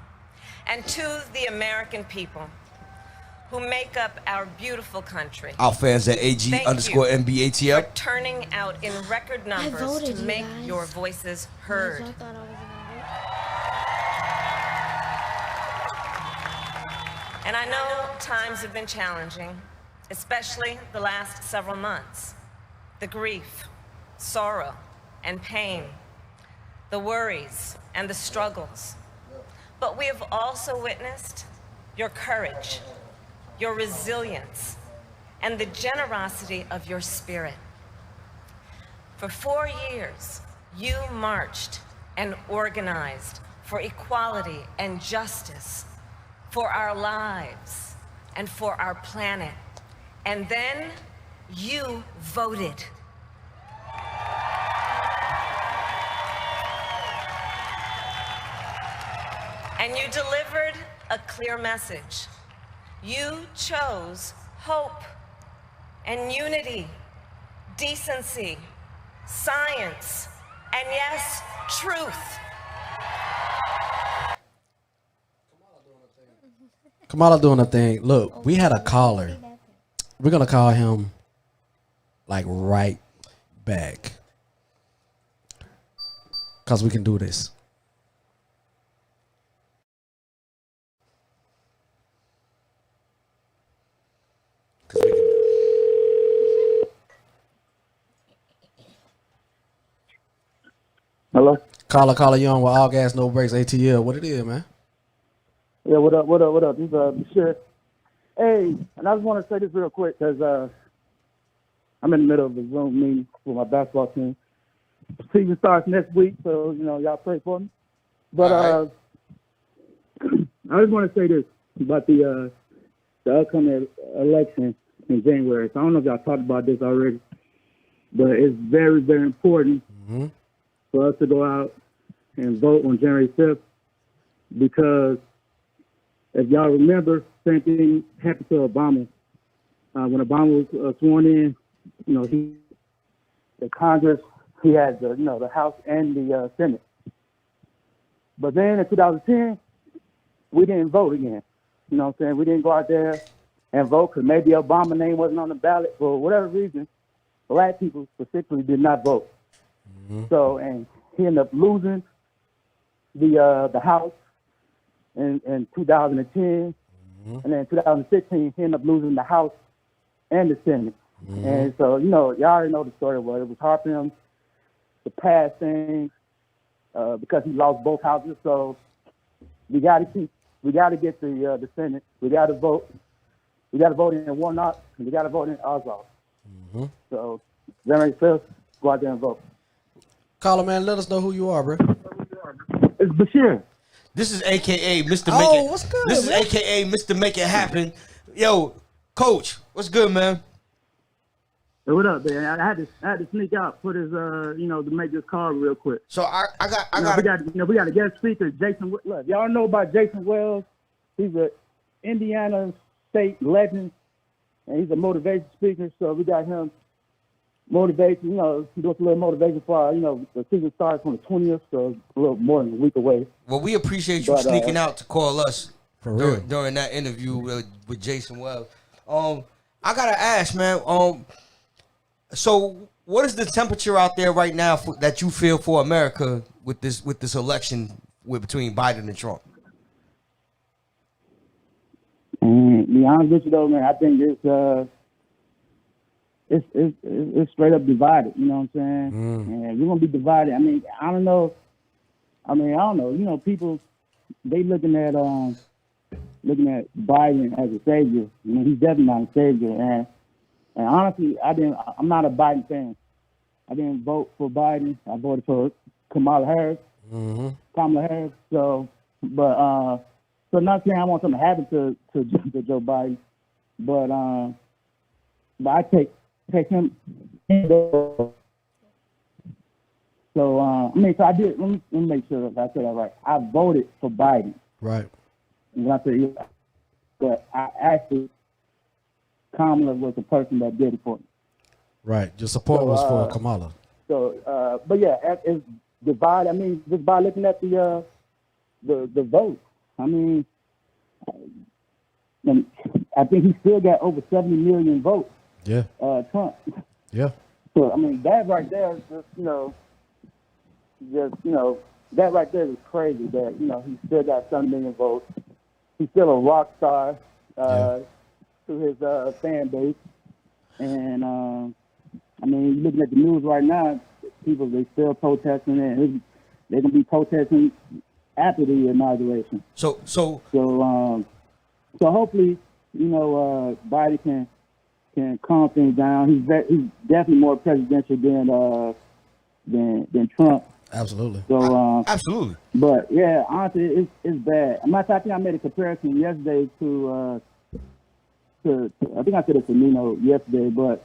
And to the American people who make up our beautiful country, Our fans at AG_NBATL. for turning out in record numbers voted, to you make guys. your voices So heard. I thought I wasn't gonna And I know times have been challenging, especially the last several months. The grief, sorrow, and pain, the worries and the struggles. But we have also witnessed your courage, your resilience, and the generosity of your spirit. For 4 years, you marched and organized for equality and justice, for our lives and for our planet. And then you voted. And you delivered a clear message. You chose hope and unity, decency, science, and yes, truth Kamala doing a thing. Look, we had a caller. We're gonna call him like right back. Cause we can do this. Hello? Caller, you on with All Gas No Breaks ATL. What it is, man? Yeah, what up? This is sure. Hey, and I just want to say this real quick because I'm in the middle of a Zoom meeting for my basketball team. Season starts next week, so y'all pray for me. But I just want to say this about the upcoming election in January. So I don't know if y'all talked about this already, but it's very, very important for us to go out and vote on January 5th because if y'all remember, same thing happened to Obama. When Obama was sworn in, the Congress, he had the House and the Senate. But then in 2010, we didn't vote again. You know what I'm saying? We didn't go out there and vote because maybe Obama's name wasn't on the ballot for whatever reason. Black people specifically did not vote. So, and he ended up losing the House in 2010, and then in 2016 he ended up losing the House and the Senate. And so y'all already know the story. It was hard for him to pass things because he lost both houses. So we got to get the Senate. We got to vote. We got to vote in Warnock, and we got to vote in Oswald. So January 5th, go out there and vote. Caller, man, let us know who you are, bro. It's Bashir. This is AKA Mr. Oh, Make It. what's good, This man? is AKA Mr. Make It Happen. Yo, Coach, what's good, man? Hey, what up, man? I had to sneak out for this, to make this call real quick. So we got a guest speaker, Jason. Look, y'all know about Jason Wells. He's a Indiana State legend, and he's a motivation speaker. So we got him motivation. He does a little motivation for the season starts on the 20th, so a little more than a week away. Well, we appreciate you sneaking out to call us for real during that interview with Jason Wells. I gotta ask, man. So what is the temperature out there right now that you feel for America with this election between Biden and Trump? Be honest with you though, man, I think it's straight up divided. You know what I'm saying? And we're gonna be divided. I don't know. People they looking at Biden as a savior. He's definitely not a savior. And honestly, I'm not a Biden fan. I didn't vote for Biden. I voted for Kamala Harris. So not saying I want something to happen to Joe Biden, but I take him. So so I did. Let me make sure that I said that right. I voted for Biden. Right. And I said, but I actually, Kamala was the person that did it for me. Right. Your support was for Kamala. So, but yeah, it's divided. Just by looking at the vote, and I think he still got over 70 million votes. Yeah. Trump. Yeah. So that right there is that right there is crazy. That he still got 7 million votes. He's still a rock star to his fan base, and looking at the news right now, people they still protesting, and they're gonna be protesting after the inauguration. So hopefully, Biden can calm things down. He's definitely more presidential than Trump. Absolutely. So absolutely. But yeah, honestly, it's bad. I think I made a comparison yesterday to I think I said it to Nino yesterday, but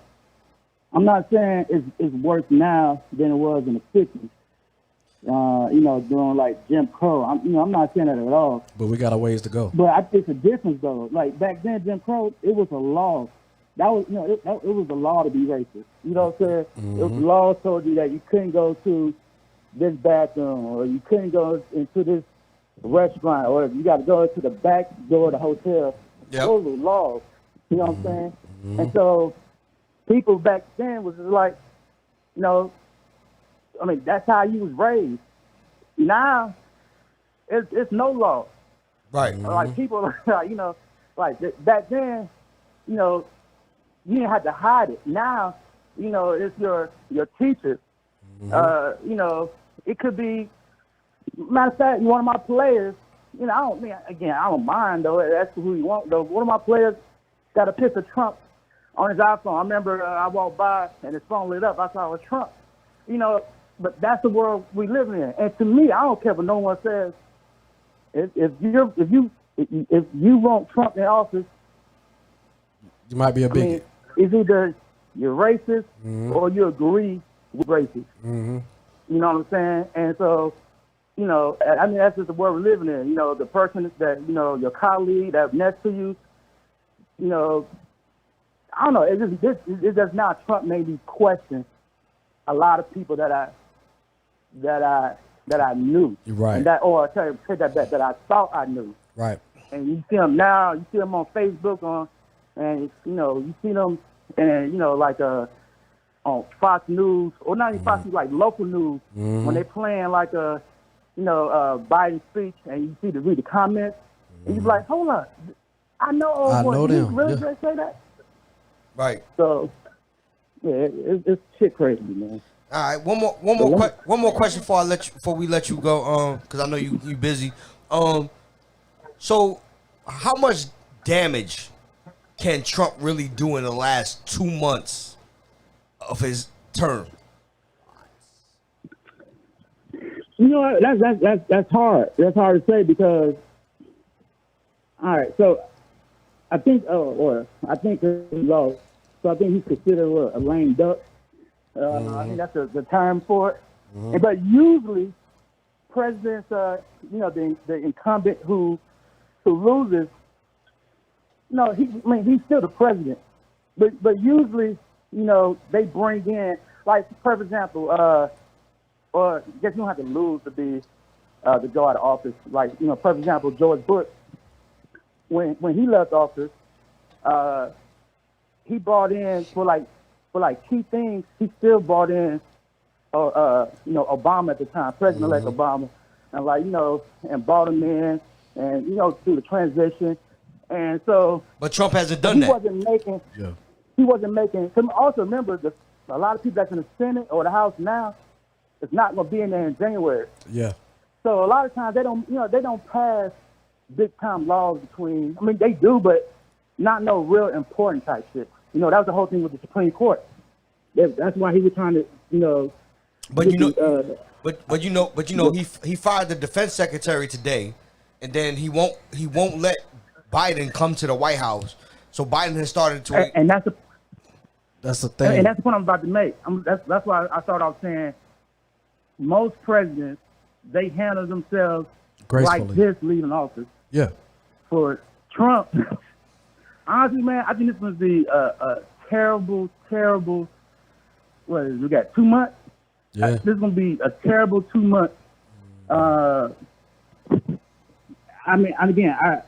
I'm not saying it's worse now than it was in the 50s. During like Jim Crow. I'm not saying that at all. But we got a ways to go. But I think the difference though, like back then, Jim Crow, it was a law. That was, it was a law to be racist. You know what I'm saying? It was the law told you that you couldn't go to this bathroom or you couldn't go into this restaurant, or if you got to go to the back door of the hotel. Yep. Those are laws. You know what I'm saying? And so people back then was just like, you know, I mean, that's how you was raised. Now, it's no law. Right. Like people, like, you know, like back then, you know, you didn't have to hide it. Now, you know, it's your teacher. You know, it could be. Matter of fact, one of my players. You know, I don't mind though. That's who you want though. One of my players got a picture of Trump on his iPhone. I remember I walked by and his phone lit up. I saw it was Trump. You know, but that's the world we live in. And to me, I don't care what no one says. If you want Trump in office, You might be a bigot. it's either you're racist or you agree with racist. You know what I'm saying? And so, you know, I mean, that's just the world we're living in. You know, the person that, you know, your colleague that's next to you, you know, I don't know. It just now Trump made me question a lot of people that I knew. Right. And that, or take that back, that I thought I knew. Right. And you see them now, you see them on Facebook, and you know, you see them, and you know, like on Fox News, or not even Fox News, like local news, when they playing like Biden's speech, and you see read the comments, and you're like, hold up, I know old boy, know you them, really yeah. gonna say that? Right. So yeah, it's shit crazy, man. All right, one more question before we let you go, because I know you busy. So how much damage can Trump really do in the last 2 months of his term? You know what? That's hard. That's hard to say because, all right. So I think, I think he's low. So I think he's considered a lame duck. I think that's the term for it. But usually, presidents, you know, the incumbent who loses, no, he's still the president. But usually, you know, they bring in, like, for example, or I guess you don't have to lose to be to go out of office. Like, you know, for example, George Bush, when he left office, he brought in for key things. He still brought in, you know, Obama at the time, President-elect Obama, and like, you know, and brought him in, and you know, through the transition, and so. But Trump hasn't done that. He wasn't making. Also remember, a lot of people that's in the Senate or the House now, it's not going to be in there in January. Yeah. So a lot of times they don't pass big time laws between. I mean, they do, but not no real important type shit. You know, that was the whole thing with the Supreme Court. That's why he was trying to, you know. But you know, he fired the defense secretary today, and then he won't let Biden come to the White House. So Biden has started to. And that's the thing. And that's the point I'm about to make. That's why I started off saying most presidents, they handle themselves gracefully like this leaving office. Yeah. For Trump, honestly, man, I think this was a terrible. What is it? We got 2 months. Yeah. This is gonna be a terrible 2 months. I mean, again, I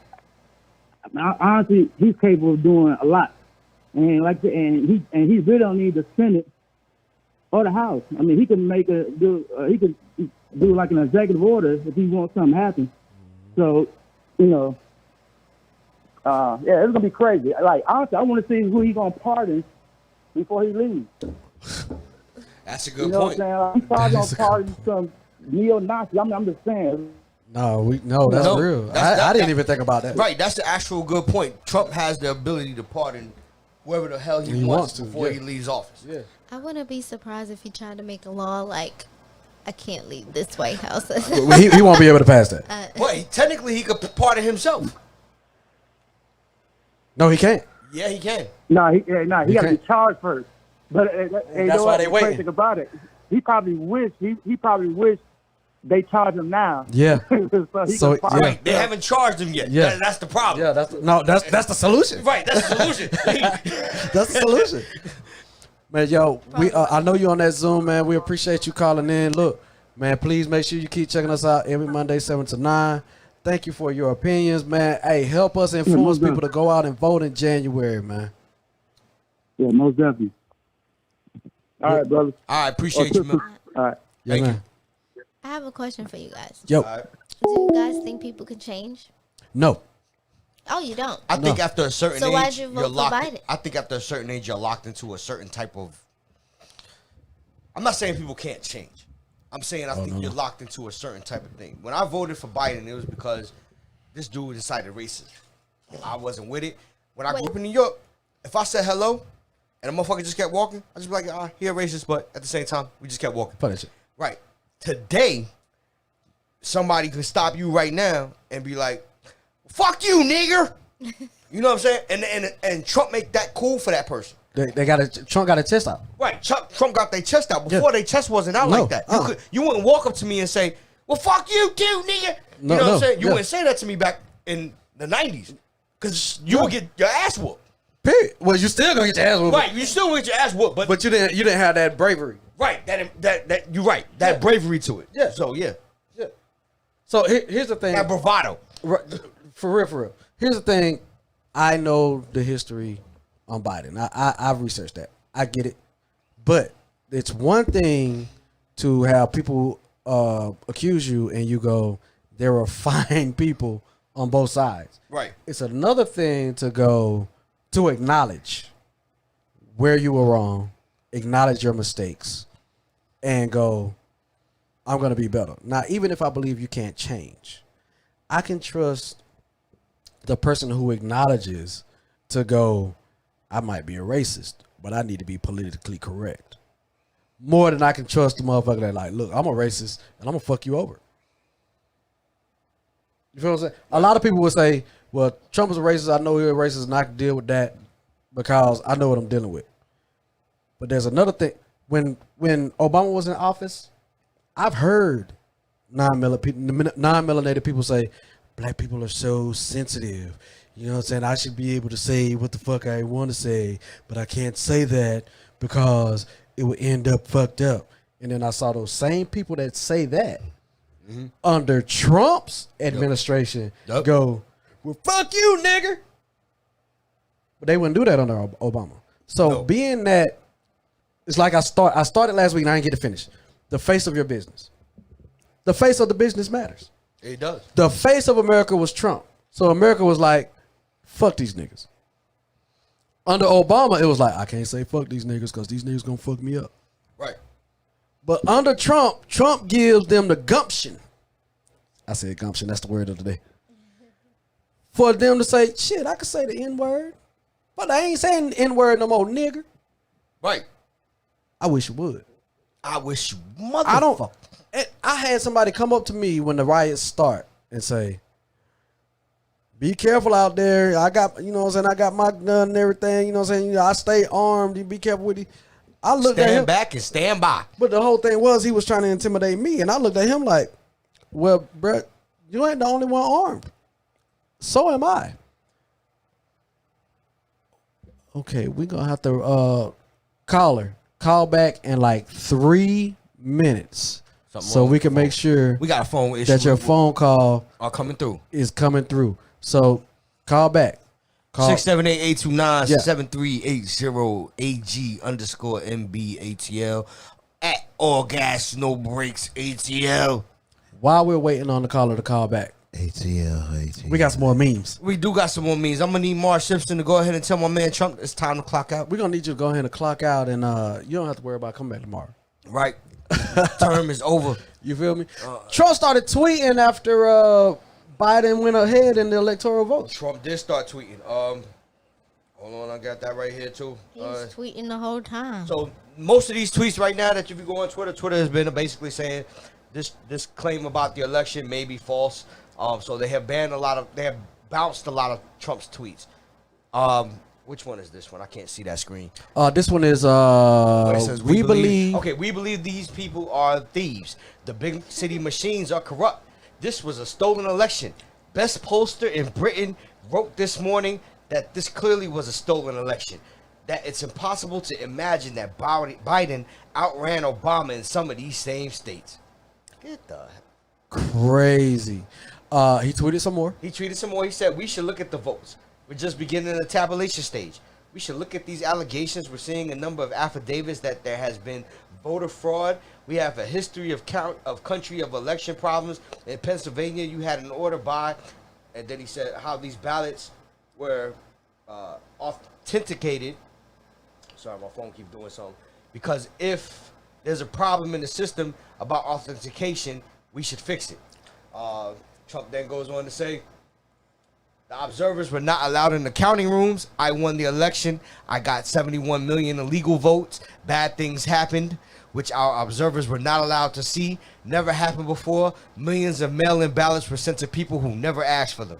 honestly, he's capable of doing a lot, and he really don't need the Senate or the House. I mean, he can he can do like an executive order if he wants something to happen. So, you know, yeah, it's gonna be crazy. Like, honestly, I want to see who he's gonna pardon before he leaves. That's a good point. You know what I'm saying? Like, he's probably gonna pardon some neo-Nazi. I'm just saying. No, that's real. I didn't even think about that. Right, that's the actual good point. Trump has the ability to pardon whoever the hell he wants to, before he leaves office. Yeah. I wouldn't be surprised if he tried to make a law like, I can't leave this White House. he won't be able to pass that. But technically, he could pardon himself. No, he can't. Yeah, he can. No, he got to be charged first. But that's why they waiting. Think about it. He probably wished they charge him now. Yeah. so right, they haven't charged him yet. Yeah. That's the problem. Yeah, that's the solution. Right, that's the solution. That's the solution. Man, yo, I know you on that Zoom, man. We appreciate you calling in. Look, Man, please make sure you keep checking us out every Monday, 7 to 9. Thank you for your opinions, man. Hey, help us influence people to go out and vote in January, man. Yeah, most definitely. All right, brother. All right, appreciate you, man. All right. Yeah, Thank man. I have a question for you guys. Yo. All right. Do you guys think people can change? No. Oh, you don't? I think after a certain So age, why'd you vote you're for locked. Biden? I think after a certain age, you're locked into a certain type of. I'm not saying people can't change. I'm saying I think you're locked into a certain type of thing. When I voted for Biden, it was because this dude decided racism. I wasn't with it. When I grew up in New York, if I said hello and a motherfucker just kept walking, I just be like, he a racist, but at the same time, we just kept walking. Punish it. Right. Today, somebody could stop you right now and be like, fuck you, nigger. You know what I'm saying? And Trump make that cool for that person. Trump got a chest out. Right. Trump got their chest out. Before their chest wasn't out like that. You wouldn't walk up to me and say, well, fuck you too, nigga. You know what I'm saying? You wouldn't say that to me back in the 90s. Because you would get your ass whooped. Period. Well, you still gonna get your ass whooped. Right. You still gonna get your ass whooped. But you didn't have that bravery. Right. That you're right. That bravery to it. Yeah. So, yeah. So here's the thing. That bravado. Right, for real. Here's the thing. I know the history on Biden. I've researched that. I get it. But it's one thing to have people accuse you and you go, there are fine people on both sides. Right. It's another thing to go to acknowledge where you were wrong, acknowledge your mistakes, and go, I'm going to be better. Now, even if I believe you can't change, I can trust the person who acknowledges to go, I might be a racist, but I need to be politically correct. More than I can trust the motherfucker that like, look, I'm a racist and I'm going to fuck you over. You feel what I'm saying? A lot of people would say, well, Trump is a racist. I know he's a racist and I can deal with that because I know what I'm dealing with. But there's another thing. When Obama was in office, I've heard non-melanated people say, black people are so sensitive. You know what I'm saying? I should be able to say what the fuck I want to say, but I can't say that because it would end up fucked up. And then I saw those same people that say that under Trump's administration go, well, fuck you, nigger. But they wouldn't do that under Obama. So being that, it's like I started last week and I didn't get to finish. The face of your business. The face of the business matters. It does. The face of America was Trump. So America was like, fuck these niggas. Under Obama, it was like, I can't say fuck these niggas because these niggas gonna fuck me up. Right. But under Trump gives them the gumption. I said gumption, that's the word of the day. For them to say, shit, I could say the N-word. But I ain't saying the N-word no more, nigger. Right. I wish you would. I wish you motherfucker. I had somebody come up to me when the riots start and say, be careful out there. I got, you know what I'm saying, I got my gun and everything, you know what I'm saying, I stay armed, you be careful with it. I looked at him. Stand back and stand by. But the whole thing was he was trying to intimidate me, and I looked at him like, well, bruh, you ain't the only one armed. So am I. Okay, we're going to have to call back in like 3 minutes. So we can make sure we got a phone issue that your phone call are coming through. Is coming through. So call back. 678-829-7380 AG_NB ATL at All Gas No Breaks ATL. While we're waiting on the caller to call back. ATL. We got some more memes. We do got some more memes. I'm gonna need Mark Simpson to go ahead and tell my man Trump it's time to clock out. We're gonna need you to go ahead and clock out, and you don't have to worry about coming back tomorrow. Right. Term is over. You feel me? Trump started tweeting after Biden went ahead in the electoral vote. Trump did start tweeting. Hold on, I got that right here too. He's tweeting the whole time. So most of these tweets right now that if you go on Twitter has been basically saying this claim about the election may be false. So they have bounced a lot of Trump's tweets. Which one is this one? I can't see that screen. This one is it says, we believe. Okay, we believe these people are thieves. The big city machines are corrupt. This was a stolen election. Best pollster in Britain wrote this morning that this clearly was a stolen election. That it's impossible to imagine that Biden outran Obama in some of these same states. Get the. Crazy. He tweeted some more. He tweeted some more. He said, we should look at the votes. We're just beginning the tabulation stage. We should look at these allegations. We're seeing a number of affidavits that there has been voter fraud. We have a history of country of election problems. In Pennsylvania, you had an order by, and then he said how these ballots were authenticated. Sorry, my phone keeps doing something. Because if there's a problem in the system about authentication, we should fix it. Trump then goes on to say, the observers were not allowed in the counting rooms. I won the election. I got 71 million illegal votes. Bad things happened, which our observers were not allowed to see. Never happened before. Millions of mail-in ballots were sent to people who never asked for them.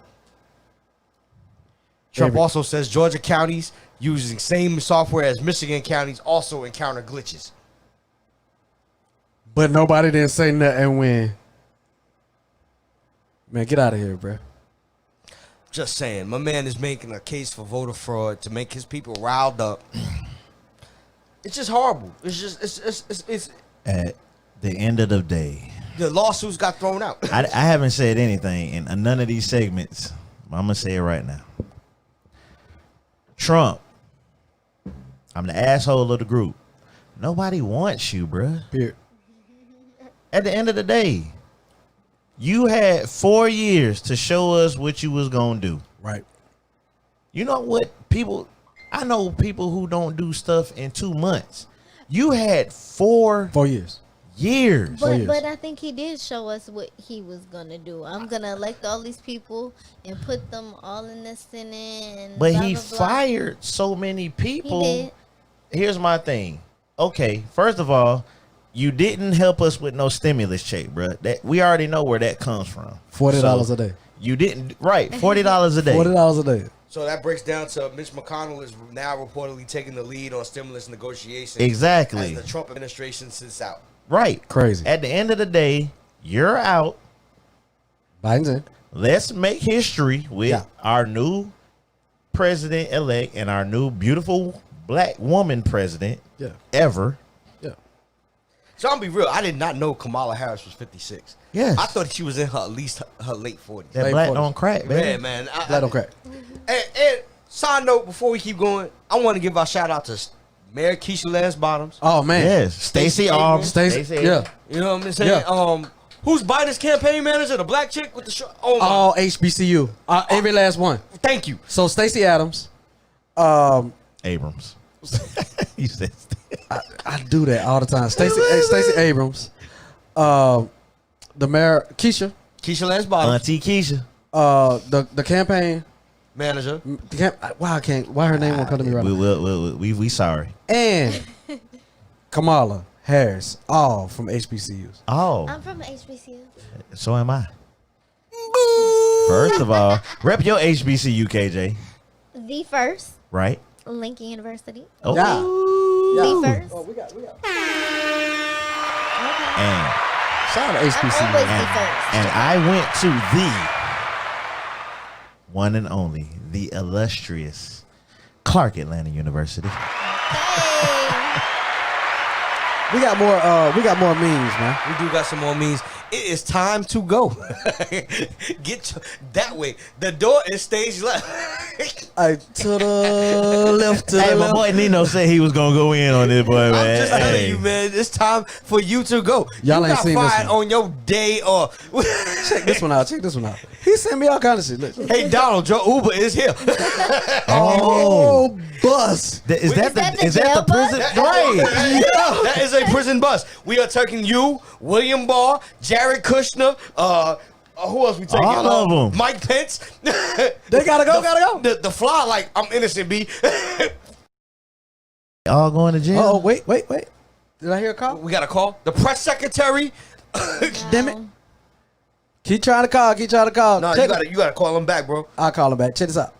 Trump also says Georgia counties using same software as Michigan counties also encounter glitches. But nobody didn't say nothing when. Man, get out of here, bro. Just saying, my man is making a case for voter fraud to make his people riled up. It's just horrible. It's At the end of the day, the lawsuits got thrown out. I haven't said anything in none of these segments. I'm gonna say it right now. Trump, I'm the asshole of the group. Nobody wants you, bruh. Here. At the end of the day, you had 4 years to show us what you was gonna do. Right. You know what? I know people who don't do stuff in 2 months. You had 4 years. But I think he did show us what he was gonna do. I'm gonna elect all these people and put them all in the Senate. And But blah, he blah, blah. fired so many people. He did. Here's my thing. Okay, first of all, you didn't help us with no stimulus check, bro. That we already know where that comes from. $40 a day. You didn't, right? $40 a day. $40 a day. So that breaks down to Mitch McConnell is now reportedly taking the lead on stimulus negotiations. Exactly. As the Trump administration sits out. Right. Crazy. At the end of the day, you're out. Biden's in. Let's make history with our new president-elect and our new beautiful black woman president ever. Yeah. So I'm be real. I did not know Kamala Harris was 56. Yes. I thought she was in her at least her late 40s. That black don't crack, man. Yeah, man. Black don't crack. And side note, before we keep going, I want to give our shout out to Mayor Keisha Lance Bottoms. Oh man. Yes. Stacey Abrams. Stacey. Yeah. You know what I'm saying? Yeah. Who's Biden's campaign manager? The black chick with the shirt. Oh my. All HBCU. Every last one. Thank you. So Stacey Adams. Abrams. You said I do that all the time. Stacey Abrams. The mayor Keisha Lance Bottoms. Auntie Keisha. The campaign manager. Why her name won't come to me right now. We sorry. And Kamala Harris, all from HBCUs. Oh. I'm from HBCU. So am I. First of all, rep your HBCU, KJ. The first. Right. Lincoln University. Oh. The first. Oh, we got. And shout out to HBCU. I'm always the first. And I went to the one and only, the illustrious Clark Atlanta University. We got more memes, man. We do got some more memes. It is time to go. That way. The door is stage left. To the left, Hey, my boy Nino said he was gonna go in on this, boy, man. I'm just telling you, man. It's time for you to go. Y'all you ain't got seen this fired one. on your day or. Check this one out. He sent me all kind of shit. Look. Hey, Donald, your Uber is here. Oh, bus. Is that the prison? Right. That is a prison bus. We are taking you, William Barr, Jared Kushner, who else we taking? All of them. Mike Pence. They gotta go. The fly, like, I'm innocent, B. All going to jail. Oh, wait. Did I hear a call? We got a call. The press secretary. Damn it. Keep trying to call. No, you gotta call him back, bro. I'll call him back. Check this out.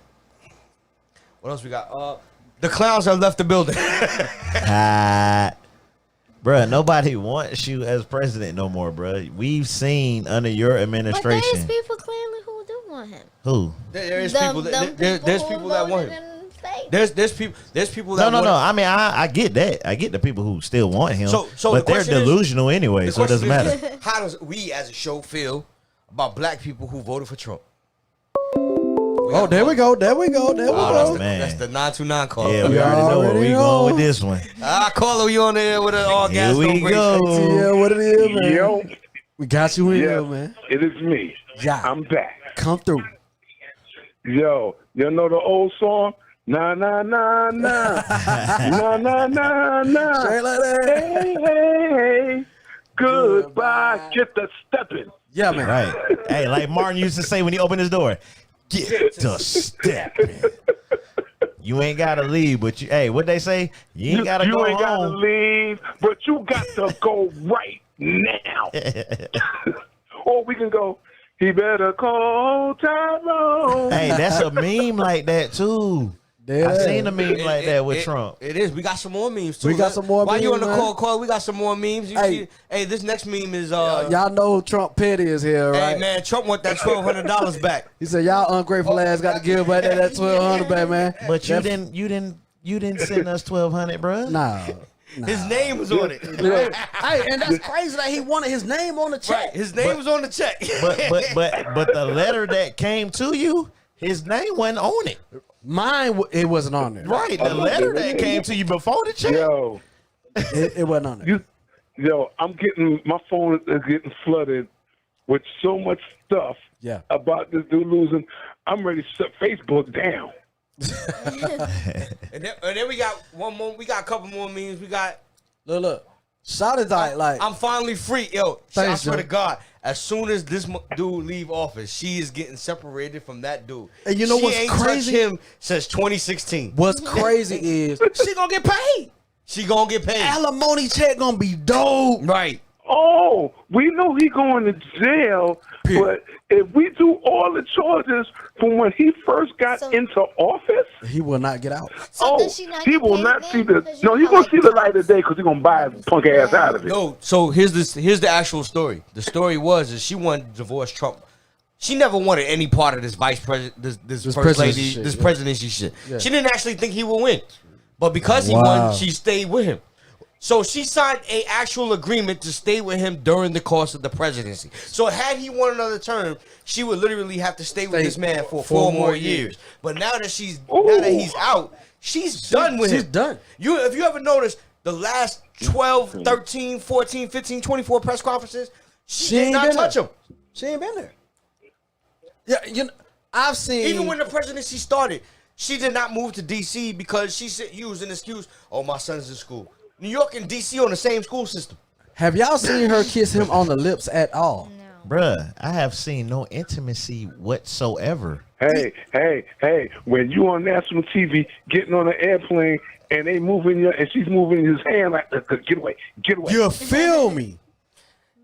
What else we got? The clowns have left the building. Bruh, nobody wants you as president no more, bruh. We've seen under your But administration. there's people clearly who do want him. Who? There's people that want him. There's people No, that no. I mean, I get that. I get the people who still want him. So but the they're question is- delusional anyway, The so it doesn't question is, matter. How does we as a show feel about black people who voted for Trump? Oh, there we go. There we go. There we Oh, go. man. That's the 929 call. Yeah, we already know where we going with this one. Caller, you on there with an all Here gas we no breaks. go. Yeah, what it is, man. Yo, We got you in yes, here, man. it is me. Yeah. I'm back. Come through. Yo, you know the old song? Na na na na, na na na na. Straight like that. Hey hey hey, goodbye. Get the stepping. Yeah, man. Right. Hey, like Martin used to say when he opened his door, get the stepping. You ain't gotta leave, but you. Hey, what they say? You ain't gotta go ain't gotta home. leave, but you got to go right now. Or we can go. He better call Tyrone. Hey, that's a meme like that too. Yeah. I seen a meme like that with Trump. It is. We got some more memes too. We got some more While you on memes, the man. call, we got some more memes. Hey, this next meme is Y'all know Trump Petty is here, right? Hey man, Trump want that $1,200 back. He said, "Y'all ungrateful ass got to give back that $1,200 back, man." But you didn't send us 1,200, bro. Nah. His name was on it. Hey, and that's crazy that he wanted his name on the check. Right, his name was on the check. But the letter that came to you, his name wasn't on it. Mine, it wasn't on there. Right, the letter that came to you before the check. Yo, it wasn't on there. My phone is getting flooded with so much stuff about this dude losing. I'm ready to shut Facebook down. and then we got one more. We got a couple more memes. We got look. Shout it like I'm finally free, yo. I Thanks, swear Joe. to God, as soon as this dude leave office, she is getting separated from that dude. And you know she what's ain't crazy? touched him since 2016. What's crazy is she gonna get paid. She gonna get paid. Alimony check gonna be dope. Right. Oh, we know he going to jail, but if we do all the charges from when he first got into office, he will not get out. He will not see the. No, he's gonna see the light of day because he's gonna buy his punk ass out of it. No, so here's the actual story. The story was is she wanted to divorce Trump. She never wanted any part of this vice president, this first presidency lady, shit, this yeah. presidency shit. Yeah. She didn't actually think he would win, but because he won, she stayed with him. So she signed a actual agreement to stay with him during the course of the presidency. So had he won another term, she would literally have to stay with this man for 4 more years. But now that he's out, she's done with him. She's done. If you ever noticed the last 12, 13, 14, 15, 24 press conferences, she did ain't not been touch there. him. She ain't been there. Yeah, you know, I've seen Even when the presidency started, she did not move to D.C. because she used an excuse, oh, my son's in school. New York and D.C. on the same school system. Have y'all seen her kiss him on the lips at all? Bruh, I have seen no intimacy whatsoever. Hey! When you on national TV, getting on an airplane, and they moving and she's moving his hand like, get away. You feel me?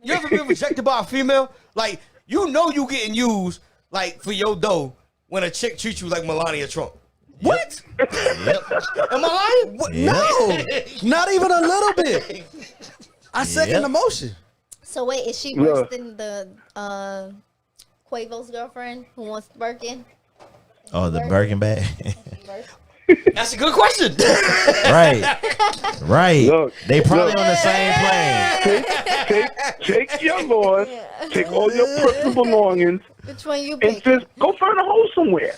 You ever been rejected by a female? Like, you know you getting used, like, for your dough when a chick treats you like Melania Trump. What? Am I lying? What? No, not even a little bit. I second the motion. So wait, is she worse than the Quavo's girlfriend who wants Birkin? Oh, the Birkin bag. That's a good question. Right. Look, they probably on the same plane. Take your loss, take all your personal belongings, Which one you and pick? just go find a hole somewhere.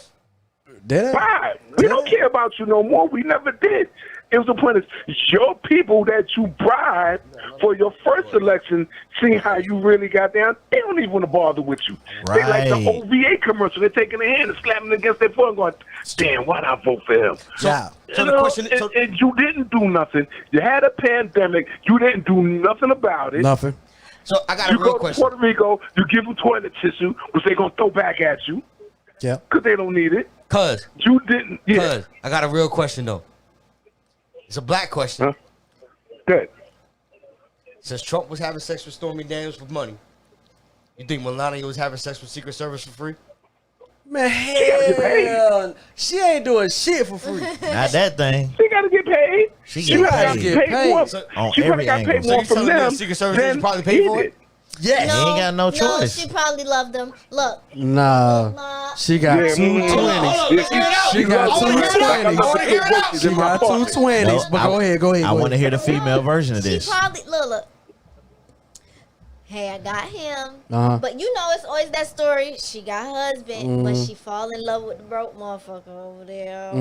Bye. We don't care about you no more. We never did. It was the point is your people that you bribed for your first election, seeing how you really got down, they don't even want to bother with you. They like the OVA commercial. They're taking their hand and slapping against their foot and going, damn, why'd I vote for him? So the question is... And you didn't do nothing. You had a pandemic. You didn't do nothing about it. Nothing. So I got a real You go to question. Puerto Rico, you give them toilet tissue, which they're going to throw back at you. Yeah. Because they don't need it. Cuz. You didn't. Yeah. I got a real question, though. It's a black question. Good. Since Trump was having sex with Stormy Daniels for money, you think Melania was having sex with Secret Service for free? Man, hell, she ain't doing shit for free. Not that thing. She got to get paid. She gotta get paid. more. On She every probably got paid angle. more So you from telling me them. the Secret Service than didn't probably pay he for did. it? Yes. He ain't got no No, choice. she probably loved him. Look. No. She got Yeah, 220s. She got 220s. She got 220s. But go ahead. I want to hear the female version of She this. probably look. Hey, I got him. Uh-huh. But you know, it's always that story. She got husband, but she fall in love with the broke motherfucker over there.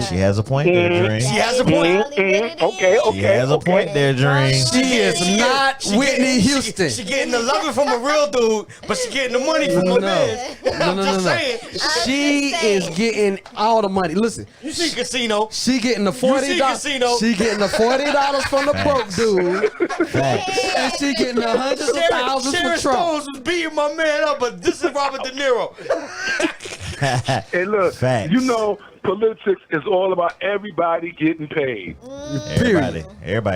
She has a point there, Dream. She has a point. Okay. She has a point there, Dream. She is not Whitney Houston. She getting the loving from a real dude, but she getting the money from a man. I'm just saying. She is getting all the money. Listen, You see Casino. she getting the $40. Casino. She getting the $40 from the broke dude, Facts. and she getting the hundreds of thousands Sharon for Trump. Stones was beating my man up, but this is Robert De Niro. Hey, look, Facts. you know, politics is all about everybody getting paid. Everybody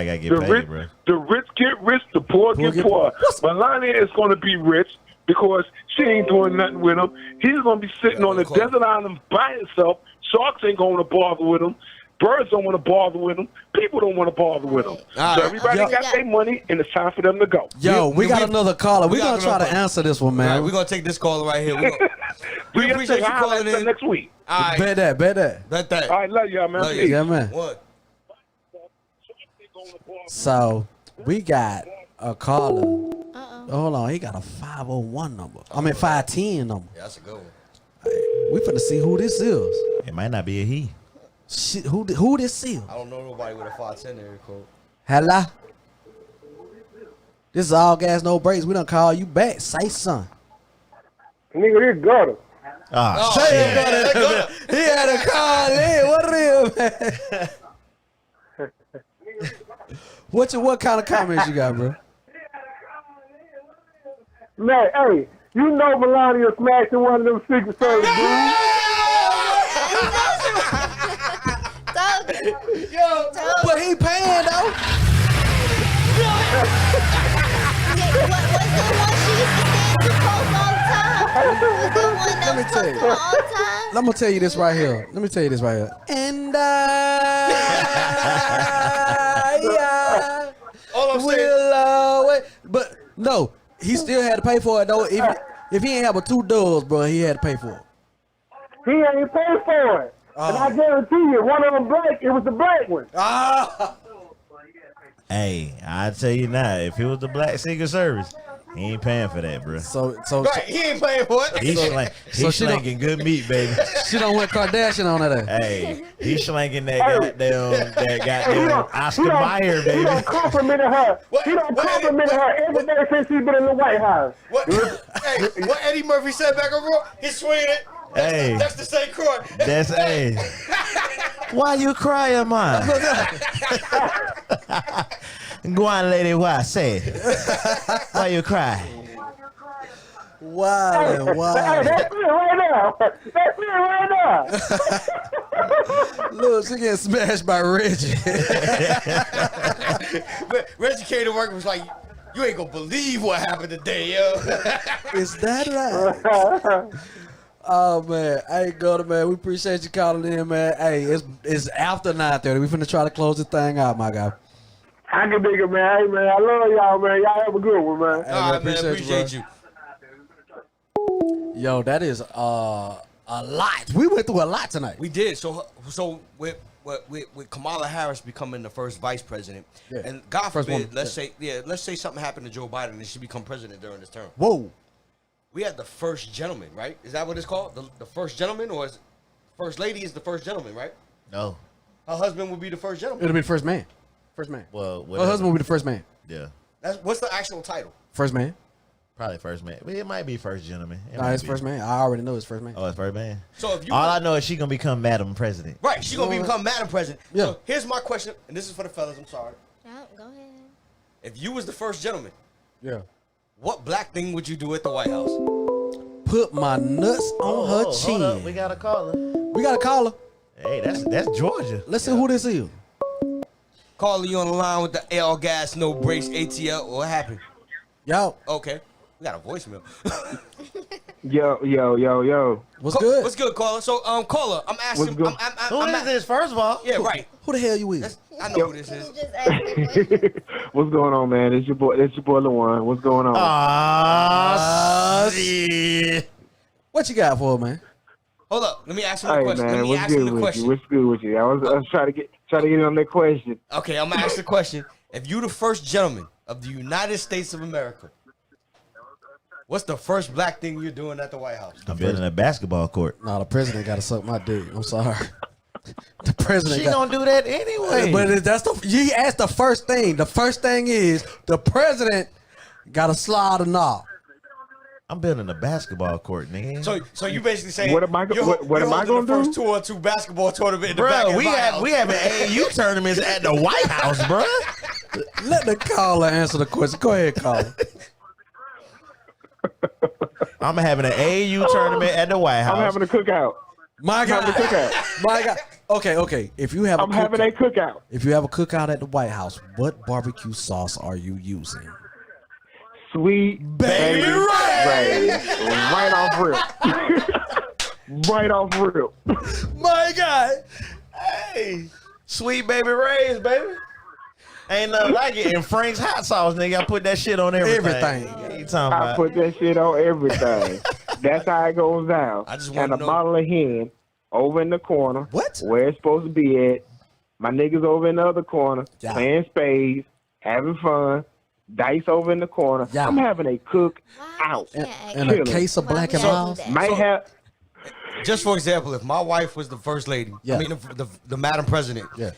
got to get The paid, rich, bro. the rich get rich, the poor get poor. Melania is going to be rich because she ain't doing nothing with him. He's going to be sitting on a desert island by himself. Sharks ain't going to bother with him. Birds don't want to bother with him. People don't want to bother with him. So everybody got their money, and it's time for them to go. Yo, we got another caller. We're going to try to answer this one, man. We're going to take this caller right here. We We appreciate you calling in. next week. All right. Bet that. Bet that. All right, love y'all, man. Love you. Peace. Yeah, man. What? So we got a caller. Hold on, he got a 501 number. I mean 510 number. Yeah, that's a good one. We finna see who this is. It might not be a he. Shit, who this is? I don't know nobody with a 510 area code. Hello. This is all gas, no breaks. We done call you back. Say son. Nigga, this gutter. Oh, Say shit. he had a call in. What it is, man? What kind of comments you got, bro? Man, hey, you know Melania smashing one of them Secret Service dudes. But he paying though. Let me tell you. I'm gonna tell you this right here. And All I'm saying. will wait. But no, he still had to pay for it though. If he ain't have but 2 doors, bro, he had to pay for it. He ain't paid for it. And I guarantee you, one of them black, it was the black one. Hey, I tell you now, if it was the Black Secret Service, he ain't paying for that, bro. Right, he ain't paying for it. He's slanging good meat, baby. She don't went Kardashian on her. Hey, he's slanging that goddamn Oscar Mayer, baby. He done complimented her. He done complimented her every day since he been in the White House. What Eddie Murphy said back on Raw? He's swinging it. Hey, That's the same court. that's hey. Why you crying, man? Go on, lady. Why say it? Why you cry? Wow. Hey, that's it right now. That's it right now. Look, she getting smashed by Reggie. Reggie came to work and was like, you ain't gonna believe what happened today, yo. Is that right? Oh man, hey Gutter, man, we appreciate you calling in, man. Hey, it's after 9:30. We finna try to close this thing out, my guy. I can dig it, man. Hey, man, I love y'all, man. Y'all have a good one, man. Hey, All right, man, appreciate you. Yo, that is a lot. We went through a lot tonight. We did. So with Kamala Harris becoming the first vice president, and God forbid, let's say something happened to Joe Biden and she become president during this term. Whoa. We had the first gentleman, right? Is that what it's called? The first gentleman, or is first lady is the first gentleman, right? No. Her husband would be the first gentleman. It'll be the first man. First man. Well, her husband will be the first man. Yeah. What's the actual title? First man. Probably first man. It might be first gentleman. Nah, it's first man. I already know it's first man. Oh, it's first man. So if you all I know is she gonna become Madam President. Right, she gonna become Madam President. Yeah. So here's my question, and this is for the fellas. I'm sorry. Go ahead. If you was the first gentleman, Yeah. what black thing would you do at the White House? Put my nuts on her chin. Hold up. We got a caller. We got a caller. Hey, that's Georgia. Let's see who this is. Calling you on the line with the Gas No Breaks ATL. What happened? Yo. Okay. We got a voicemail. Yo. What's good? What's good, caller? So, caller, I'm asking. What's good? Who is this, first of all? Yeah, right. Who the hell you is? I know who this is. You just asked me a question. What's going on, man? It's your boy LaJuan. What's going on? Ah, shit. What you got for her, man? Hold up. Let me ask you a Hey question. man, Let me what's ask you good the with question. you? What's good with you? I was trying to get on that question. Okay, I'm gonna ask the question. If you the first gentleman of the United States of America, what's the first black thing you're doing at the White House? I'm building a basketball court. No, the president got to suck my dick. I'm sorry. The president. She gonna do that anyway. But that's you asked the first thing. The first thing is the president got to slide a knob. I'm building a basketball court, nigga. So you basically saying What am I gonna do? First 2-on-2 basketball tournament in the back Bro, of we my have house. we having AAU tournaments at the White House, bro. Let the caller answer the question. Go ahead, caller. I'm having an AAU tournament at the White House. I'm having a cookout. My God. I'm having a cookout. My God. Okay. If you have I'm having a cookout. If you have a cookout at the White House, what barbecue sauce are you using? Sweet baby Ray. Right off rip. Right off rip. My God. Hey. Sweet baby Ray's, baby. Ain't nothing like it. And Frank's hot sauce, nigga. I put that shit on everything. You talking I about? put that shit on everything. That's how it goes down. I just and wanna a know- bottle of hen over in the corner. What? Where it's supposed to be at. My niggas over in the other corner, Yeah. playing spades, having fun. Dice over in the corner. Yeah. I'm having a cook out. And a case of Black and Miles. Might have. Just for example, if my wife was the first lady, Yeah. I mean the Madam President, Yeah.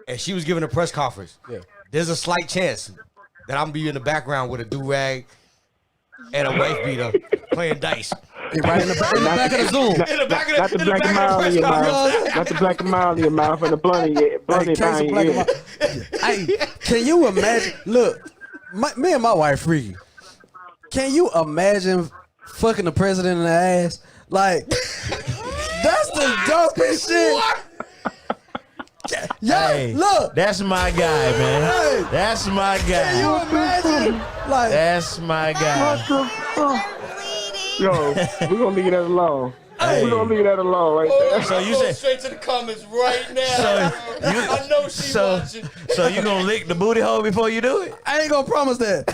and she was giving a press conference, Yeah. there's a slight chance that I'm gonna be in the background with a do-rag and a wife beater playing dice. Right in the back of the Zoom. In the back of Not the black and mild in your mouth. Not the black and mild in your mouth and the blunt in your Hey, case down of your Black and ear. Miles. Hey, can you imagine? Look, me and my wife freaky. Can you imagine fucking the president in the ass? Like, that's the dopest shit. Yeah, Hey, look. that's my guy, man. Hey. That's my Can guy. you imagine? Like, That's my guy. Yo, we're gonna leave that alone. Hey. We're gonna leave that alone right there. So you said straight to the comments right now. I know she's watching. So you gonna lick the booty hole before you do it? I ain't gonna promise that,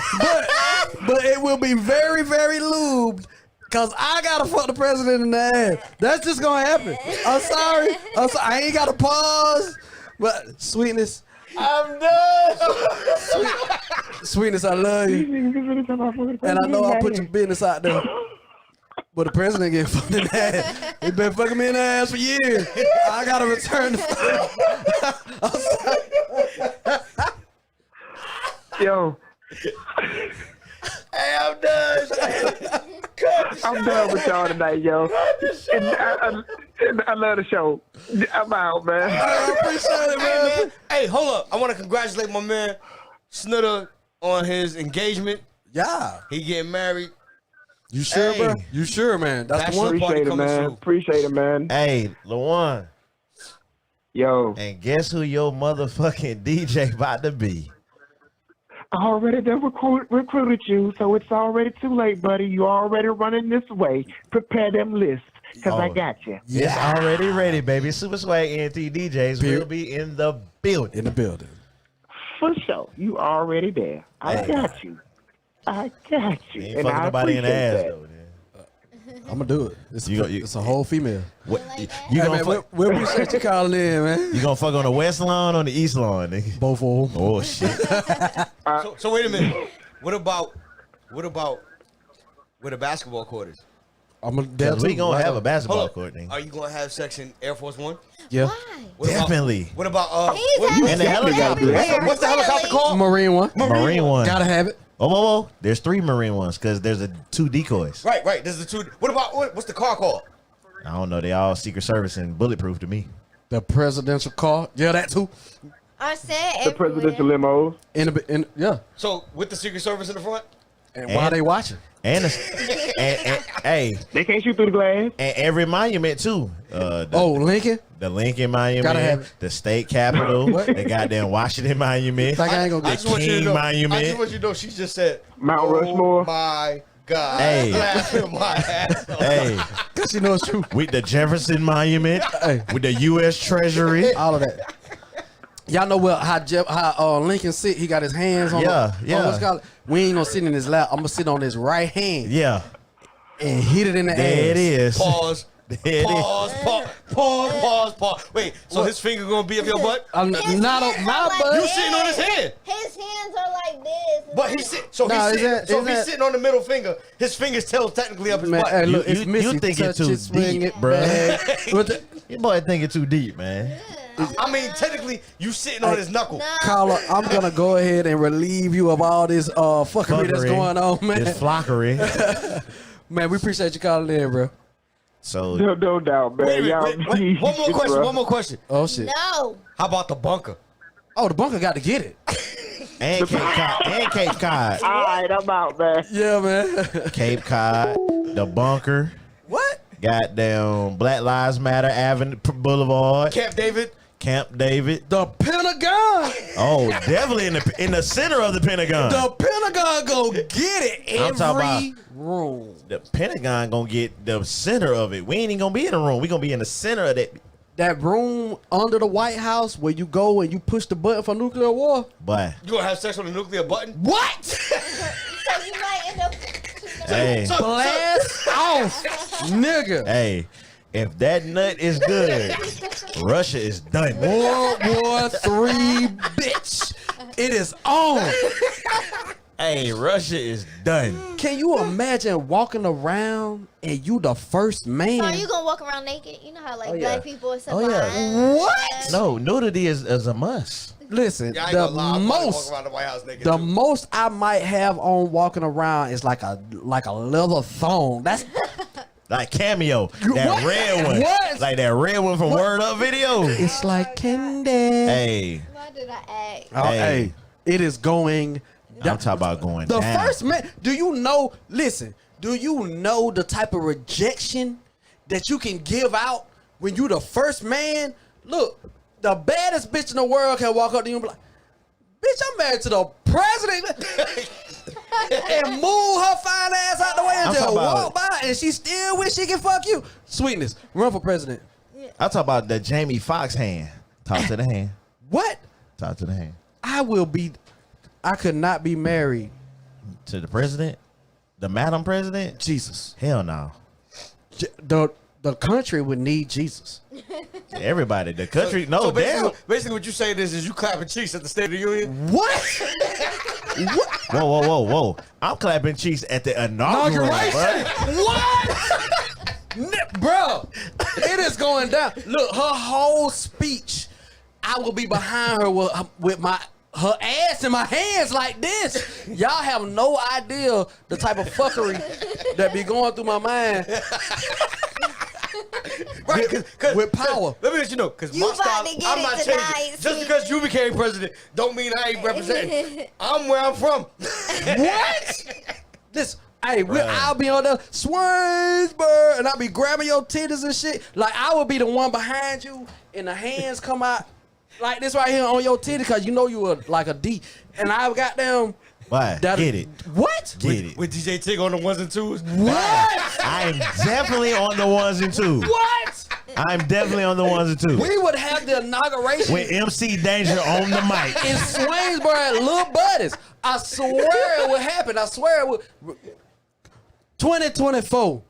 but it will be very, very lubed. Cause I gotta fuck the president in the ass. That's just gonna happen. I'm sorry. I ain't gotta pause. But sweetness, I'm done. sweetness, I love you, and I know I put your business out there. But the president getting fucked in the ass. He been fucking me in the ass for years. I gotta return the. Yo, Hey, I'm done. I'm done with y'all tonight, yo. And I love the show. I'm out, man. I appreciate it, man. Hey, hold up. I want to congratulate my man Snitter on his engagement. Yeah. He getting married. You sure, Hey. bro? You sure, man? That's the one. Appreciate it, man. Appreciate it, man. Hey, Lawan. Yo, And guess who your motherfucking DJ about to be? I already done recruited you, so it's already too late, buddy. You already running this way. Prepare them lists, because I Oh. got you. It's already ready, baby. Super Swag NT DJs will be in the building. In the building. For sure. You already there. I Hey. got you. I got you. You ain't And fucking I nobody in the appreciate ass, that. though. man. I'm gonna do it. It's, You go- it's a whole female. What, you Hey, gonna man, fuck? we appreciate you calling in, man. You gonna fuck on the west lawn or on the east lawn, nigga? Both of them. Oh shit! So wait a minute. What about where the basketball court is? I'm gonna We gonna have a Hold basketball up. court, nigga. Are you gonna have sex in Air Force One? Yeah. What about- Definitely. What about He's what- having And the sex helicopter. everywhere, what's the helicopter clearly. called? Marine one. Marine one. Gotta have it. Oh, whoa, whoa. There's 3 Marine ones because there's 2 decoys. Right. There's the two. What about what's the car called? I don't know. They all Secret Service and bulletproof to me. The presidential car. Yeah, that too. I said The everywhere. presidential limos. Yeah. So with the Secret Service in the front. And while they watching. And, hey, They can't shoot through the glass. and every monument too. Lincoln. The Lincoln Monument, Gotta have it. the State Capitol, the goddamn Washington Monument, Like I ain't gonna I get just want you to King know. Monument. I just want you to know. She just said Mount Rushmore. Oh my God. Hey. Laughing my ass off. Hey, Cause you know it's true. with the Jefferson Monument, Hey. with the U.S. Treasury. All of that. Y'all know how Lincoln sit? He got his hands on. Yeah, on yeah. what's called- we ain't gonna sit in his lap. I'm gonna sit on his right hand Yeah, and hit it in the there ass. it is. Pause. Pause. Wait, so his finger gonna be up your butt? Not on my butt. You sitting on his hand. His hands are like this. But he's sitting on the middle finger. His fingers still technically up his butt. Hey, look, it's you Missy. thinking Touch too it, swing deep, it, bro. man. Your boy thinking too deep, man. I mean, technically, you sitting on his knuckle. Carla, I'm gonna go ahead and relieve you of all this fuckery that's going on, man. This flockery. Man, we appreciate you calling in, bro. So No doubt, man. Y'all, please, One more question. Oh shit. No. How about the bunker? Oh, the bunker got to get it. and Cape Cod. All right, I'm out, man. Yeah, man. Cape Cod, the bunker. What? Goddamn Black Lives Matter Avenue Boulevard. Camp David. The Pentagon. Oh, definitely in the center of the Pentagon. The Pentagon go get it. I'm talking Every room. The Pentagon gonna get the center of it. We ain't even gonna be in the room. We gonna be in the center of that. That room under the White House where you go and you push the button for nuclear war. But You gonna have sex on the nuclear button? What? So you might end up. hey, Blast off, nigga. hey, if that nut is good, Russia is done. World War III, bitch. It is on. Hey, Russia is done. Can you imagine walking around and you the first man? So are you gonna walk around naked? You know how like Oh, yeah. black people are so Oh, yeah. behind? What? No, nudity is a must. Listen, Yeah, I ain't the gonna lie. I'm probably most walking around the White House naked the too. most I might have on walking around is like a leather thong. That's Like Cameo, that What? red one. What? Like that red one from Word Up video. it's like candy. Hey, Why did I act? Oh, hey, it is going. I'm talking about going The down. first man. Do you know? Listen. Do you know the type of rejection that you can give out when you the first man? Look, the baddest bitch in the world can walk up to you and be like, "Bitch, I'm married to the president," and move her fine ass out the way and I'm just talking about- walk by, and she still wish she can fuck you. Sweetness, run for president. I'm talking about the Jamie Foxx hand. Talk to the hand. What? Talk to the hand. I could not be married. To the president? The Madam President? Jesus. Hell no. The country would need Jesus. Everybody. The country. No, So damn. basically what you saying is you clapping cheeks at the State of the Union? What? Whoa. I'm clapping cheeks at the inaugural. Inauguration? What? Bro, it is going down. Look, her whole speech, I will be behind her with her ass in my hands like this. Y'all have no idea the type of fuckery that be going through my mind. Right, cause, with power. Let me let you know, because You my style, about to get I'm it not tonight, changing. Just because you became president, don't mean I ain't representing. I'm where I'm from. What? This, hey, I'll be on the Swainsburg, and I'll be grabbing your titties and shit. Like, I will be the one behind you, and the hands come out like this right here on your titty, because you know you were like a D. And I've got them. Why? Get it. What? Get it. With DJ Tig on the ones and twos. What? I'm definitely on the ones and twos. What? I'm definitely on the ones and twos. We would have the inauguration With MC Danger on the mic. in Swainsburg at Lil Buddy's. I swear it would happen. I swear it would. 2024.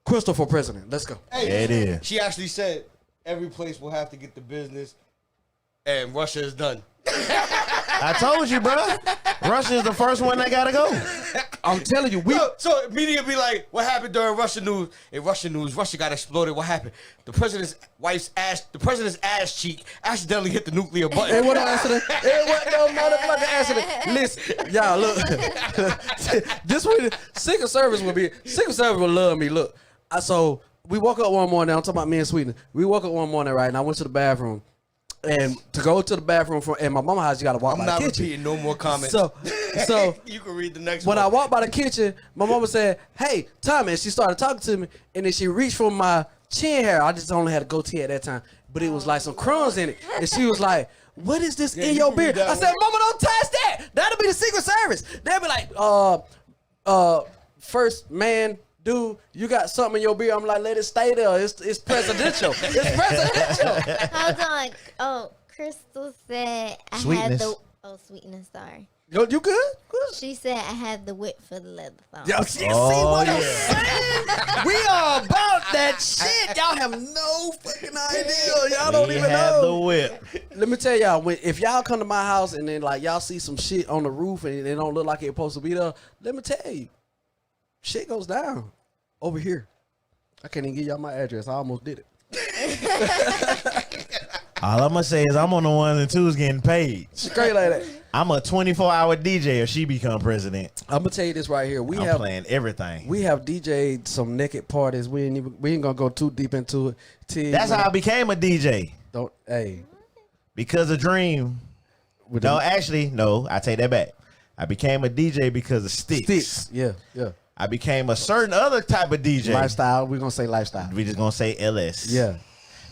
Crystal for president. Let's go. Hey, There it is. She actually said every place will have to get the business, and Russia is done. I told you, bro. Russia is the first one that gotta go. I'm telling you, So media be like, what happened during Russian news? In Russian news, Russia got exploded. What happened? The president's ass cheek accidentally hit the nuclear button. It wasn't an accident. It wasn't no motherfucking accident. Listen, y'all, look. This way, Secret Service would love me. Look, so we woke up one morning. I'm talking about me and Sweden. We woke up one morning, right, and I went to the bathroom. And to go to the bathroom in my mama's house, you gotta walk by the kitchen. I'm not repeating no more comments. So you can read the next when one. I walked by the kitchen, my mama said, "Hey, Tommy," and she started talking to me, and then she reached for my chin hair. I just only had a goatee at that time, but it was like some crumbs in it, and she was like, "What is this in your beard?" I said, "Mama, don't touch that. That'll be the Secret Service." They'll be like, first man. Dude, you got something in your beard. I'm like, let it stay there. It's presidential. It's presidential. Hold on. Oh, Crystal said I Sweetness. had the. Oh, Sweetness. Sorry. You good? Good. She said I had the whip for the leather thong. Yo, see what I'm saying? We are about that shit. Y'all have no fucking idea. Y'all don't We even have know. the whip. Let me tell y'all, if y'all come to my house and then like y'all see some shit on the roof and it don't look like it's supposed to be there, let me tell you, shit goes down over here. I can't even give y'all my address. I almost did it. All I'm gonna say is I'm on the 1 and 2s getting paid. Straight like that. I'm a 24-hour DJ if she become president. I'm gonna tell you this right here. I'm playing everything. We have DJ'd some naked parties. We ain't gonna go too deep into it. That's how I became a DJ. Hey. Because of Dream. No, actually, no. I take that back. I became a DJ because of Sticks. Yeah. I became a certain other type of DJ. Lifestyle. We're gonna say lifestyle. We just gonna say LS. Yeah.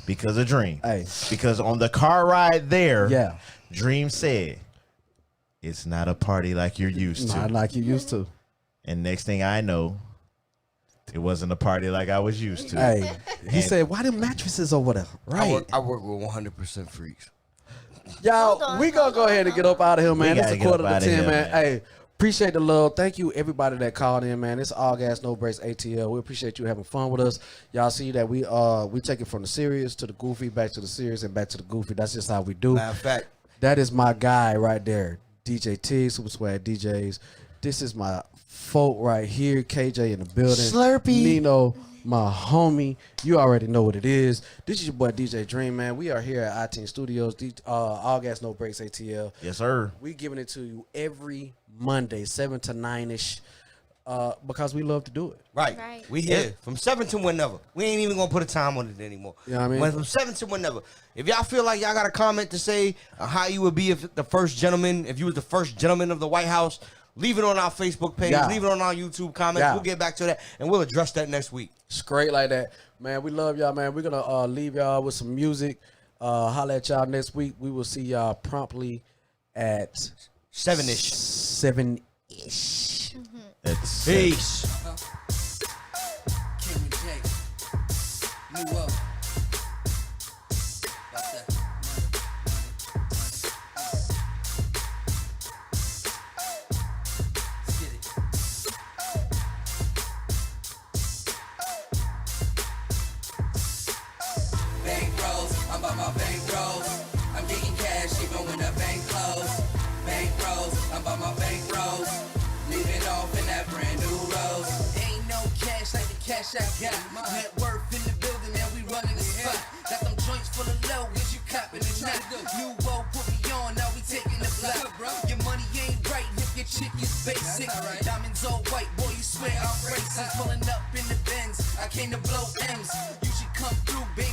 Because of Dream. Hey. Because on the car ride there, yeah, Dream said, "It's not a party like you're used to." Not like you used to. And next thing I know, it wasn't a party like I was used to. Hey, he said, "Why them mattresses over there?" Right. I work with 100% freaks. Y'all, we gonna go ahead and get up out of here, man. It's a quarter to 10, man. Hey, appreciate the love. Thank you, everybody that called in, man. It's All Gas No Breaks ATL. We appreciate you having fun with us. Y'all see that we take it from the serious to the goofy, back to the serious, and back to the goofy. That's just how we do. Matter of fact, that is my guy right there, DJ T, Super Swag DJs. This is my folk right here, KJ in the building. Slurpee. Nino, my homie. You already know what it is. This is your boy DJ Dream, man. We are here at iTeam Studios, All Gas No Breaks ATL. Yes, sir. We giving it to you every Monday, 7 to 9-ish, because we love to do it. Right. We here from 7 to whenever. We ain't even gonna put a time on it anymore. You know what I mean? When from 7 to whenever. If y'all feel like y'all got a comment to say how you would be if you was the first gentleman of the White House, leave it on our Facebook page. Yeah. Leave it on our YouTube comments. Yeah. We'll get back to that and we'll address that next week. Straight like that, man. We love y'all, man. We're gonna leave y'all with some music. Holla at y'all next week. We will see y'all promptly at 7-ish. 7-ish. Peace. Cash I got, net worth in the building and we running the spot. Got them joints full of low, is you copping it not? New woe put me on, now we taking the block. Your money ain't right if your chick is basic. Diamonds all white, boy, you swear I'm racist. Pulling up in the Benz, I came to blow M's. You should come through, baby.